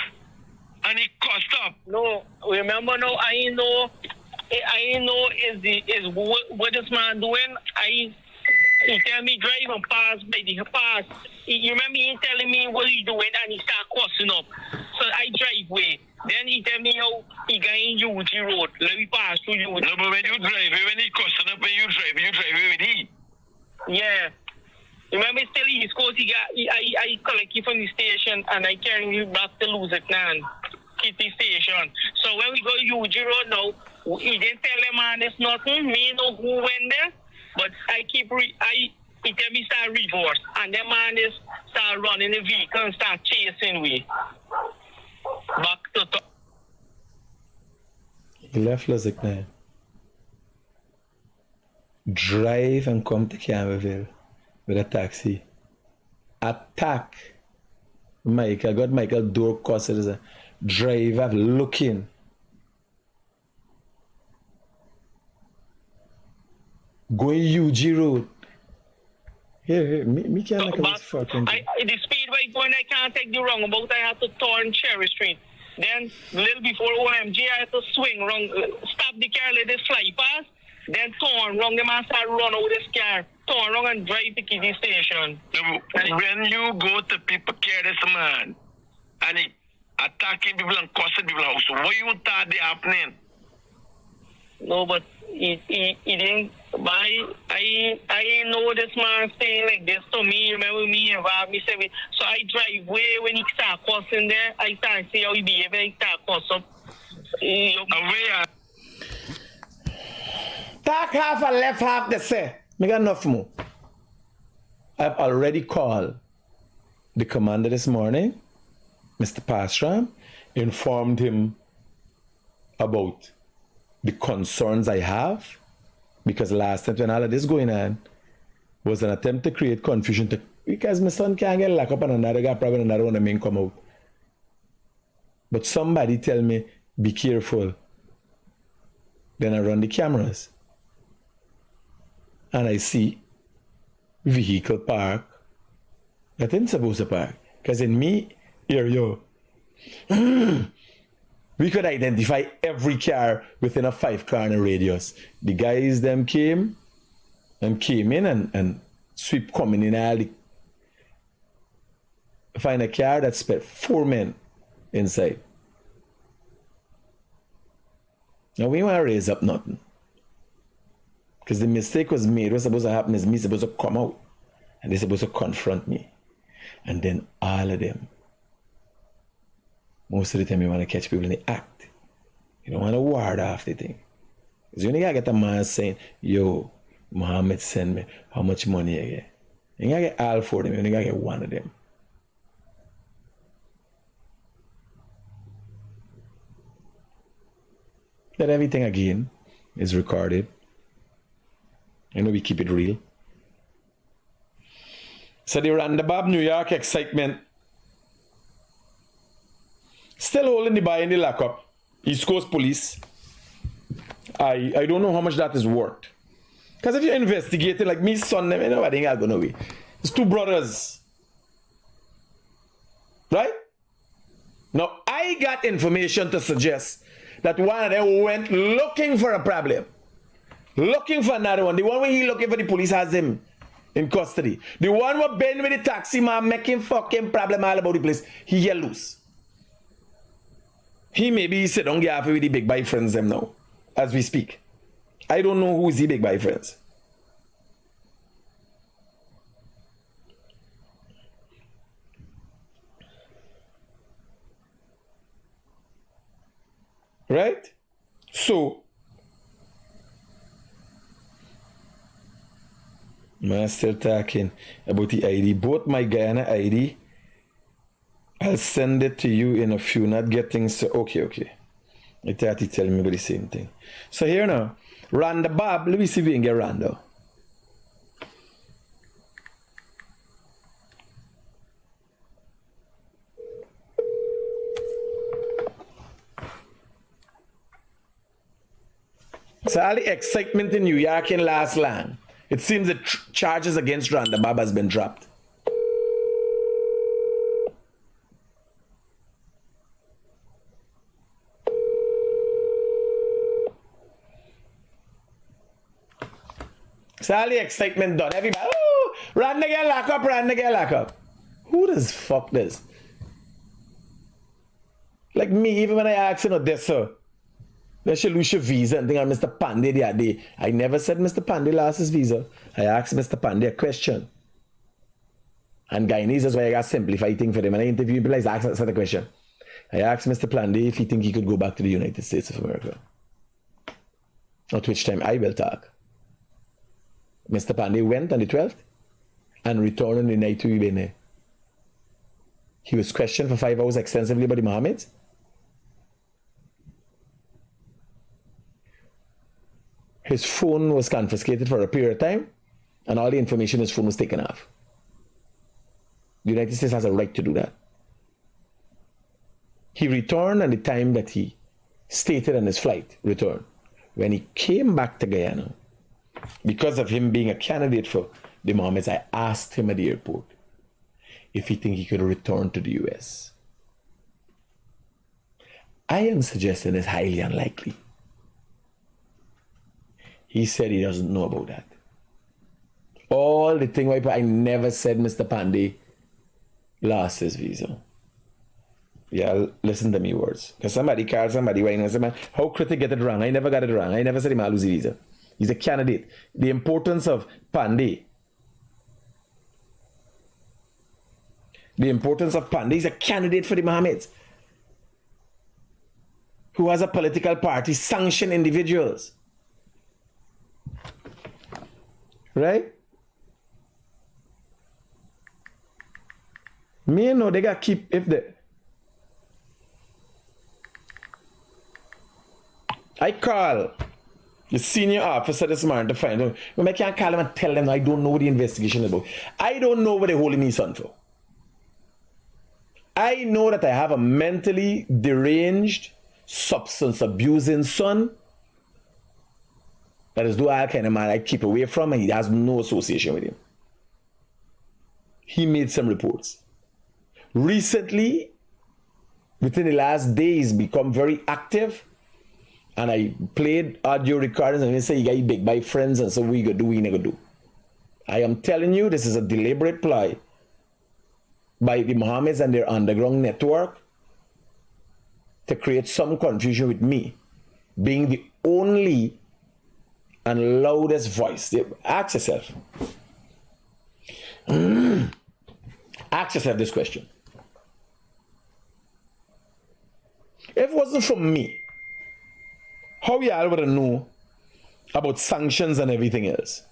and he cost up. No, remember now I know is what this man doing. He tell me drive and pass by the pass. You remember he telling me what he doing and he start cussing up. So So I drive away. Then he tell me how he got in UG Road. Let me pass through UG. No, but when you drive, when he costing up when you drive away with he. Yeah. Remember still East Coast, I collect you from the station and I carry you back to Luzitnan, Kitty Station. So when we go to UG Road now, he didn't tell the man it's nothing. Me know who went there. But I keep he tell me start reverse, and the man is start running the vehicle and start chasing me back to top. He left Luzitnan. Drive and come to Campbellville with a taxi. Attack Michael. Got Michael door costed. Drive up looking. Going UG Road. Here, me can't make this fucking thing. The speed by going, I can't take the wrong about. I have to turn Cherry Street. Then, a little before OMG, I have to swing wrong, stop the car, let it fly past. Then turn wrong, the man start run out this car. Turn wrong and drive to Kitty Station. When you go to people care this man, and he attacking people and cussing people house, what you thought they happening? No, but he didn't. I didn't know this man saying like this to me. Remember me involved me say so I drive way when he start cussing there. I start see how he behave when he start cussing. Talk half and left half the say. Me got enough more. I've already called the commander this morning, Mr. Pastram, informed him about the concerns I have, because last time when all of this going on was an attempt to create confusion because my son can't get locked up and another guy probably another one of them come out. But somebody tell me, be careful. Then I run the cameras and I see vehicle park that ain't supposed to park. Because in me area, we could identify every car within a 5-corner radius. The guys them came in and sweep coming in all the find a car that spent 4 men inside. Now we want to raise up nothing. Because the mistake was made. What's supposed to happen is me supposed to come out and they're supposed to confront me. And then all of them, most of the time you want to catch people in the act. You don't want to ward off the thing. Because when you gotta get a man saying, yo, Muhammad send me, how much money you get? You gotta get all 4 of them, you only gotta get 1 of them. That everything again is recorded. You know we keep it real. So the Roundabout New York excitement. Still holding the boy in the lockup. East Coast Police. I don't know how much that is worth. Because if you're investigating like me, son, nobody ain't gonna wait. It's 2 brothers. Right? Now, I got information to suggest that one of them went looking for a problem. Looking for another one. The one where he looking for the police has him in custody. The one where Ben with the taxi man making fucking problem all about the place. He get loose. He maybe sit down here with the big boy friends them now, as we speak. I don't know who is the big boy friends. Right? So, I'm still talking about the ID. Both my Guyana ID, I'll send it to you in a few, not getting so. Okay. I thought he telling me about the same thing. So here now, Randa Bob, let me see if we can get Randa. So all the excitement in New York in last long. It seems that charges against Randa Bob has been dropped. So all the excitement done. Everybody, oh, Randa get lock up, Randa get lock up. Who does fuck this? Like me, even when I asked, this, sir, they should lose your visa and thing on Mr. Pandey the other day. I never said Mr. Pandey lost his visa. I asked Mr. Pandey a question. And Guyanese is why I got simplified thing for them. And I interviewed people, I asked the question. I asked Mr. Pandey if he think he could go back to the United States of America. At which time I will talk. Mr. Pandey went on the 12th and returned on the night to Ibene. He was questioned for 5 hours extensively by the Mohammeds. His phone was confiscated for a period of time, and all the information in his phone was taken off. The United States has a right to do that. He returned on the time that he stated on his flight return. When he came back to Guyana, because of him being a candidate for the Mohammeds, I asked him at the airport if he think he could return to the US. I am suggesting it's highly unlikely. He said he doesn't know about that. All the thing, I never said Mr. Pandey lost his visa. Yeah, listen to me words. Because somebody called somebody and said, how Critic get it wrong? I never got it wrong. I never said he might lose his visa. He's a candidate. The importance of Pandey. The importance of Pandey. He's a candidate for the Mohammeds. Who has a political party, sanctioned individuals. Right? Me know they got keep if they. I call the senior officer this morning to find out. But I can't call them and tell them I don't know what the investigation is about. I don't know what they're holding me son for. I know that I have a mentally deranged, substance abusing son that is do all kind of man I keep away from, and he has no association with him. He made some reports. Recently, within the last days, become very active, and I played audio recordings and they say you got big by friends, and so we go do, we never do. I am telling you, this is a deliberate ploy by the Mohammeds and their underground network to create some confusion with me being the only and loudest voice. Ask yourself. Ask yourself this question. If it wasn't for me, how y'all would know about sanctions and everything else?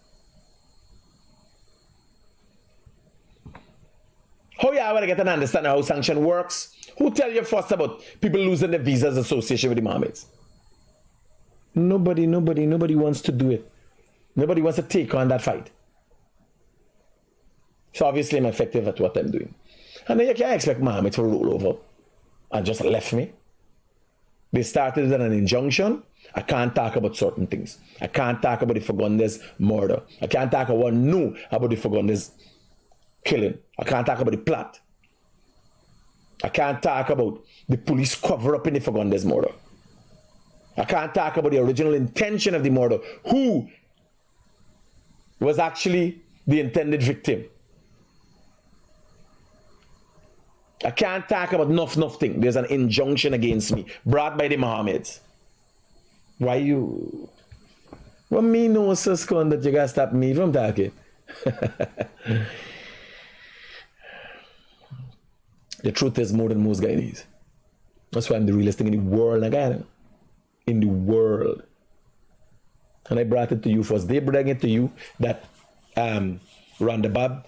How y'all would get an understanding how sanction works? Who tell you first about people losing their visas association with the Mohammeds? Nobody wants to do it. Nobody wants to take on that fight. So obviously I'm effective at what I'm doing. And then you can't expect Mohammed to roll over and just left me. They started with an injunction. I can't talk about certain things. I can't talk about the Fagundes murder. I can't talk about no about the Fagundes killing. I can't talk about the plot. I can't talk about the police cover up in the Fagundes murder. I can't talk about the original intention of the murder. Who was actually the intended victim? I can't talk about nothing. There's an injunction against me brought by the Mohammeds. Why you? Well, me know, Suskon, that you gotta stop me from talking. The truth is more than most Guyanese. That's why I'm the realest thing in the world, again. In the world. And I brought it to you first. They bring it to you that Rhonda Bob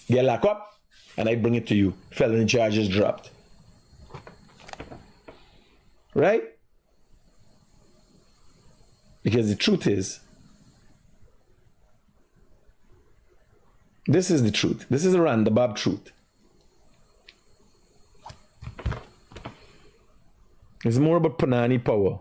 get locked up, and I bring it to you. Felony charges dropped. Right? Because the truth is, this is the truth. This is the Rhonda Bob truth. It's more about Panani power.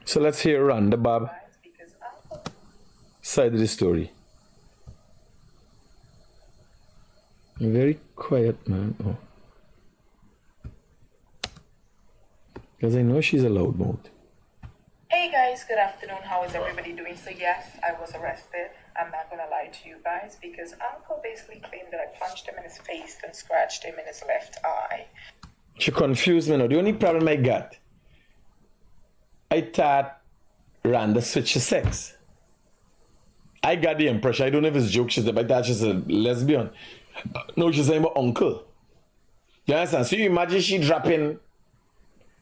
So let's hear Rhonda Bob side of the story. You're very quiet, man. Oh. Because I know she's a loudmouth. Hey guys, good afternoon. How is everybody doing? So yes, I was arrested. I'm not gonna lie to you guys because Uncle basically claimed that I punched him in his face and scratched him in his left eye. She confused me now. The only problem I got, I thought Rhonda switched to sex. I got the impression, I don't know if it's a joke, I thought she's a lesbian. No, she's saying about uncle. You understand? So you imagine she dropping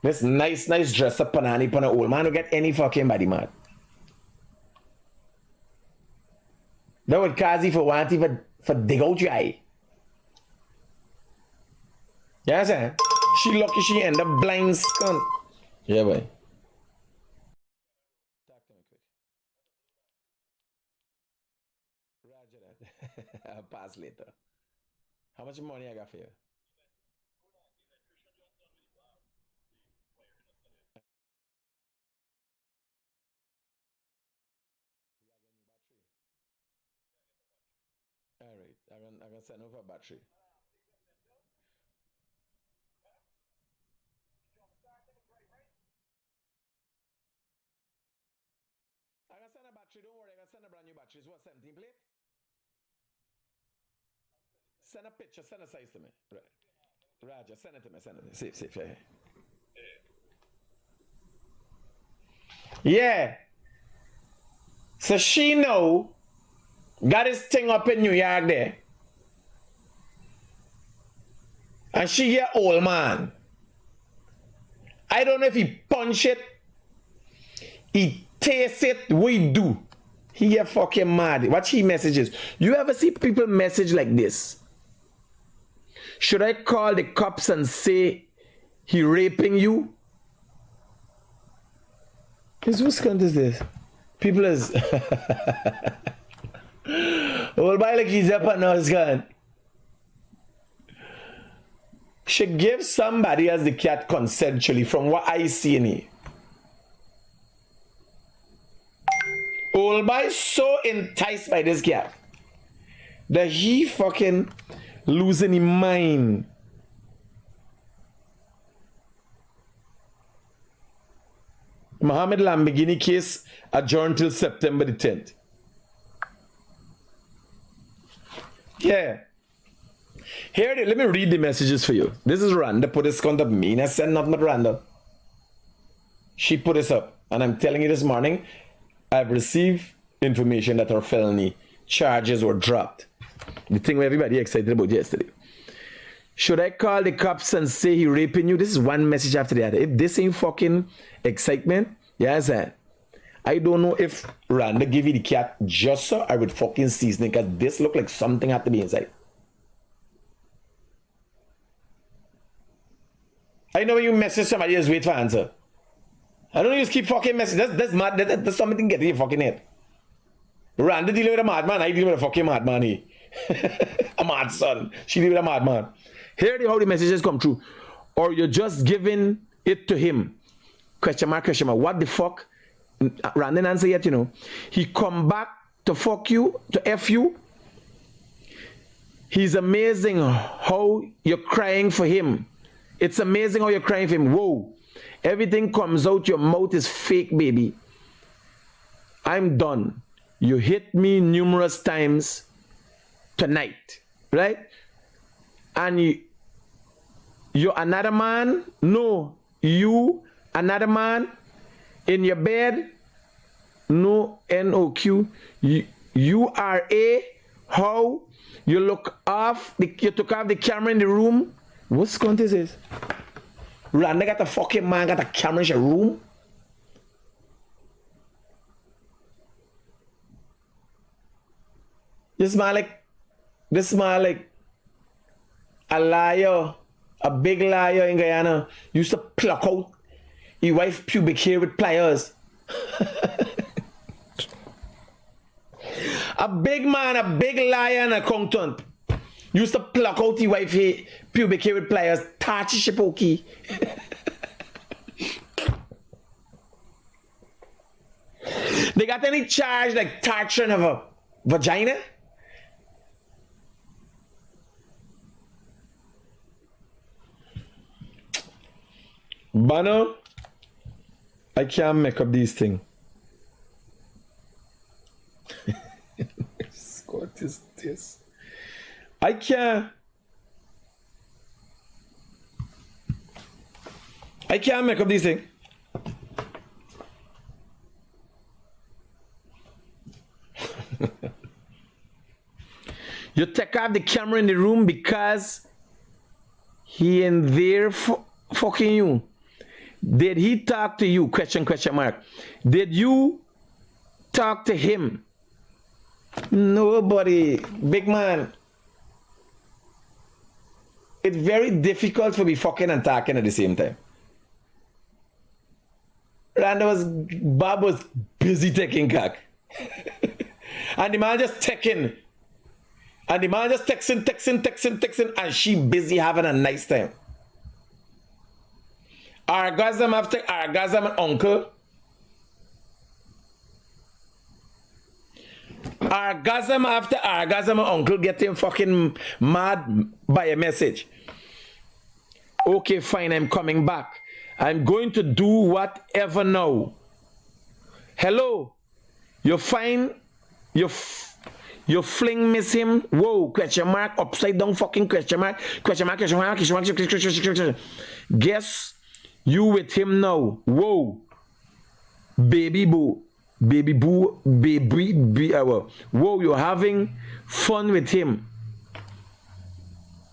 this nice dress up on an old man who get any fucking body, man. That would cause you for wanting for dig out your eye. You understand? She lucky she end up blind skunk. Yeah, boy. Roger that. I'll pass later. How much money I got for you? Alright, I'm gonna send over a battery. I'm gonna send a battery, don't worry, I'm gonna send a brand new battery. It's what, 17 plate? Send a picture, send a size to me. Right. Roger, send it to me, send it to me. Safe, yeah. So she know, got his thing up in New York there. And she hear old man. I don't know if he punch it, he taste it, what he do. He get fucking mad. Watch he messages. You ever see people message like this? Should I call the cops and say he raping you? Because whose cunt is this? People is... Old boy like he's up on us gun. Should give somebody as the cat consensually from what I see in here. Old boy so enticed by this cat that he fucking losing his mind. Mohammed Lamborghini case adjourned till September the 10th. Yeah. Here, let me read the messages for you. This is Rhonda put this contact me. I said nothing but Rhonda. She put this up. And I'm telling you this morning, I've received information that her felony charges were dropped. The thing where everybody excited about yesterday. Should I call the cops and say he raping you? This is one message after the other. If this ain't fucking excitement, yes, I don't know if Rhonda give you the cat just so I would fucking season it because this look like something had to be inside. I know when you message somebody, just wait for answer. I don't know, you just keep fucking messaging. That's mad. That's something getting your fucking head. Rhonda dealing with a madman, I dealing with a fucking madman. A mad son. She dealing with a madman. Here how the messages come through. Or you're just giving it to him. Question mark, question mark. What the fuck? Rhonda didn't answer yet, you know. He come back to fuck you, to F you. He's amazing how you're crying for him. It's amazing how you're crying for him. Whoa. Everything comes out your mouth is fake, baby. I'm done. You hit me numerous times tonight, right? And you're another man? No. You, another man in your bed? No, N-O-Q. U-R-A. How? You look off, you took off the camera in the room? What's going on this? Rhonda got a fucking man, got a camera in your room? This man like a liar, a big liar in Guyana. Used to pluck out his wife pubic hair with pliers. A big man, a big liar and a accountant. Used to pluck out his wife hair, pubic hair with pliers. Tachi Shipoki. They got any charge like torturing of a vagina? Bano, I can't make up these things. What is this? I can't make up these things. You take off the camera in the room because he in there fucking you. Did he talk to you? Question mark. Did you talk to him? Nobody. Big man. It's very difficult for me fucking and talking at the same time. Bob was busy taking cock. And the man just taking. And the man just texting, and she busy having a nice time. Orgasm after orgasm, uncle. Orgasm after orgasm, uncle getting fucking mad by a message. Okay, fine, I'm coming back. I'm going to do whatever now. Hello? You fine? You fling miss him? Whoa, question mark, upside down fucking question mark. Guess you with him now. Whoa. Baby boo. Whoa, you're having fun with him.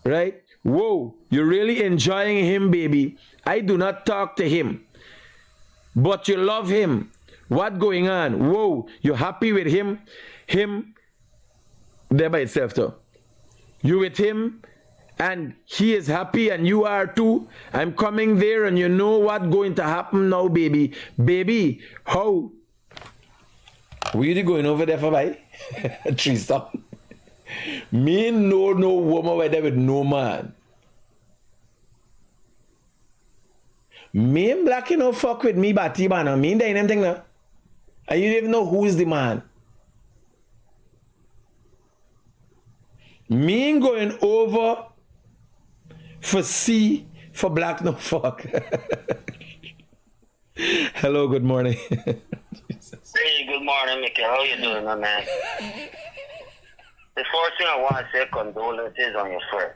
Right? Whoa, you're really enjoying him, baby. I do not talk to him. But you love him. What going on? Whoa, you're happy with him? Him there by itself though. You with him and he is happy and you are too. I'm coming there and you know what's going to happen now, baby. Baby, how? Where you going over there for by? Tristan. Me no woman where there with no man. Me and black you know fuck with me but T-Bana. Me ain't anything now. And you don't even know who is the man. Me going over for C for black no fuck. Hello, good morning. Hey, good morning, Mickey. How you doing, my man? The first thing I want to say, condolences on your friend.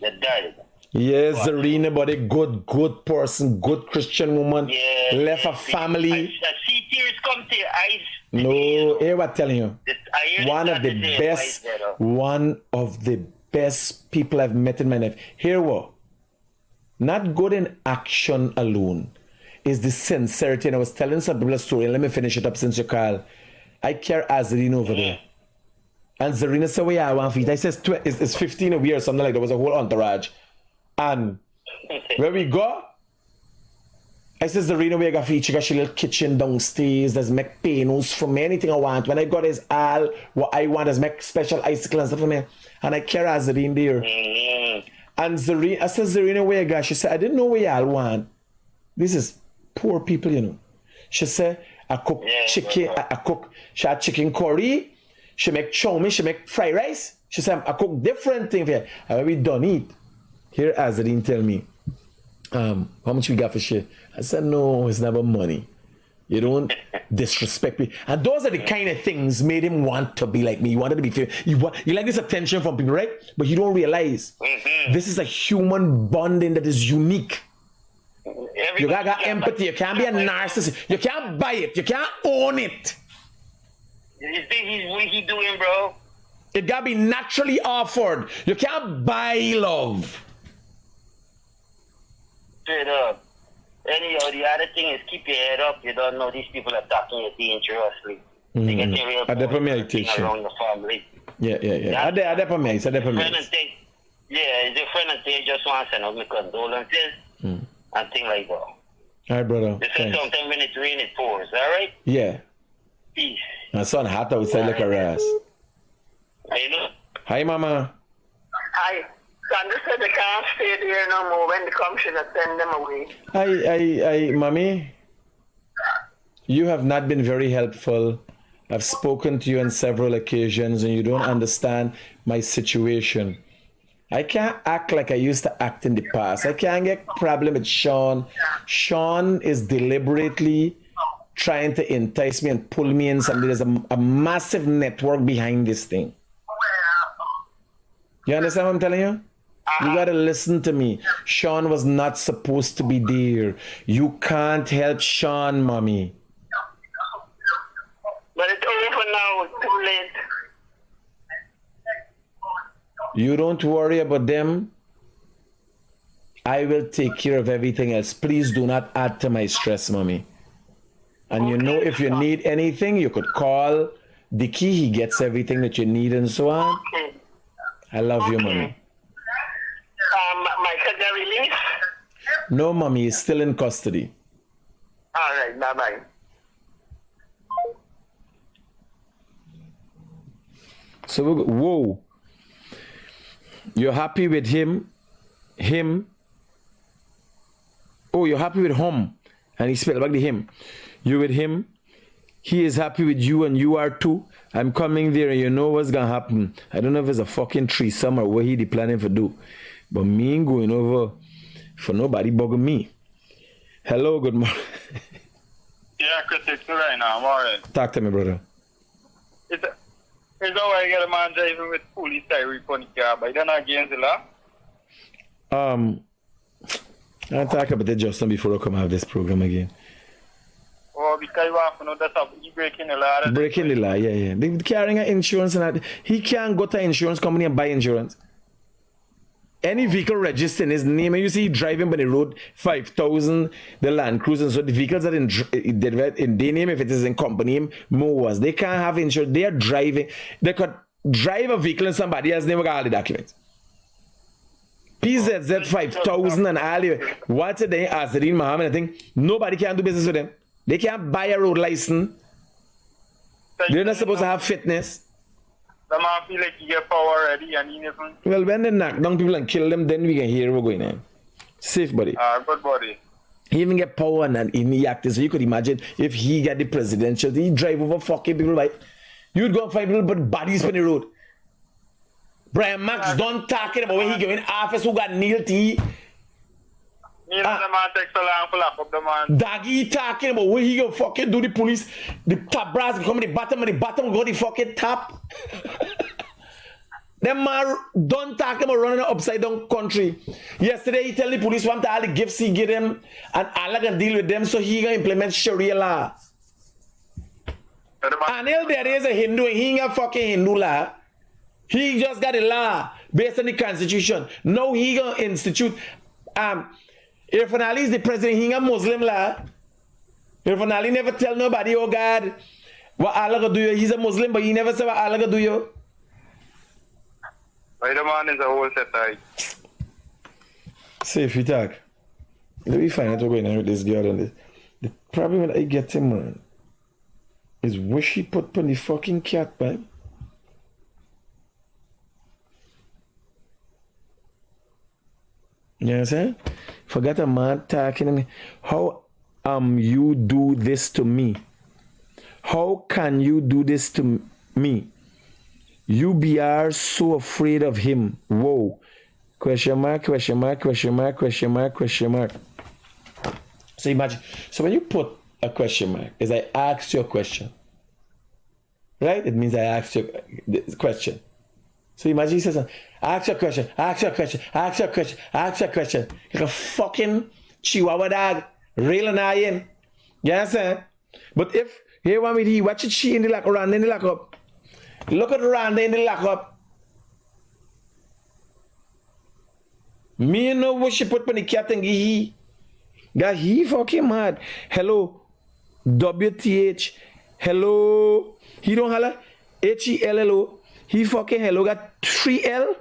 You died. Yes, Zarina, but a good person, good Christian woman. Yeah, left a family. I see tears come to your eyes. No, hear what I'm telling you. One of the best people I've met in my life. Here what? Not good in action alone. Is the sincerity. And I was telling some people a story, and let me finish it up since you call. I care Zarina over there. And Zarina said, well, yeah, I want feet. I said, it's 15 a year or something like that. There was a whole entourage. And where we go, I said, Zarina, we got feet. She got a little kitchen downstairs. There's make panos for me. Anything I want. When I got is all what I want is make special icicle and stuff for me. And I care Zarina there. And Zarina, I said, Zarina, where you got? She said, I didn't know where y'all want. This is poor people, you know. She said, I cook chicken, she had chicken curry, she make chow mein, she make fried rice. She said, I cook different things here. And when we done eat, here Azarine tell me, how much we got for shit? I said, no, it's never money. You don't disrespect me. And those are the kind of things made him want to be like me. He wanted to be fair. You like this attention from people, right? But you don't realize this is a human bonding that is unique. You got empathy. You can't be a narcissist. You can't buy it. You can't own it. What he doing, bro? It gotta be naturally offered. You can't buy love. Straight up. Anyhow, the other thing is keep your head up. You don't know these people are attacking you dangerously. They get the real around the family. Yeah. I Yeah, his friend and they just want to send out my condolences and things like that. All right, brother. They say sometimes when it rains, it pours. All right? Yeah. Peace. My son hot outside like a ass. How you doing? Hi, mama. Hi. Sandra said they can't stay there no more. When they come, she'll send them away. Hi, mommy. You have not been very helpful. I've spoken to you on several occasions and you don't understand my situation. I can't act like I used to act in the past. I can't get problem with Sean. Sean is deliberately trying to entice me and pull me in something. There's a massive network behind this thing. You understand what I'm telling you? You gotta listen to me. Sean was not supposed to be there. You can't help Sean, mommy. But it's over now. It's too late. You don't worry about them. I will take care of everything else. Please do not add to my stress, mommy. And you know, if you need anything, you could call Dickie. He gets everything that you need and so on. Okay. I love you, mommy. My cousin released? No, mommy, he's still in custody. All right, bye-bye. So, whoa. You're happy with him? Him? Oh, you're happy with him. And he spelled back the him. You with him? He is happy with you and you are too. I'm coming there and you know what's going to happen. I don't know if it's a fucking threesome or what he planning to do. But me ain't going over for nobody bugging me. Hello, good morning. Yeah, Critic, right now, I'm alright. Talk to me, brother. It's how I get a man driving with police tire on the car, but they're not against the law. I'll talk about it just before I come have this program again. Oh, because you have to know that's how he breaking the law. Breaking the law, yeah. They carrying insurance and that. He can't go to an insurance company and buy insurance. Any vehicle registered in his name, and you see he driving by the road, 5,000, the Land Cruiser, so the vehicles that in their name, if it is in company name, mowers, they can't have insurance. They are driving. They could drive a vehicle and somebody else never got all the documents. PZZ 5,000 and all the what's it they Azreen Muhammad, I think nobody can do business with them. They can't buy a road license. They're not supposed to have fitness. The man feel like he get power already and he never... Well, when they knock down people and kill them, then we can hear what's going on. Safe, buddy. Good body. He even get power and he acted. So you could imagine if he get the presidential, he drive over fucking people, right? You'd go and find people but bodies on the road. Brian Max done talking about when he going office who got Neil T. Neil the man takes so long for lock up the man. Daggy talking about when he go fucking do the police. The top brass come in the bottom and the bottom go the fucking top. Them man done talking about running an upside down country. Yesterday he tell the police want all the gifts he give them and Allah can deal with them so he can implement Sharia law. And there is a Hindu and he ain't got fucking Hindu law. He just got a law based on the constitution. Now he gonna institute Irfan Ali is the president, he ain't a Muslim law. Irfan Ali never tell nobody, oh God, what Allah gonna do you. He's a Muslim, but he never say what Allah gonna do you. The man is a whole set right. See if you talk. Let me find out what's going on with this girl and this. The problem that I get him, man, is what she put on the fucking cat, man. You know what I'm saying? Forget a man talking. How you do this to me? How can you do this to me? You are so afraid of him. Whoa. Question mark, question mark, question mark, question mark, question mark. So imagine. So when you put a question mark, is I asked you a question. Right? It means I asked you a question. So imagine he says, ask your question, ask your question, ask your question, ask your question. Like a fucking chihuahua dog, railing iron. You understand? But if, here one with he, watch it she in the lock, around in the lockup. Look at Randa in the lockup. Me know what she put on the cat and he. Got he fucking mad. Hello. WTH. Hello. He don't holla. HELLO. He fucking hello got 3L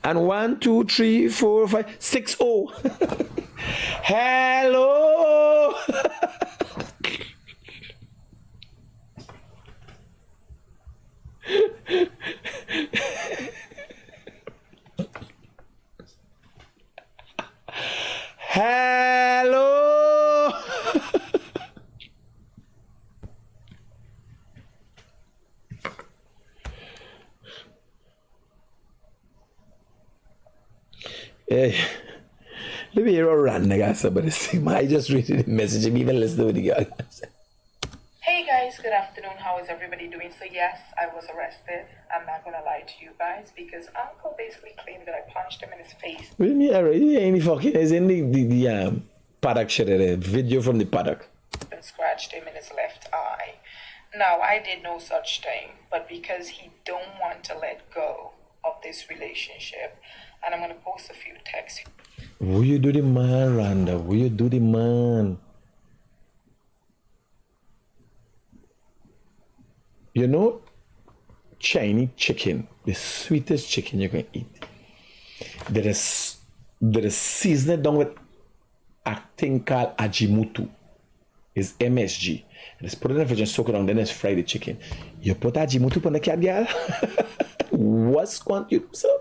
and 1, 2, 3, 4, 5, 6 O. Hello. Hello. Yeah. Let me hear a rant, nigga. Somebody say, I just read the message and even listen to the girl. Hey guys, good afternoon. How is everybody doing? So yes, I was arrested. I'm not gonna lie to you guys because Uncle basically claimed that I punched him in his face. What do you mean? He ain't fucking. It's in the paddock shit, the video from the paddock. And scratched him in his left eye. Now I did no such thing, but because he don't want to let go of this relationship, and I'm gonna post a few texts. Will you do the man, Randa? Will you do the man? You know, Chinese chicken, the sweetest chicken you can eat. There is seasoned down with a thing called ajimutu. It's MSG. And it's put it in the fridge and soak it down, then it's fry the chicken. You put ajimutu on the cat, girl. What's going to you, sir?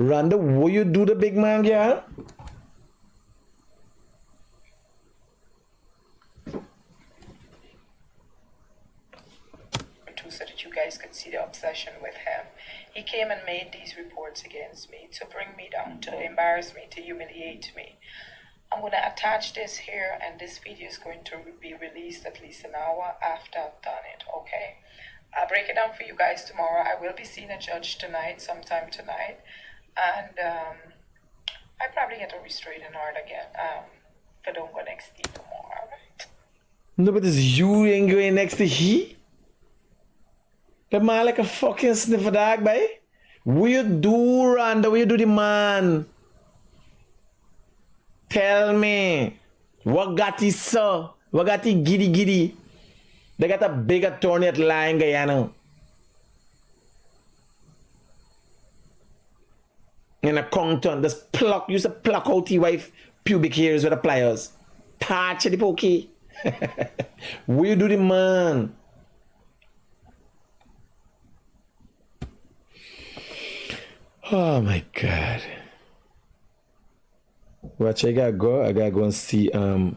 Randa, will you do the big man, girl? So that you guys could see the obsession with him. He came and made these reports against me to bring me down, to embarrass me, to humiliate me. I'm going to attach this here, and this video is going to be released at least an hour after I've done it, okay? I'll break it down for you guys tomorrow. I will be seeing a judge tonight, sometime tonight. And I probably get a restraining order again. If I don't go next to tomorrow, alright? No, but it's you ain't going next to he? The man like a fucking sniffer dog, boy. What you do, Randa? What you do the man? Tell me. What got he so? What got he giddy? They got a big attorney at lying Guyana. In a Compton, just use to pluck out your wife pubic hairs with the pliers. Patch the pokey. What you do the man? Oh my God. Watch, I gotta go and see, I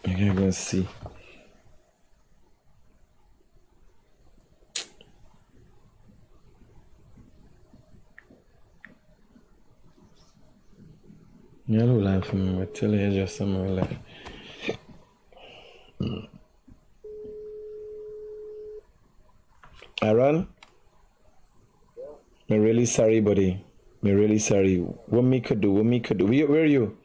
gotta go and see. You don't laugh for me, but tell you just something like Aaron? I'm really sorry, buddy. I'm really sorry. What me could do? Where are you?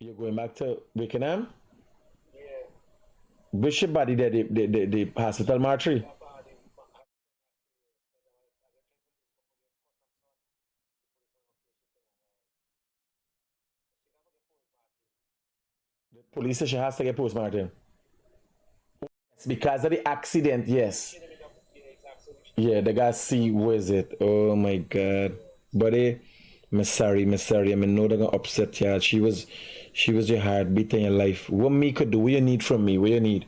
You're going back to Wickenham? Yeah. Which your body there, the hospital mortuary? The police station has to get postmortem. It's because of the accident, yes. Yeah, they gotta see where is it. Oh my God. Buddy, I'm sorry. I know they're gonna upset you. She was your heartbeat in your life. What me could do? What you need from me? What you need?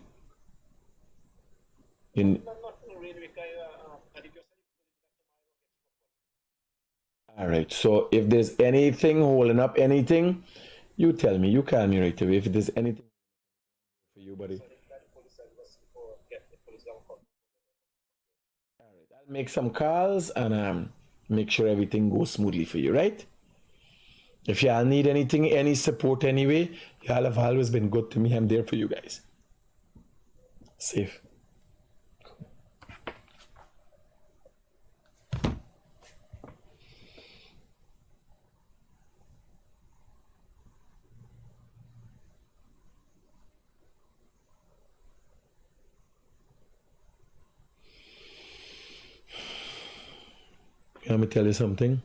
Alright, so if there's anything holding up anything, you tell me. You call me right away. If there's anything for you, buddy. Alright, I'll make some calls and make sure everything goes smoothly for you, right? If y'all need anything, any support anyway, y'all have always been good to me. I'm there for you guys. Safe. Let me tell you something.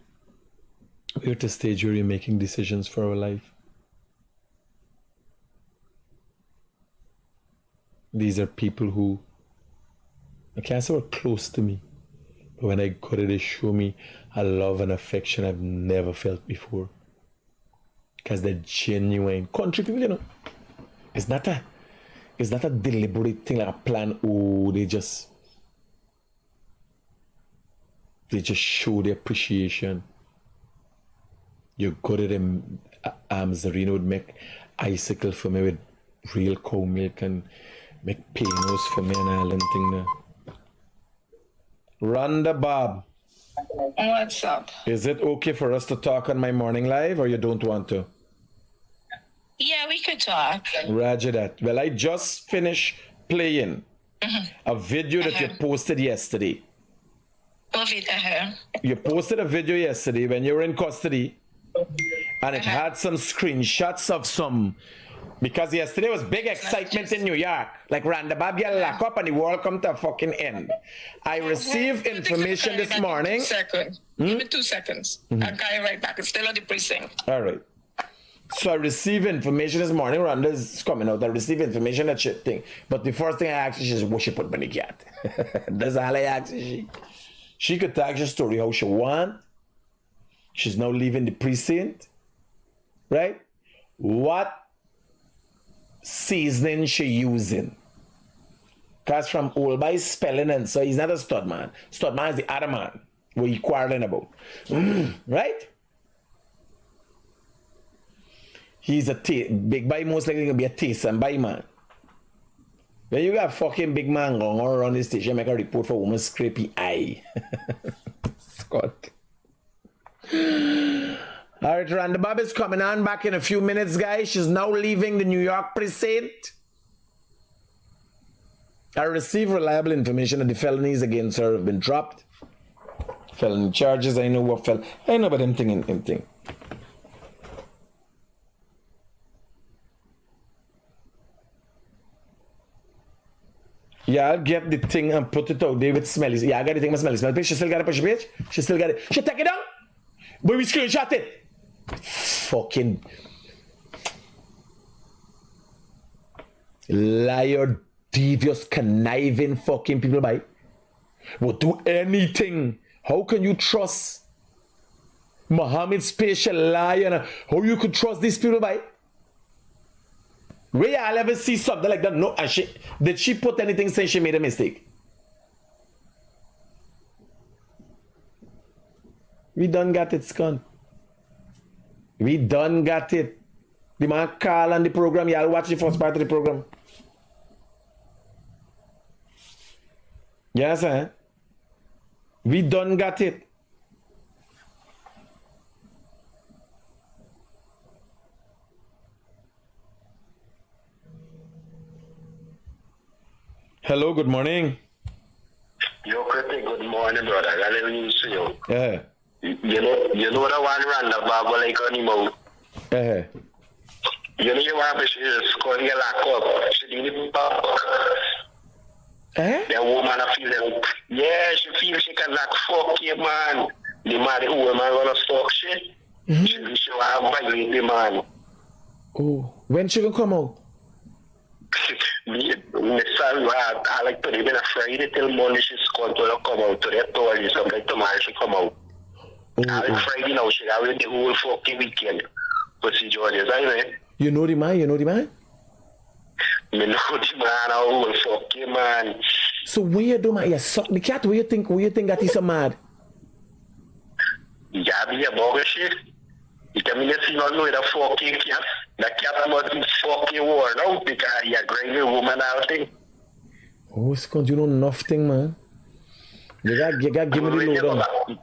We're at a stage where we're making decisions for our life. These are people who, I can't say were close to me, but when I got it, they show me a love and affection I've never felt before. Because they're genuine. Country people, you know. It's not a deliberate thing like a plan. Oh, they just show the appreciation. You go to them, Zarina would make icicle for me with real cow milk and make pianos for me and all them thing there. Rhonda Bob. What's up? Is it okay for us to talk on my morning live, or you don't want to? Yeah, we could talk. Roger that. Well, I just finished playing a video that you posted yesterday. You posted a video yesterday when you were in custody, and it had some screenshots of some, because yesterday was big excitement in New York. Like Rhonda Bob get locked up and the world come to a fucking end. I received information this morning. 2 seconds. Give me 2 seconds. I'll call you right back. It's still on the precinct. All right. So I received information this morning. Rhonda's coming out. I received information that shit thing. But the first thing I asked her is, what she put money cat? That's all I asked her. She could tell your story how she want. She's now leaving the precinct. Right? What seasoning she using? Because from old by spelling, and so he's not a stud man. Stud man is the other man what you quarreling about. Right? He's a big boy, most likely gonna be a taste and buy man. When you got fucking big man going around the station, make a report for woman's scrapey eye. Scott. Alright, Rhonda Bob is coming on back in a few minutes, guys. She's now leaving the New York precinct. I received reliable information that the felonies against her have been dropped. Felony charges, I know what I know about them thing. Yeah, I'll get the thing and put it out there with smelly. Yeah, I got the thing with smelly. Smell page. She still got a push page. She still got it. She take it down. But we screenshot it. Fucking liar, devious, conniving fucking people, by will do anything. How can you trust Muhammad's spatial liar? How you could trust these people, by? Where I'll ever see something like that? No, and did she put anything saying she made a mistake? We done got it, Scott. We done got it. The man call on the program. Y'all watch the first part of the program. Yes, sir. We done got it. Hello, good morning. Yo, Critic, good morning, brother. I got a news to you. Yeah. You know the one Rhonda Bob like animal. Yeah. You know you want to she's calling you lock up. She didn't back. The woman I feel like, yeah, she feels she can like fuck you, man. The man, the woman gonna fuck shit. She want to violate the man. Oh, when she gonna come out? I like to live in a Friday till Monday. She's going to come out to the authorities. Something tomorrow she come out. Friday now she got the whole fucking weekend. But she George's, I You know the man? Me know the man, a whole fucking man. So when you do man, you suck the cat. Where you think that he's so mad? Yeah, be a bugger shit. You can see not know the fucking cat. The cat must be fucking worn out because you're a great woman out thing. Oh, it's because you know nothing, man. You got give me the lowdown.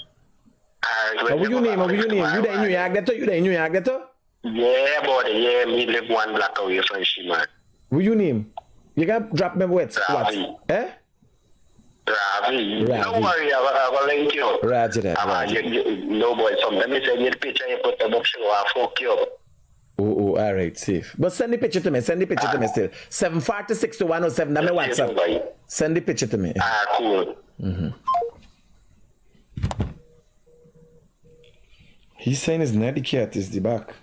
What your name? You there in New York, that you there in New York, that Yeah, buddy. Yeah, me live 1 block away from she, man. What your name? You got drop me what? Eh? Ravi. Don't worry, I will link you. Roger that. No, boy, let me send you the picture you put the book show, I'll fuck you up. Oh, all right, safe. But send the picture to me. Send the picture to me still. 740-6107. That's my WhatsApp. Send the picture to me. Cool. He's saying his natty cat is the back.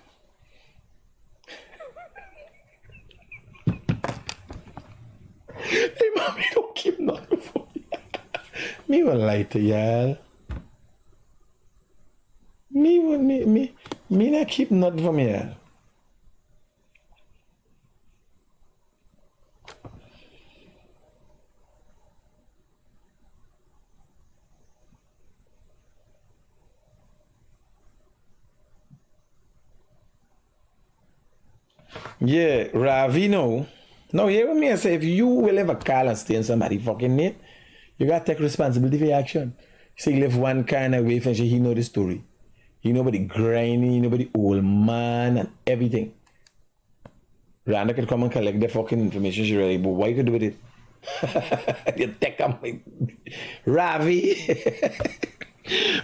Hey, mommy, don't keep nothing for me. Me won't lie to y'all. Me not keep nothing for me, y'all. Yeah, Ravi, no. No, hear what me I say, if you will ever call and stay in somebody fucking name, You gotta take responsibility for your action. So he live one kind of way, he know the story. He know about the grinding, he know about the old man and everything. Randa could come and collect the fucking information she ready, but what you could do with it? You take him like Ravi.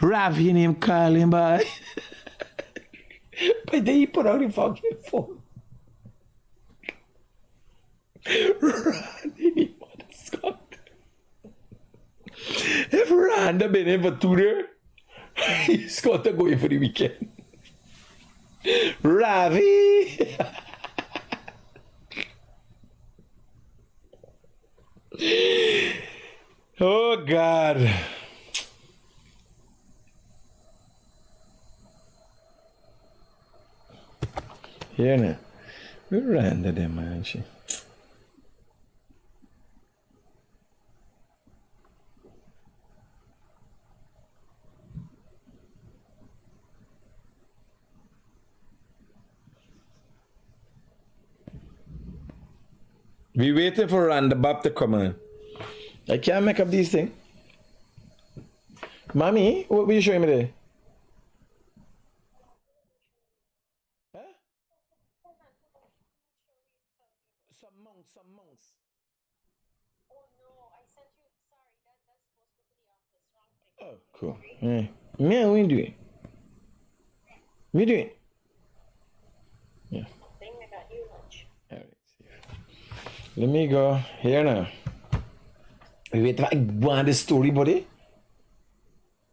Ravi name call him by. But then he put out the fucking phone. Randy, mother if Randa been in for 2 days, he's got to go in for the weekend. Ravi. Oh God. Here now. We Randa them, man. She. We waiting for Randa Bob to come in. I can't make up these things. Mommy, what were you showing me there? Huh? Some monks. Oh, cool. Yeah. Yeah, what are you doing? What are you doing? Yeah. Alright. Let me go here now. Wait, I want the story, buddy.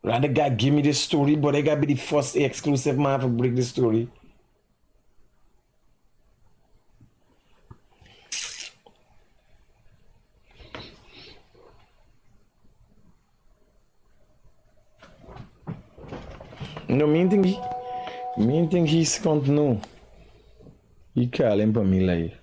Rather God give me the story, but I gotta be the first exclusive man to break the story. No, mean thing he's can't know. He call him for me like.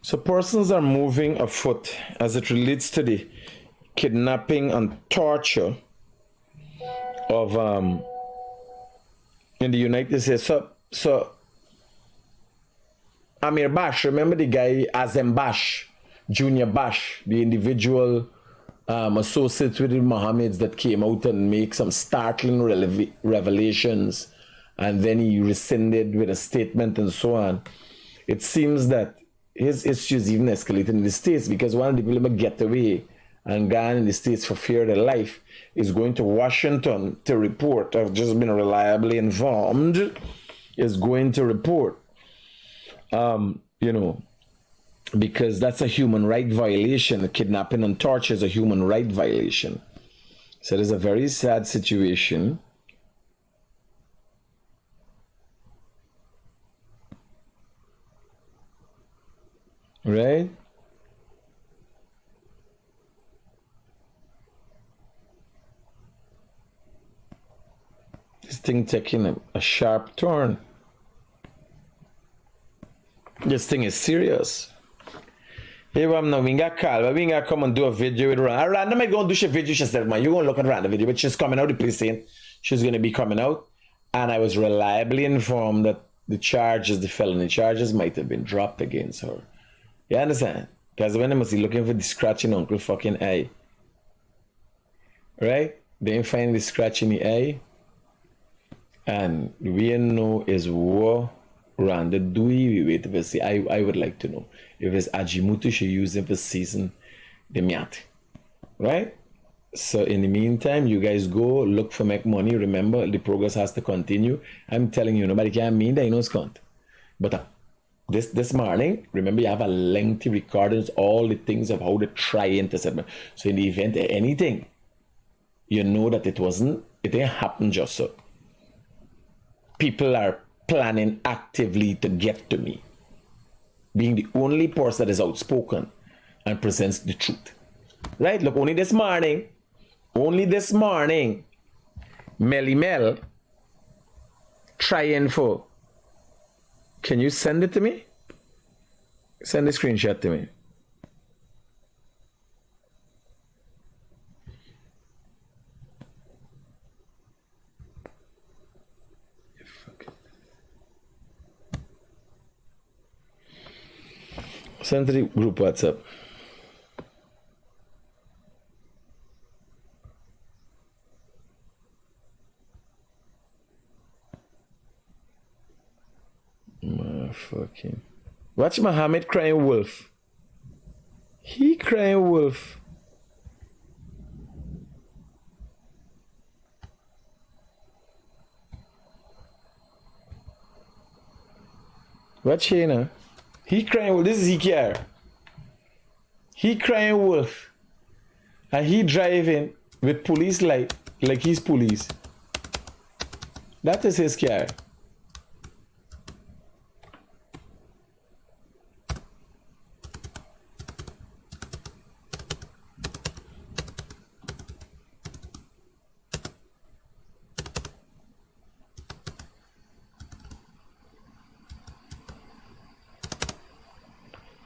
So persons are moving afoot as it relates to the kidnapping and torture of in the United States. So Amir Bash, remember the guy Azem Bash, Junior Bash, the individual associate with the Mohammeds that came out and make some startling revelations, and then he rescinded with a statement and so on. It seems that his issues even escalated in the States because one of the people who get away and gone in the States for fear of their life is going to Washington to report. I've just been reliably informed. Is going to report. You know, because that's a human right violation. Kidnapping and torture is a human right violation. So it is a very sad situation. Right? This thing taking a sharp turn. This thing is serious. Here I'm now, we got call, but we got come and do a video with Randa. Randa might go and do she video, she said, man, you're going to look at Randa video, but she's coming out, the police saying she's going to be coming out. And I was reliably informed that the charges, the felony charges might have been dropped against her. You understand? Because when they must be looking for the scratch in Uncle fucking eye. Right? They ain't find the scratch in the eye. And we know is what Randa do we wait to see. I would like to know if it's Ajimutu she using for season the miat. Right? So in the meantime, you guys go look for make money. Remember, the progress has to continue. I'm telling you, nobody can mean that you know it's can't. But this morning, remember you have a lengthy recordings, all the things of how to try intercept. So in the event of anything, you know that it didn't happen just so. People are planning actively to get to me. Being the only person that is outspoken and presents the truth. Right? Look, only this morning, Melly Mel trying for? Can you send it to me? Send the screenshot to me. Send to the group WhatsApp. Fucking. Watch Muhammad crying wolf. He crying wolf. Watch here now. He crying wolf. This is Ikea. He crying wolf. And he driving with police light like he's police. That is his car.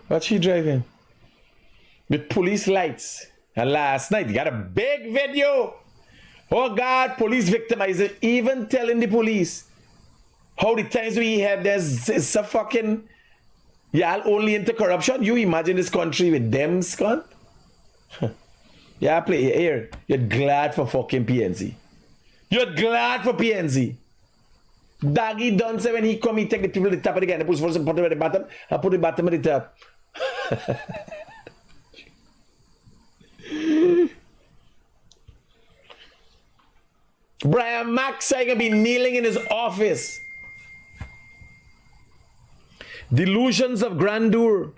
What's he driving? With police lights. And last night, he got a big video. Oh God, police victimizer, even telling the police how the times we have there's a fucking, y'all only into corruption. You imagine this country with them, scunt? Yeah, play here. You're glad for fucking PNC. You're glad for PNC. Daggy done say when he come, he take the people at the top of the gun, and put them at the bottom, and put the bottom at the top. Brian Max is gonna be kneeling in his office. Delusions of grandeur.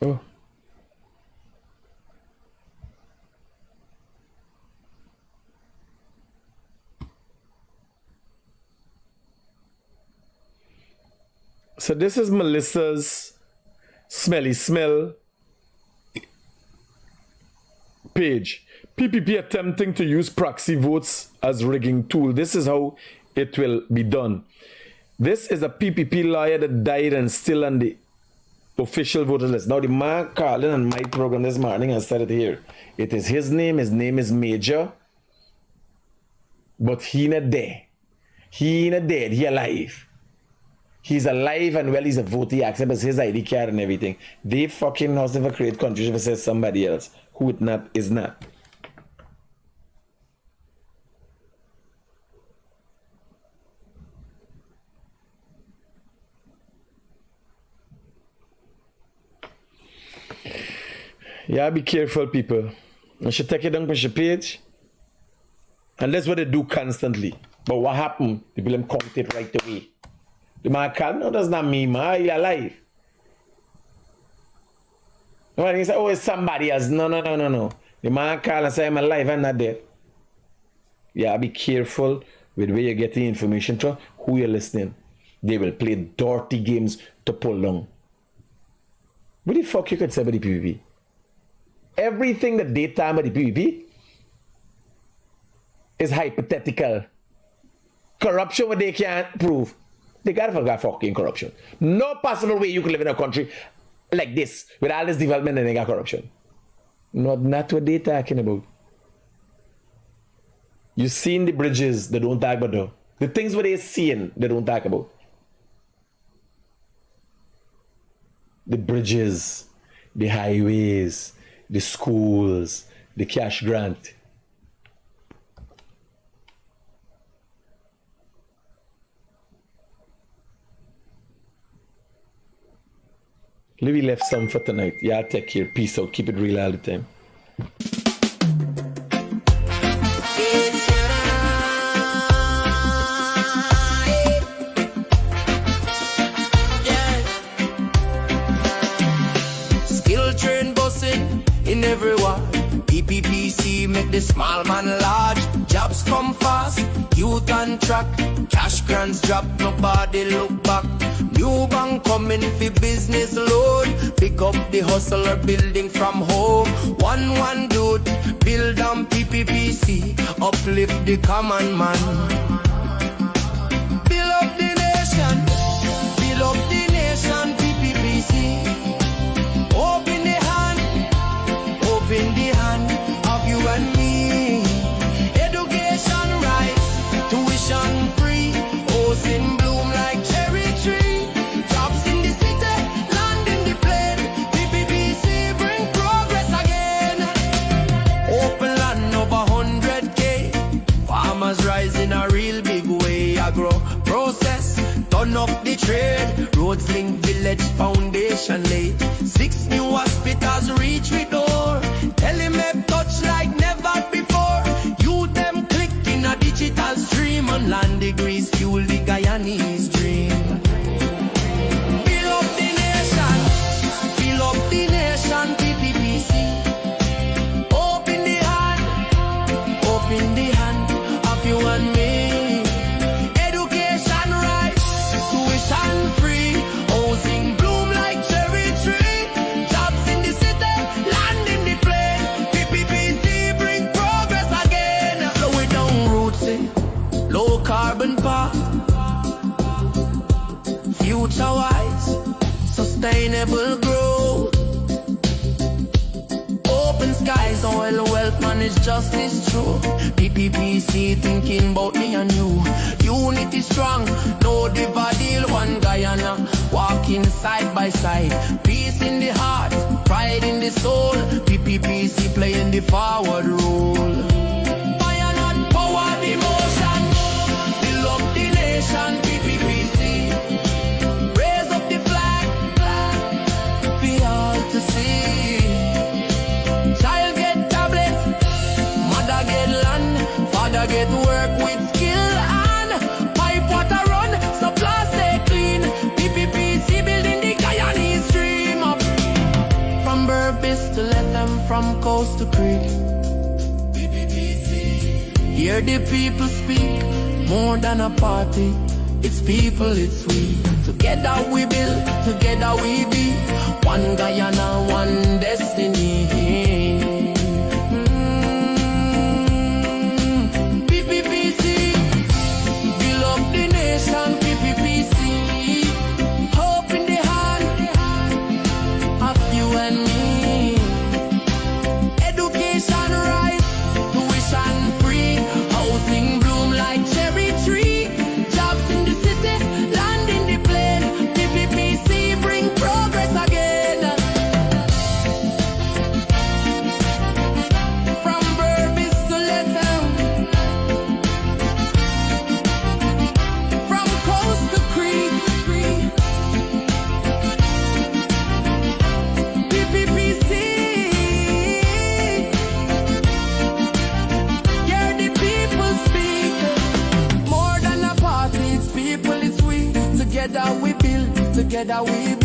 Oh. So this is Melissa's smelly smell page. PPP attempting to use proxy votes as rigging tool. This is how it will be done. This is a PPP lawyer that died and still on the official voter list. Now the man calling on my program this morning and said it here. It is his name is Major. But he not there. He not dead. He alive. He's alive and well, he's a vote. He accepts his ID card and everything. They fucking also have a create confusion if it says somebody else who it not is not. Yeah, be careful, people. You should take it down on your page. And that's what they do constantly. But what happened? People them count it right away. The man called, no, that's not me, man. You're alive. When he say, oh, it's somebody else. No. The man called and say, I'm alive, I'm not dead. Yeah, be careful with where you get the information from, who you're listening. They will play dirty games to pull down. What the fuck you could say about the PPP? Everything that they tell about the PPP is hypothetical. Corruption, what they can't prove. They gotta forget fucking corruption. No possible way you could live in a country like this with all this development and they got corruption. Not what they talking about. You seen the bridges, they don't talk about though. The things what they seeing, they don't talk about. The bridges, the highways, the schools, the cash grant. Louis left some for tonight. Yeah, take care. Peace out. Keep it real all the time. Skill train busting in everyone. PPPC make the small man large. jobs come fast, youth on track, cash grants drop, nobody look back. New bank coming for business loan, pick up the hustler building from home. One dude, build on PPPC, uplift the common man. Build up the nation, build up the nation, PPPC. Open the hand of you and me. Education rights, tuition free, housing bloom like cherry tree. Jobs in the city, land in the plain. PPPC bring progress again. Open land over 100K. Farmers rise in a real big way. Agro process, turn up the trade. Roads link village, foundation laid. 6 new hospitals reach we door. Telemap touch like never before. You them click in a digital stream. On land degrees fuel the Guyanese dream. Build up the nation, build up the nation, PPPC. Open the hand of you and me. Education rights, tuition free, housing bloom like cherry tree. Jobs in the city, land in the plain. PPPC bring progress again. Slow it down roots, low carbon path. Future wise, sustainable growth. Open skies, oil wealth, manage justice true. PPPC thinking about me and you. Unity strong, no divided, one Guyana. Walking side by side, peace in the heart, pride in the soul. PPPC playing the forward role. Fire not power the motion, build up the nation. PPPC, raise up the flag, for all to see. Child get tablets, mother get land, father get work with skill and pipe water run, supply stay clean. PPPC building the Guyanese dream up. From Burbis to Lethem, from coast to creek. PPPC. Hear the people speak, more than a party. It's people, it's we. Together we build, together we be. One Guyana, one destiny. PPPC, build up the nation. PPPC, hope in the hand of you and me. Education rights, tuition free, housing bloom like cherry tree. Jobs in the city, land in the plain. PPPC bring progress again. From Burbis to Lethem, from coast to creek. PPPC, hear the people speak. More than a party, it's people, it's we. Together we build, together we build.